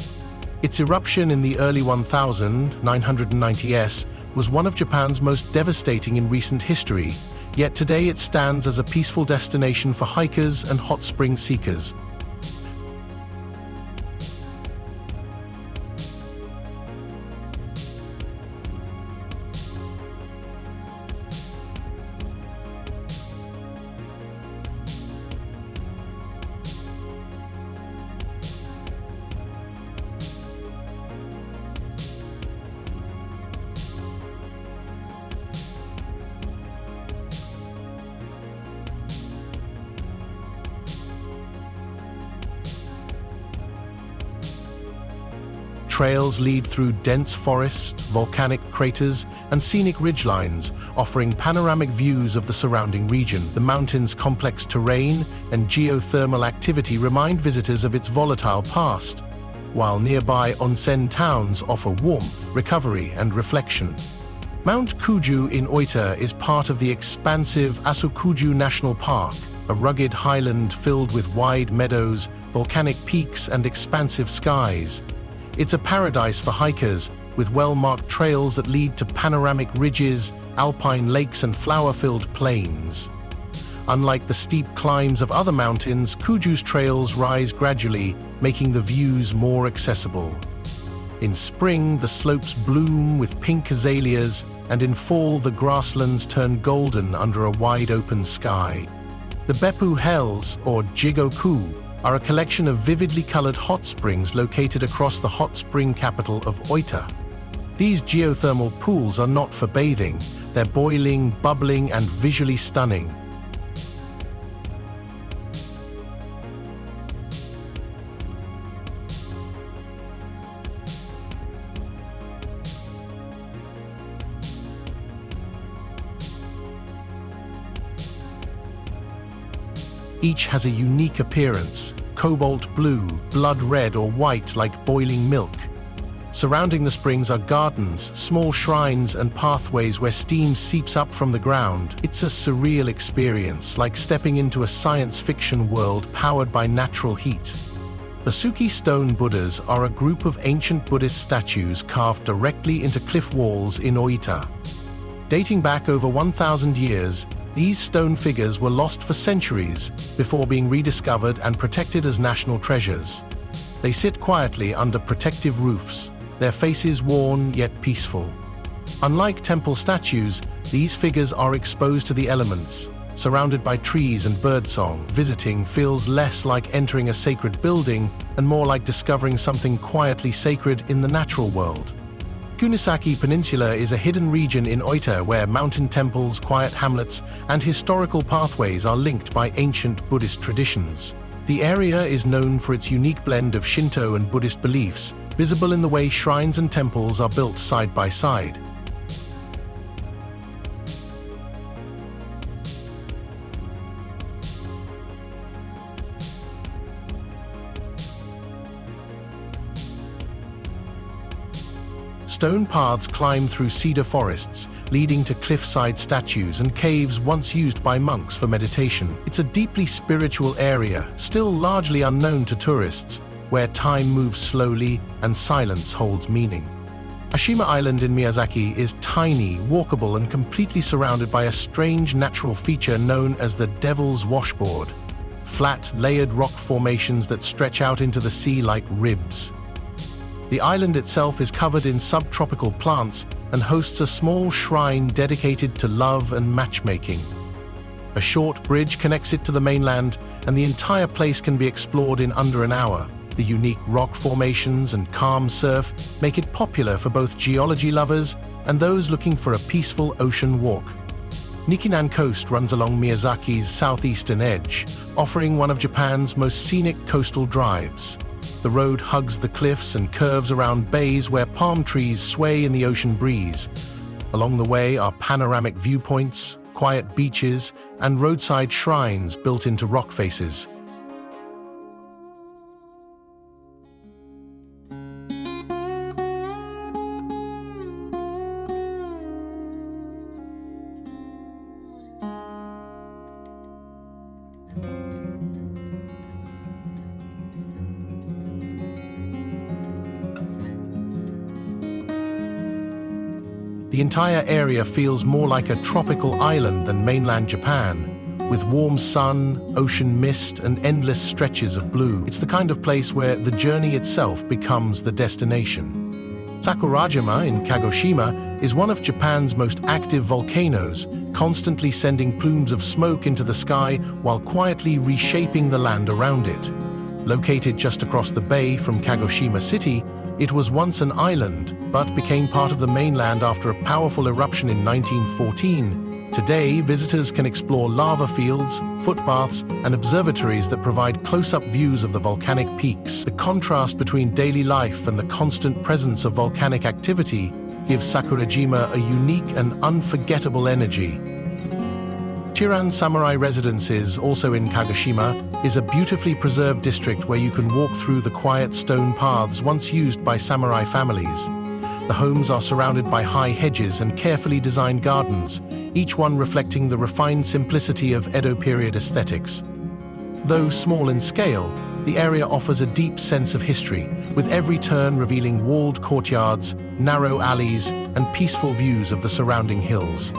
Speaker 1: Its eruption in the early 1990s was one of Japan's most devastating in recent history, yet today it stands as a peaceful destination for hikers and hot spring seekers. Trails lead through dense forest, volcanic craters, and scenic ridgelines, offering panoramic views of the surrounding region. The mountain's complex terrain and geothermal activity remind visitors of its volatile past, while nearby onsen towns offer warmth, recovery, and reflection. Mount Kuju in Oita is part of the expansive Asukuju National Park, a rugged highland filled with wide meadows, volcanic peaks, and expansive skies. It's a paradise for hikers, with well-marked trails that lead to panoramic ridges, alpine lakes, and flower-filled plains. Unlike the steep climbs of other mountains, Kuju's trails rise gradually, making the views more accessible. In spring, the slopes bloom with pink azaleas, and in fall, the grasslands turn golden under a wide-open sky. The Beppu Hells, or Jigoku, are a collection of vividly colored hot springs located across the hot spring capital of Oita. These geothermal pools are not for bathing, they're boiling, bubbling, and visually stunning. Each has a unique appearance: cobalt blue, blood red, or white like boiling milk. Surrounding the springs are gardens, small shrines, and pathways where steam seeps up from the ground. It's a surreal experience, like stepping into a science fiction world powered by natural heat. The Suki stone Buddhas are a group of ancient Buddhist statues carved directly into cliff walls in Oita. Dating back over 1,000 years, these stone figures were lost for centuries before being rediscovered and protected as national treasures. They sit quietly under protective roofs, their faces worn yet peaceful. Unlike temple statues, these figures are exposed to the elements. Surrounded by trees and birdsong, visiting feels less like entering a sacred building and more like discovering something quietly sacred in the natural world. Kunisaki Peninsula is a hidden region in Oita where mountain temples, quiet hamlets, and historical pathways are linked by ancient Buddhist traditions. The area is known for its unique blend of Shinto and Buddhist beliefs, visible in the way shrines and temples are built side by side. Stone paths climb through cedar forests, leading to cliffside statues and caves once used by monks for meditation. It's a deeply spiritual area, still largely unknown to tourists, where time moves slowly and silence holds meaning. Ashima Island in Miyazaki is tiny, walkable, and completely surrounded by a strange natural feature known as the Devil's Washboard. Flat, layered rock formations that stretch out into the sea like ribs. The island itself is covered in subtropical plants and hosts a small shrine dedicated to love and matchmaking. A short bridge connects it to the mainland, and the entire place can be explored in under an hour. The unique rock formations and calm surf make it popular for both geology lovers and those looking for a peaceful ocean walk. Nikinan Coast runs along Miyazaki's southeastern edge, offering one of Japan's most scenic coastal drives. The road hugs the cliffs and curves around bays where palm trees sway in the ocean breeze. Along the way are panoramic viewpoints, quiet beaches, and roadside shrines built into rock faces. The entire area feels more like a tropical island than mainland Japan, with warm sun, ocean mist, and endless stretches of blue. It's the kind of place where the journey itself becomes the destination. Sakurajima in Kagoshima is one of Japan's most active volcanoes, constantly sending plumes of smoke into the sky while quietly reshaping the land around it. Located just across the bay from Kagoshima City, it was once an island, but became part of the mainland after a powerful eruption in 1914. Today, visitors can explore lava fields, footbaths, and observatories that provide close-up views of the volcanic peaks. The contrast between daily life and the constant presence of volcanic activity gives Sakurajima a unique and unforgettable energy. Chiran Samurai Residences, also in Kagoshima, is a beautifully preserved district where you can walk through the quiet stone paths once used by samurai families. The homes are surrounded by high hedges and carefully designed gardens, each one reflecting the refined simplicity of Edo period aesthetics. Though small in scale, the area offers a deep sense of history, with every turn revealing walled courtyards, narrow alleys, and peaceful views of the surrounding hills.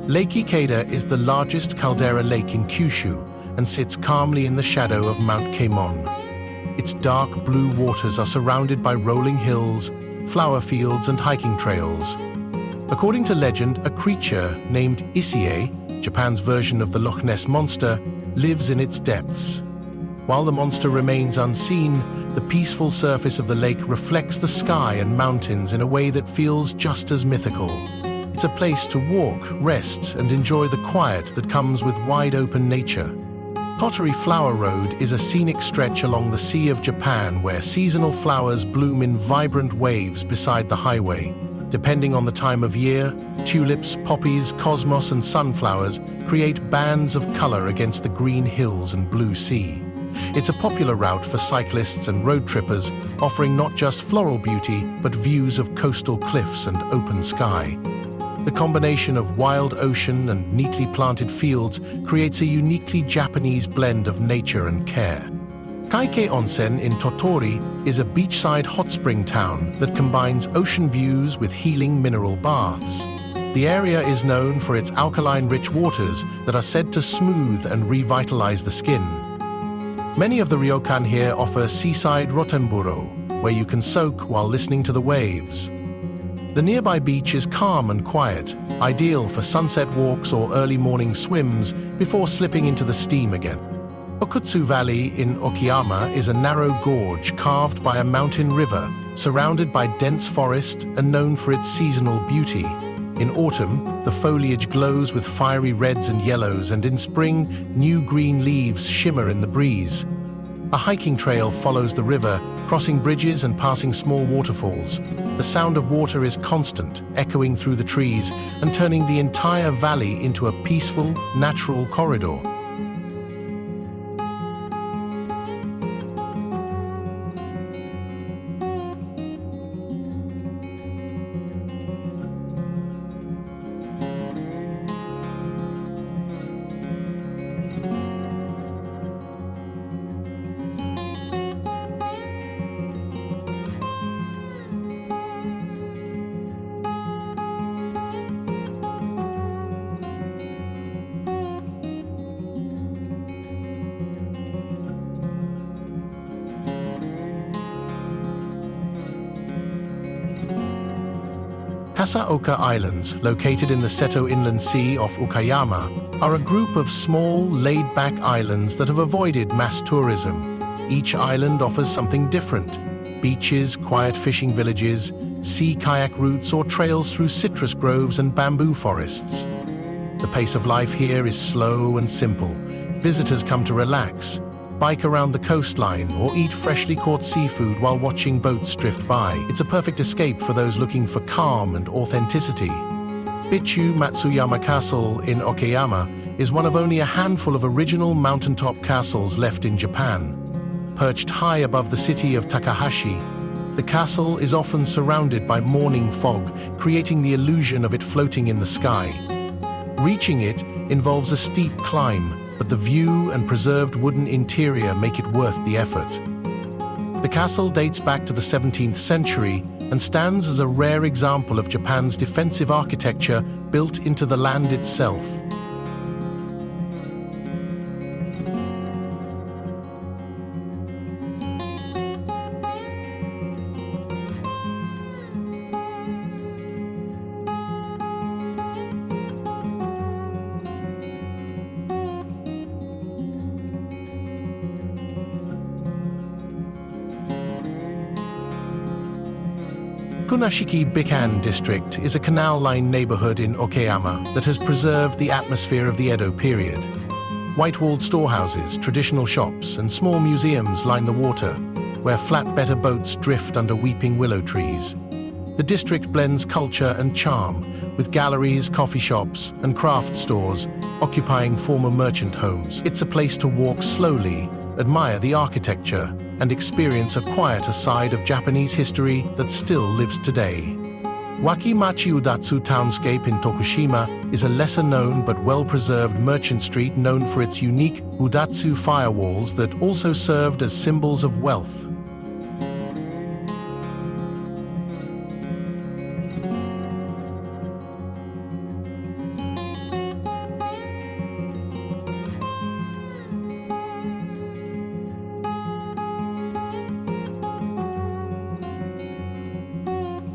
Speaker 1: Lake Ikeda is the largest caldera lake in Kyushu and sits calmly in the shadow of Mount Keimon. Its dark blue waters are surrounded by rolling hills, flower fields, and hiking trails. According to legend, a creature named Isie, Japan's version of the Loch Ness Monster, lives in its depths. While the monster remains unseen, the peaceful surface of the lake reflects the sky and mountains in a way that feels just as mythical. It's a place to walk, rest, and enjoy the quiet that comes with wide-open nature. Tottori Flower Road is a scenic stretch along the Sea of Japan where seasonal flowers bloom in vibrant waves beside the highway. Depending on the time of year, tulips, poppies, cosmos, and sunflowers create bands of color against the green hills and blue sea. It's a popular route for cyclists and road trippers, offering not just floral beauty, but views of coastal cliffs and open sky. The combination of wild ocean and neatly planted fields creates a uniquely Japanese blend of nature and care. Kaike Onsen in Tottori is a beachside hot spring town that combines ocean views with healing mineral baths. The area is known for its alkaline-rich waters that are said to smooth and revitalize the skin. Many of the ryokan here offer seaside rotenburo, where you can soak while listening to the waves. The nearby beach is calm and quiet, ideal for sunset walks or early morning swims before slipping into the steam again. Okutsu Valley in Okayama is a narrow gorge carved by a mountain river, surrounded by dense forest and known for its seasonal beauty. In autumn, the foliage glows with fiery reds and yellows, and in spring, new green leaves shimmer in the breeze. A hiking trail follows the river, crossing bridges and passing small waterfalls. The sound of water is constant, echoing through the trees and turning the entire valley into a peaceful, natural corridor. Kasaoka Islands, located in the Seto Inland Sea off Okayama, are a group of small, laid-back islands that have avoided mass tourism. Each island offers something different: beaches, quiet fishing villages, sea kayak routes, or trails through citrus groves and bamboo forests. The pace of life here is slow and simple. Visitors come to relax, bike around the coastline, or eat freshly caught seafood while watching boats drift by. It's a perfect escape for those looking for calm and authenticity. Bichu Matsuyama Castle in Okayama is one of only a handful of original mountaintop castles left in Japan. Perched high above the city of Takahashi, the castle is often surrounded by morning fog, creating the illusion of it floating in the sky. Reaching it involves a steep climb, but the view and preserved wooden interior make it worth the effort. The castle dates back to the 17th century and stands as a rare example of Japan's defensive architecture built into the land itself. Kunashiki Bikan district is a canal-lined neighborhood in Okayama that has preserved the atmosphere of the Edo period. White-walled storehouses, traditional shops, and small museums line the water, where flatbed boats drift under weeping willow trees. The district blends culture and charm, with galleries, coffee shops, and craft stores occupying former merchant homes. It's a place to walk slowly, admire the architecture, and experience a quieter side of Japanese history that still lives today. Wakimachi Udatsu Townscape in Tokushima is a lesser-known but well-preserved merchant street known for its unique Udatsu firewalls that also served as symbols of wealth.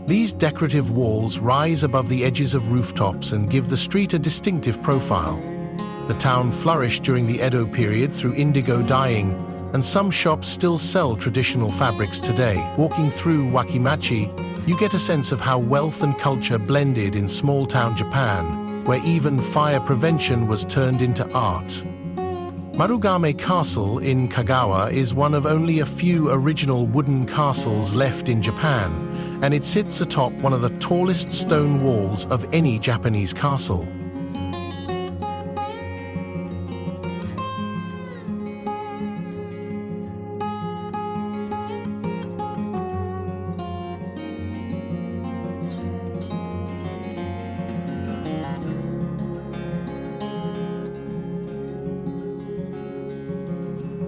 Speaker 1: These decorative walls rise above the edges of rooftops and give the street a distinctive profile. The town flourished during the Edo period through indigo dyeing, and some shops still sell traditional fabrics today. Walking through Wakimachi, you get a sense of how wealth and culture blended in small-town Japan, where even fire prevention was turned into art. Marugame Castle in Kagawa is one of only a few original wooden castles left in Japan, and it sits atop one of the tallest stone walls of any Japanese castle.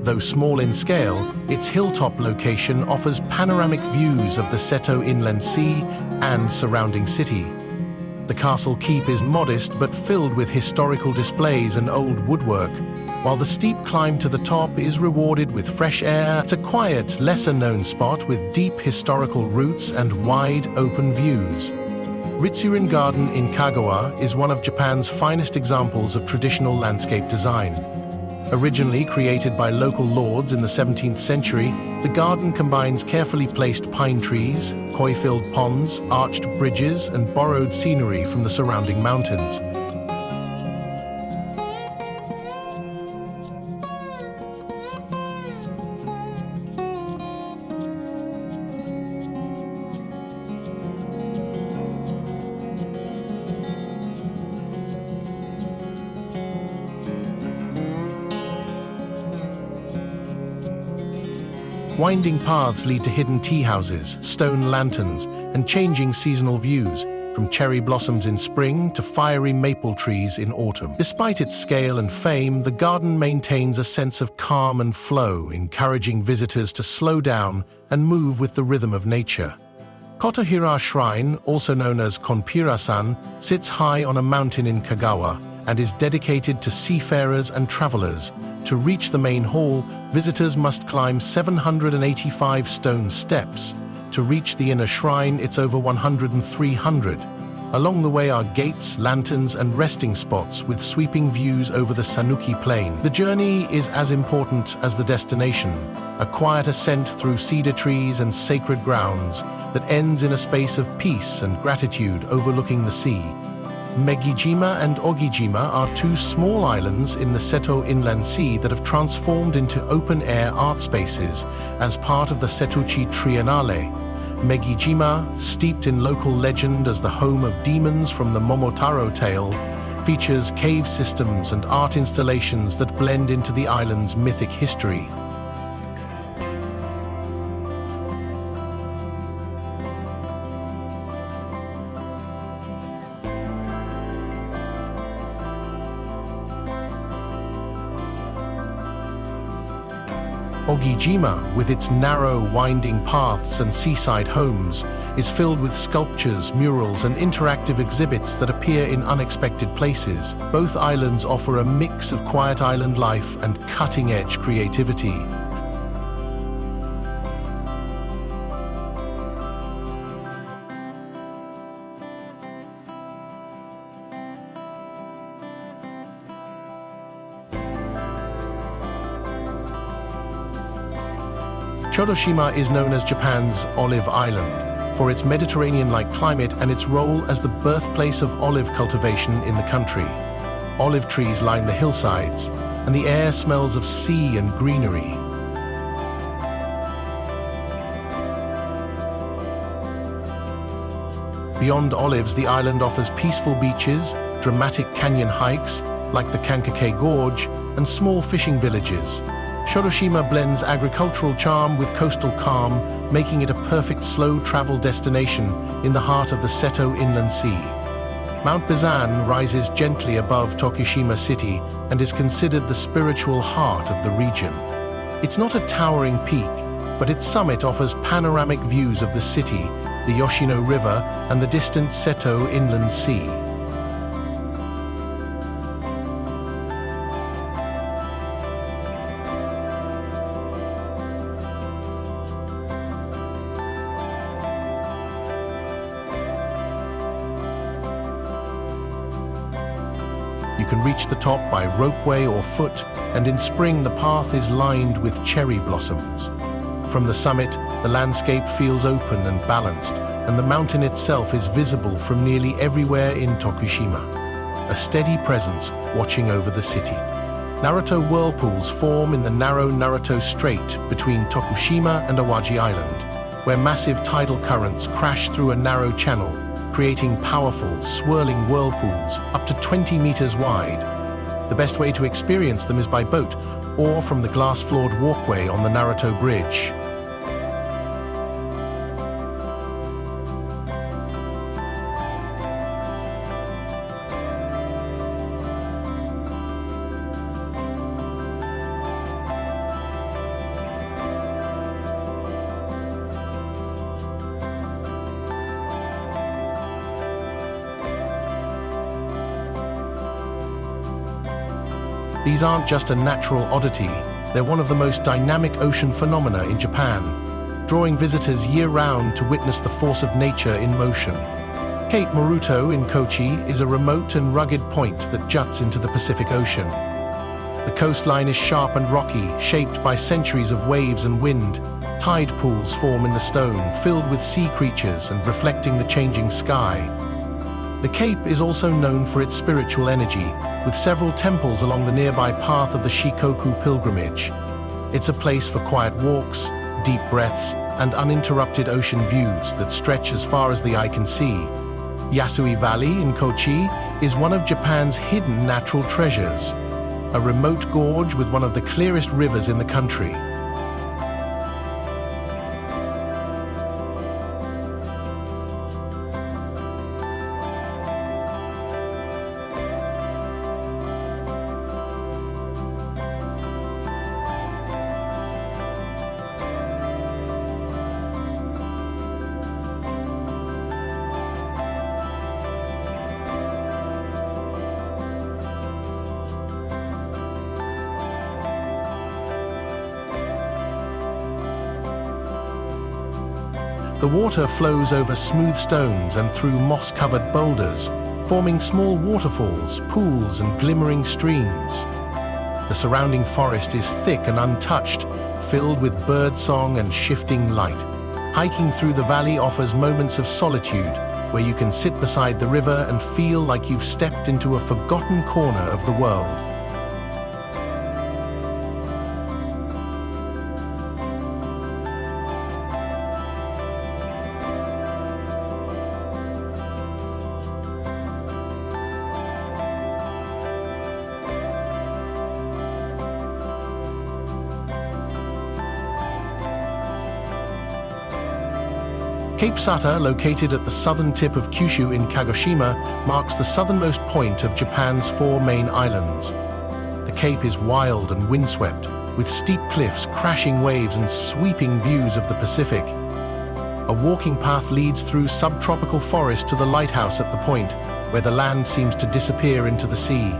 Speaker 1: Though small in scale, its hilltop location offers panoramic views of the Seto Inland Sea and surrounding city. The castle keep is modest but filled with historical displays and old woodwork, while the steep climb to the top is rewarded with fresh air. It's a quiet, lesser-known spot with deep historical roots and wide, open views. Ritsurin Garden in Kagawa is one of Japan's finest examples of traditional landscape design. Originally created by local lords in the 17th century, the garden combines carefully placed pine trees, koi-filled ponds, arched bridges, and borrowed scenery from the surrounding mountains. Winding paths lead to hidden tea houses, stone lanterns, and changing seasonal views, from cherry blossoms in spring to fiery maple trees in autumn. Despite its scale and fame, the garden maintains a sense of calm and flow, encouraging visitors to slow down and move with the rhythm of nature. Kotohira Shrine, also known as Konpira-san, sits high on a mountain in Kagawa and is dedicated to seafarers and travelers. To reach the main hall, visitors must climb 785 stone steps. To reach the inner shrine, it's over 300. Along the way are gates, lanterns, and resting spots with sweeping views over the Sanuki Plain. The journey is as important as the destination, a quiet ascent through cedar trees and sacred grounds that ends in a space of peace and gratitude overlooking the sea. Megijima and Ogijima are two small islands in the Seto Inland Sea that have transformed into open-air art spaces as part of the Setouchi Triennale. Megijima, steeped in local legend as the home of demons from the Momotaro tale, features cave systems and art installations that blend into the island's mythic history. Ogijima, with its narrow, winding paths and seaside homes, is filled with sculptures, murals, and interactive exhibits that appear in unexpected places. Both islands offer a mix of quiet island life and cutting-edge creativity. Chodoshima is known as Japan's Olive Island for its Mediterranean-like climate and its role as the birthplace of olive cultivation in the country. Olive trees line the hillsides, and the air smells of sea and greenery. Beyond olives, the island offers peaceful beaches, dramatic canyon hikes like the Kankakee Gorge, and small fishing villages. Chodoshima blends agricultural charm with coastal calm, making it a perfect slow travel destination in the heart of the Seto Inland Sea. Mount Bizan rises gently above Tokushima City and is considered the spiritual heart of the region. It's not a towering peak, but its summit offers panoramic views of the city, the Yoshino River, and the distant Seto Inland Sea. You can reach the top by ropeway or foot, and in spring the path is lined with cherry blossoms. From the summit, the landscape feels open and balanced, and the mountain itself is visible from nearly everywhere in Tokushima, a steady presence watching over the city. Naruto whirlpools form in the narrow Naruto Strait between Tokushima and Awaji Island, where massive tidal currents crash through a narrow channel, creating powerful, swirling whirlpools up to 20 meters wide. The best way to experience them is by boat or from the glass-floored walkway on the Naruto Bridge. These aren't just a natural oddity, they're one of the most dynamic ocean phenomena in Japan, drawing visitors year-round to witness the force of nature in motion. Cape Maruto in Kochi is a remote and rugged point that juts into the Pacific Ocean. The coastline is sharp and rocky, shaped by centuries of waves and wind. Tide pools form in the stone, filled with sea creatures and reflecting the changing sky. The Cape is also known for its spiritual energy, with several temples along the nearby path of the Shikoku pilgrimage. It's a place for quiet walks, deep breaths, and uninterrupted ocean views that stretch as far as the eye can see. Yasui Valley in Kochi is one of Japan's hidden natural treasures, a remote gorge with one of the clearest rivers in the country. The water flows over smooth stones and through moss-covered boulders, forming small waterfalls, pools, and glimmering streams. The surrounding forest is thick and untouched, filled with birdsong and shifting light. Hiking through the valley offers moments of solitude, where you can sit beside the river and feel like you've stepped into a forgotten corner of the world. Cape Sata, located at the southern tip of Kyushu in Kagoshima, marks the southernmost point of Japan's 4 main islands. The cape is wild and windswept, with steep cliffs, crashing waves, and sweeping views of the Pacific. A walking path leads through subtropical forest to the lighthouse at the point, where the land seems to disappear into the sea.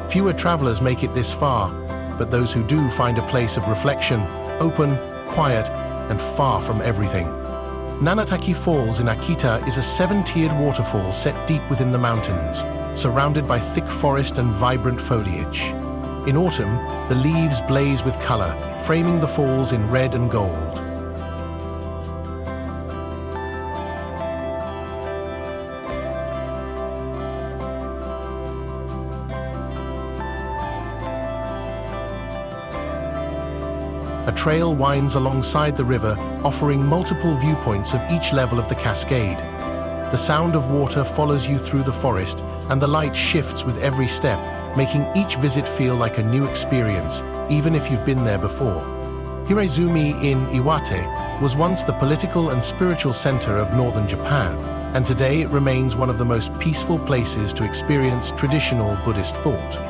Speaker 1: Fewer travelers make it this far, but those who do find a place of reflection, open, quiet, and far from everything. Nanataki Falls in Akita is a 7-tiered waterfall set deep within the mountains, surrounded by thick forest and vibrant foliage. In autumn, the leaves blaze with color, framing the falls in red and gold. A trail winds alongside the river, offering multiple viewpoints of each level of the cascade. The sound of water follows you through the forest, and the light shifts with every step, making each visit feel like a new experience, even if you've been there before. Hirezumi in Iwate was once the political and spiritual center of northern Japan, and today it remains one of the most peaceful places to experience traditional Buddhist thought.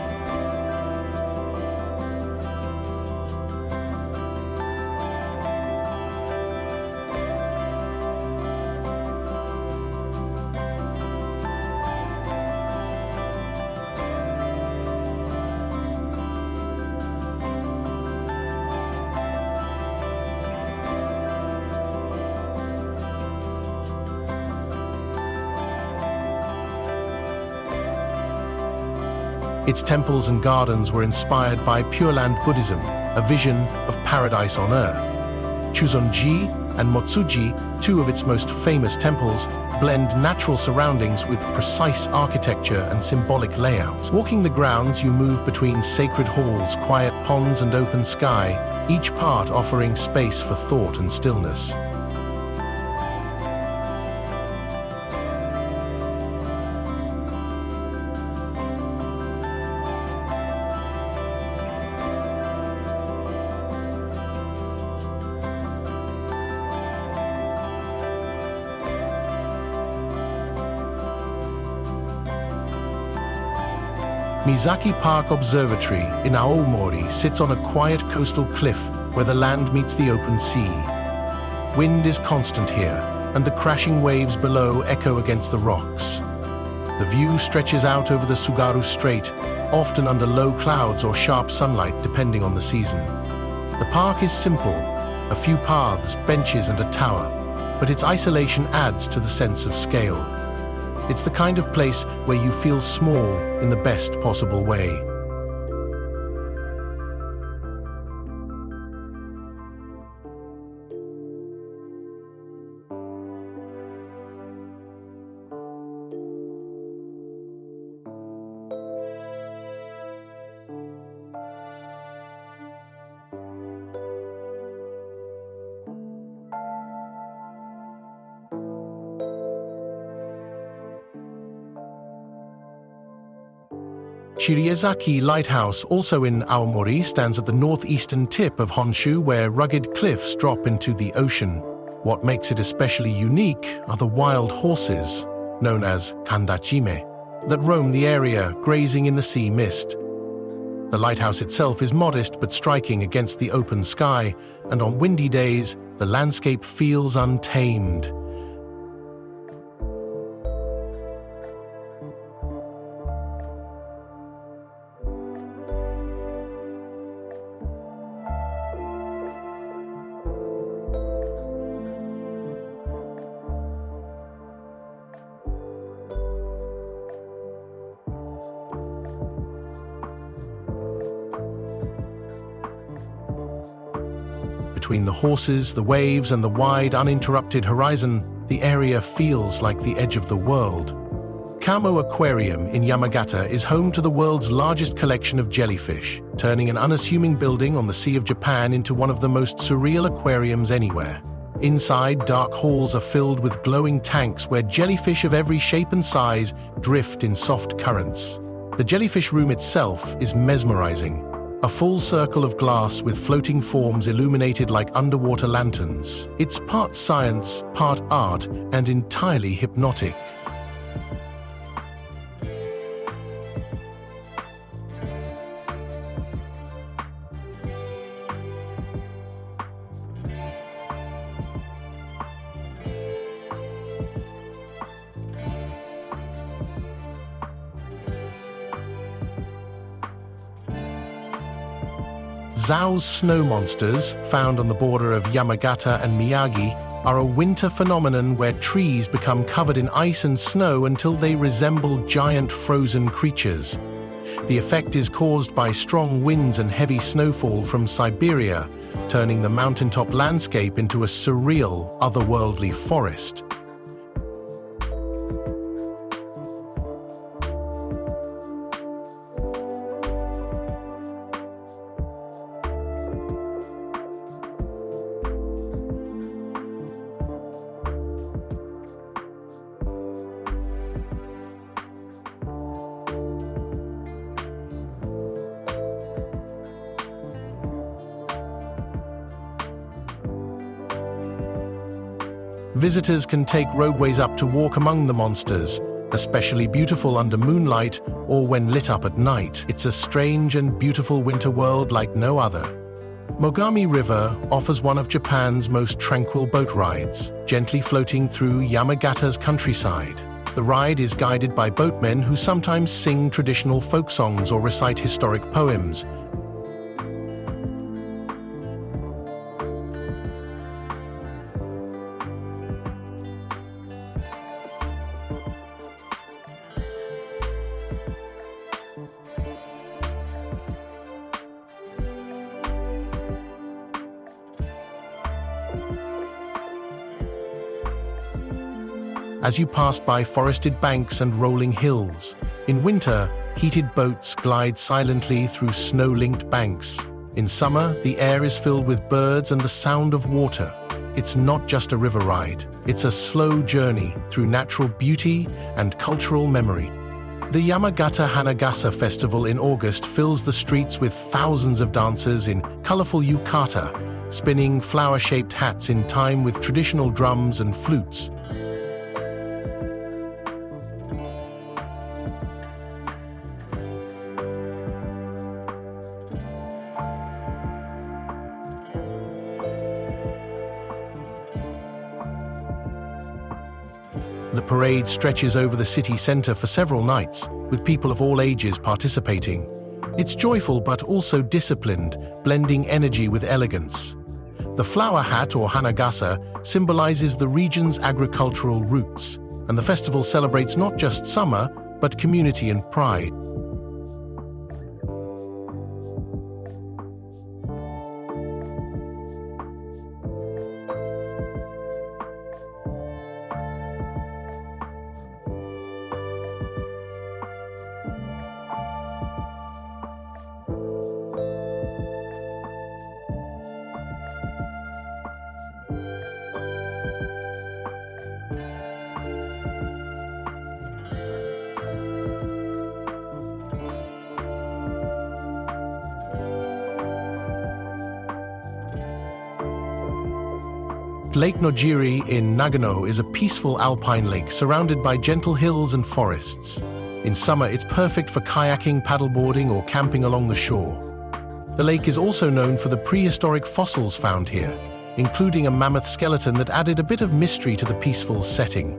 Speaker 1: Its temples and gardens were inspired by Pure Land Buddhism, a vision of paradise on earth. Chuzonji and Motsuji, two of its most famous temples, blend natural surroundings with precise architecture and symbolic layout. Walking the grounds, you move between sacred halls, quiet ponds, and open sky, each part offering space for thought and stillness. Mizaki Park Observatory in Aomori sits on a quiet coastal cliff where the land meets the open sea. Wind is constant here, and the crashing waves below echo against the rocks. The view stretches out over the Tsugaru Strait, often under low clouds or sharp sunlight depending on the season. The park is simple, a few paths, benches and a tower, but its isolation adds to the sense of scale. It's the kind of place where you feel small in the best possible way. Shiriezaki Lighthouse, also in Aomori, stands at the northeastern tip of Honshu, where rugged cliffs drop into the ocean. What makes it especially unique are the wild horses, known as kandachime, that roam the area, grazing in the sea mist. The lighthouse itself is modest but striking against the open sky, and on windy days, the landscape feels untamed. Between the horses, the waves, and the wide, uninterrupted horizon, the area feels like the edge of the world. Kamo Aquarium in Yamagata is home to the world's largest collection of jellyfish, turning an unassuming building on the Sea of Japan into one of the most surreal aquariums anywhere. Inside, dark halls are filled with glowing tanks where jellyfish of every shape and size drift in soft currents. The jellyfish room itself is mesmerizing. A full circle of glass with floating forms illuminated like underwater lanterns. It's part science, part art, and entirely hypnotic. Zao's snow monsters, found on the border of Yamagata and Miyagi, are a winter phenomenon where trees become covered in ice and snow until they resemble giant frozen creatures. The effect is caused by strong winds and heavy snowfall from Siberia, turning the mountaintop landscape into a surreal, otherworldly forest. Visitors can take roadways up to walk among the monsters, especially beautiful under moonlight or when lit up at night. It's a strange and beautiful winter world like no other. Mogami River offers one of Japan's most tranquil boat rides, gently floating through Yamagata's countryside. The ride is guided by boatmen who sometimes sing traditional folk songs or recite historic poems. as you pass by forested banks and rolling hills. In winter, heated boats glide silently through snow-linked banks. In summer, the air is filled with birds and the sound of water. It's not just a river ride, it's a slow journey through natural beauty and cultural memory. The Yamagata Hanagasa Festival in August fills the streets with thousands of dancers in colorful yukata, spinning flower-shaped hats in time with traditional drums and flutes. The parade stretches over the city center for several nights, with people of all ages participating. It's joyful but also disciplined, blending energy with elegance. The flower hat, or Hanagasa, symbolizes the region's agricultural roots, and the festival celebrates not just summer, but community and pride. Lake Nojiri in Nagano is a peaceful alpine lake surrounded by gentle hills and forests. In summer, it's perfect for kayaking, paddleboarding, or camping along the shore. The lake is also known for the prehistoric fossils found here, including a mammoth skeleton that added a bit of mystery to the peaceful setting.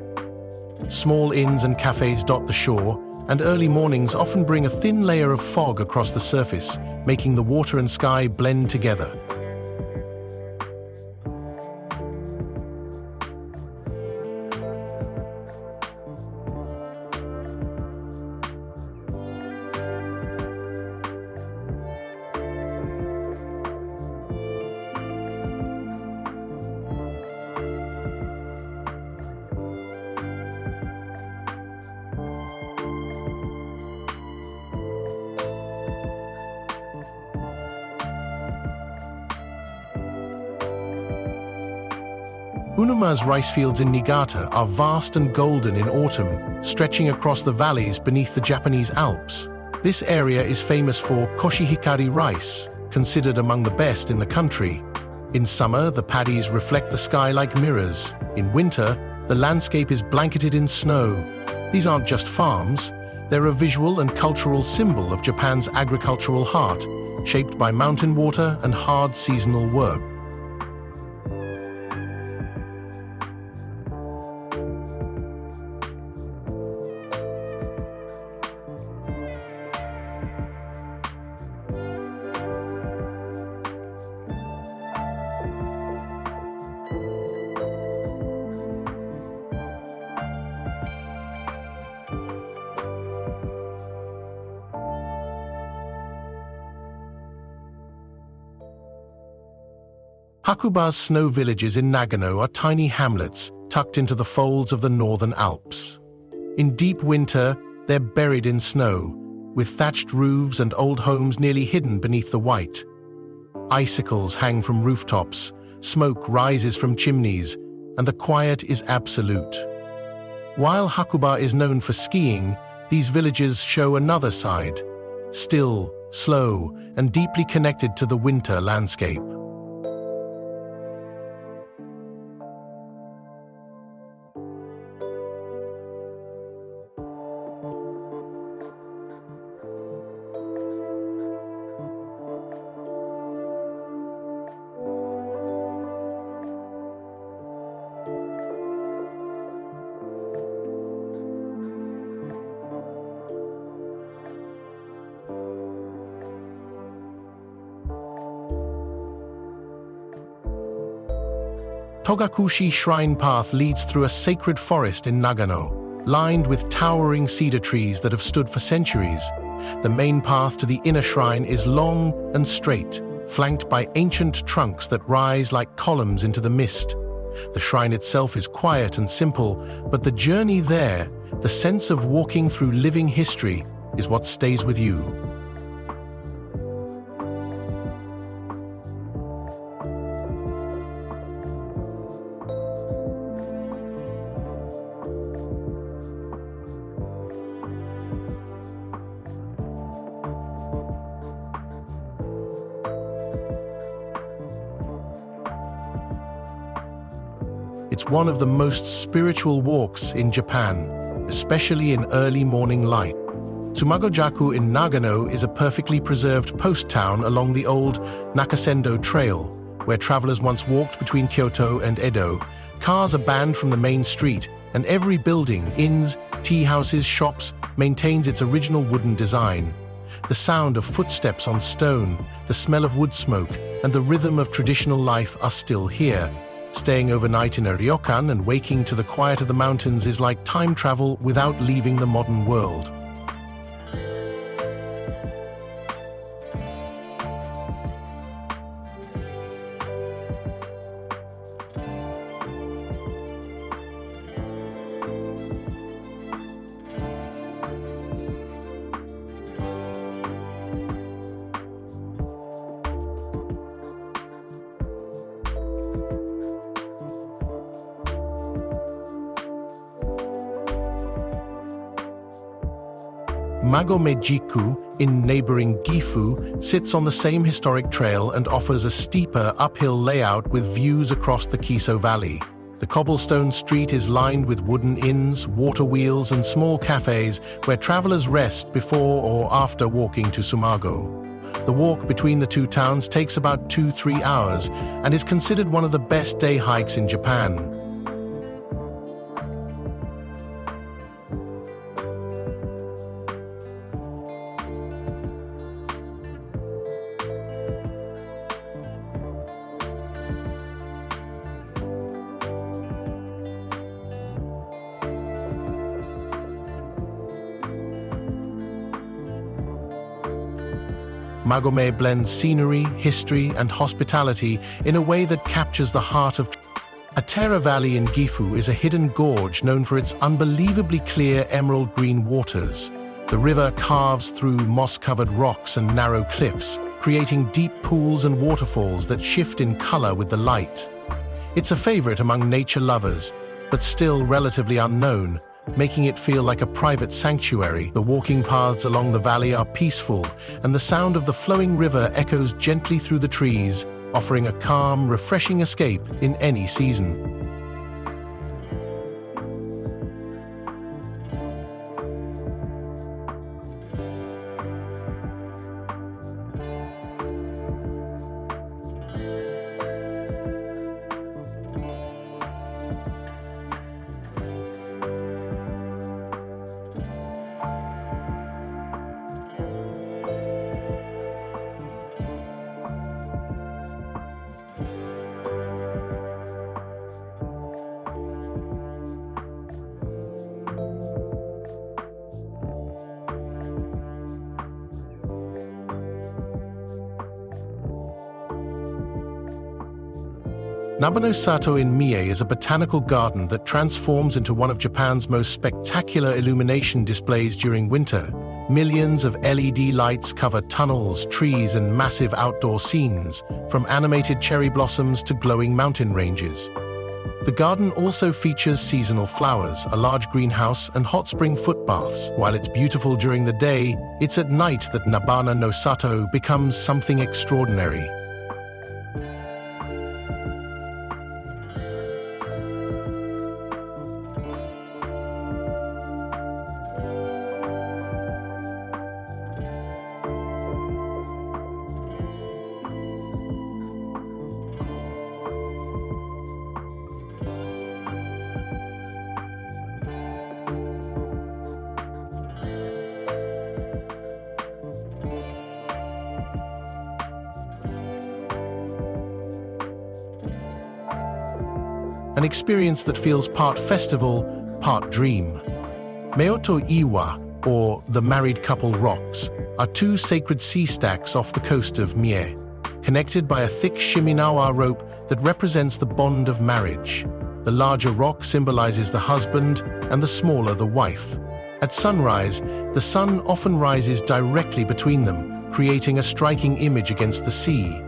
Speaker 1: Small inns and cafes dot the shore, and early mornings often bring a thin layer of fog across the surface, making the water and sky blend together. Unuma's rice fields in Niigata are vast and golden in autumn, stretching across the valleys beneath the Japanese Alps. This area is famous for koshihikari rice, considered among the best in the country. In summer, the paddies reflect the sky like mirrors. In winter, the landscape is blanketed in snow. These aren't just farms, they're a visual and cultural symbol of Japan's agricultural heart, shaped by mountain water and hard seasonal work. Hakuba's snow villages in Nagano are tiny hamlets tucked into the folds of the northern Alps. In deep winter, they're buried in snow, with thatched roofs and old homes nearly hidden beneath the white. Icicles hang from rooftops, smoke rises from chimneys, and the quiet is absolute. While Hakuba is known for skiing, these villages show another side, still, slow, and deeply connected to the winter landscape. Togakushi Shrine Path leads through a sacred forest in Nagano, lined with towering cedar trees that have stood for centuries. The main path to the inner shrine is long and straight, flanked by ancient trunks that rise like columns into the mist. The shrine itself is quiet and simple, but the journey there, the sense of walking through living history, is what stays with you. It's one of the most spiritual walks in Japan, especially in early morning light. Sumago-jaku in Nagano is a perfectly preserved post town along the old Nakasendo Trail, where travelers once walked between Kyoto and Edo. Cars are banned from the main street, and every building, inns, tea houses, shops, maintains its original wooden design. The sound of footsteps on stone, the smell of wood smoke, and the rhythm of traditional life are still here. Staying overnight in a ryokan and waking to the quiet of the mountains is like time travel without leaving the modern world. Magomejiku, in neighboring Gifu, sits on the same historic trail and offers a steeper uphill layout with views across the Kiso Valley. The cobblestone street is lined with wooden inns, water wheels, and small cafes where travelers rest before or after walking to Sumago. The walk between the two towns takes about 2-3 hours and is considered one of the best day hikes in Japan. Magome blends scenery, history, and hospitality in a way that captures the heart of Atera Valley in Gifu is a hidden gorge known for its unbelievably clear emerald green waters. The river carves through moss-covered rocks and narrow cliffs, creating deep pools and waterfalls that shift in color with the light. It's a favorite among nature lovers, but still relatively unknown, making it feel like a private sanctuary. The walking paths along the valley are peaceful, and the sound of the flowing river echoes gently through the trees, offering a calm, refreshing escape in any season. Nabano-sato in Mie is a botanical garden that transforms into one of Japan's most spectacular illumination displays during winter. Millions of LED lights cover tunnels, trees, and massive outdoor scenes, from animated cherry blossoms to glowing mountain ranges. The garden also features seasonal flowers, a large greenhouse, and hot spring foot baths. While it's beautiful during the day, it's at night that Nabano-sato becomes something extraordinary. An experience that feels part festival, part dream. Meoto Iwa, or the Married Couple Rocks, are two sacred sea stacks off the coast of Mie. connected by a thick Shiminawa rope that represents the bond of marriage. The larger rock symbolizes the husband and the smaller the wife. At sunrise, the sun often rises directly between them, creating a striking image against the sea.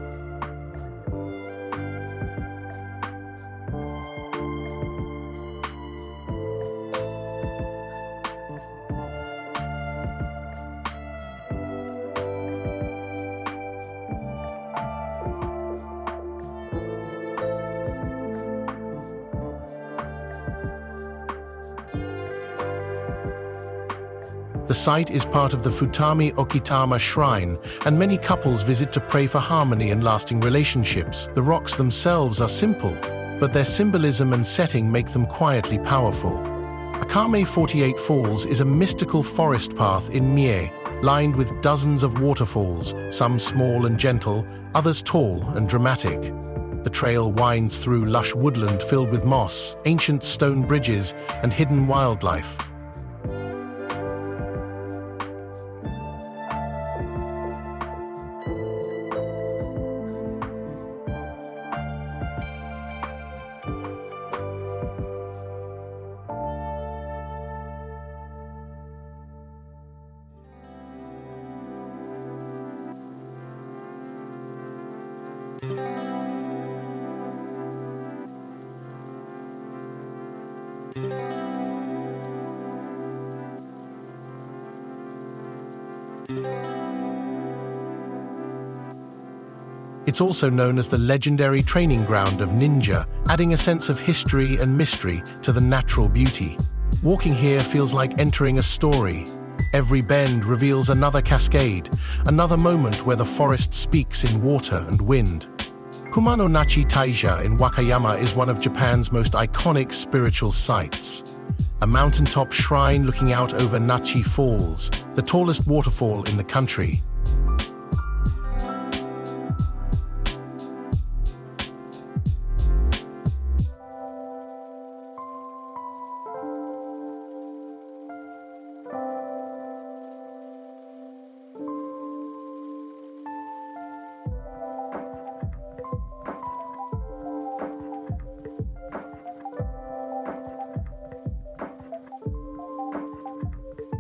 Speaker 1: The site is part of the Futami Okitama Shrine, and many couples visit to pray for harmony and lasting relationships. The rocks themselves are simple, but their symbolism and setting make them quietly powerful. Akame 48 Falls is a mystical forest path in Mie, lined with dozens of waterfalls, some small and gentle, others tall and dramatic. The trail winds through lush woodland filled with moss, ancient stone bridges, and hidden wildlife. It's also known as the legendary training ground of ninja, adding a sense of history and mystery to the natural beauty. Walking here feels like entering a story. Every bend reveals another cascade, another moment where the forest speaks in water and wind. Kumano-Nachi Taisha in Wakayama is one of Japan's most iconic spiritual sites. A mountaintop shrine looking out over Nachi Falls, the tallest waterfall in the country.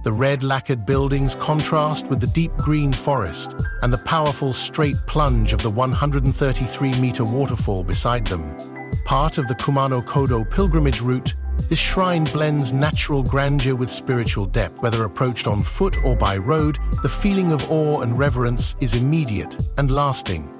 Speaker 1: The red lacquered buildings contrast with the deep green forest and the powerful straight plunge of the 133-meter waterfall beside them. Part of the Kumano-Kodo pilgrimage route, this shrine blends natural grandeur with spiritual depth. Whether approached on foot or by road, the feeling of awe and reverence is immediate and lasting.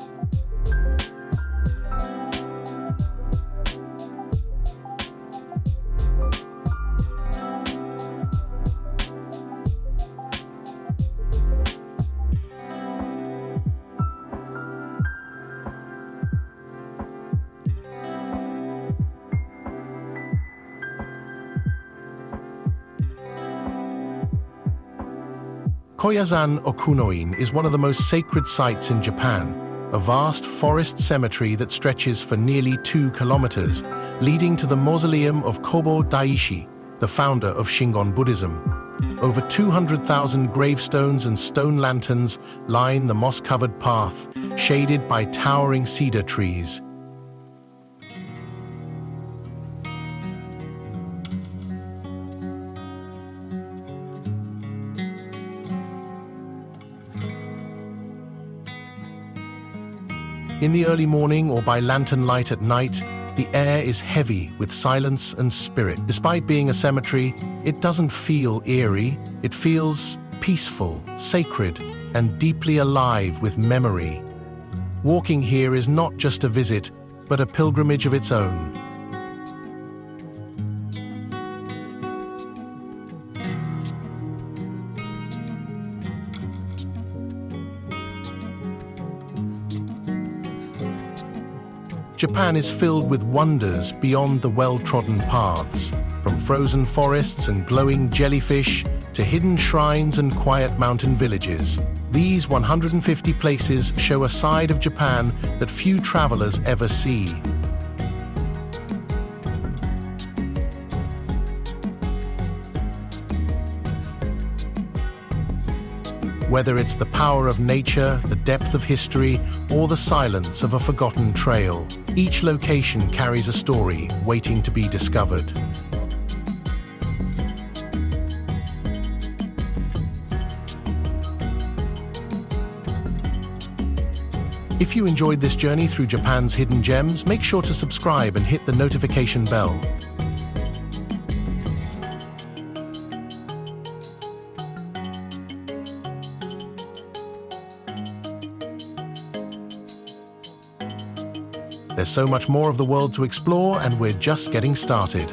Speaker 1: Koyazan Okunoin is one of the most sacred sites in Japan, a vast forest cemetery that stretches for nearly 2 kilometers, leading to the mausoleum of Kobo Daishi, the founder of Shingon Buddhism. Over 200,000 gravestones and stone lanterns line the moss-covered path, shaded by towering cedar trees. In the early morning or by lantern light at night, the air is heavy with silence and spirit. Despite being a cemetery, it doesn't feel eerie. It feels peaceful, sacred, and deeply alive with memory. Walking here is not just a visit, but a pilgrimage of its own. Japan is filled with wonders beyond the well-trodden paths, from frozen forests and glowing jellyfish to hidden shrines and quiet mountain villages. These 150 places show a side of Japan that few travelers ever see. Whether it's the power of nature, the depth of history, or the silence of a forgotten trail, each location carries a story waiting to be discovered. If you enjoyed this journey through Japan's hidden gems, make sure to subscribe and hit the notification bell. There's so much more of the world to explore, and we're just getting started.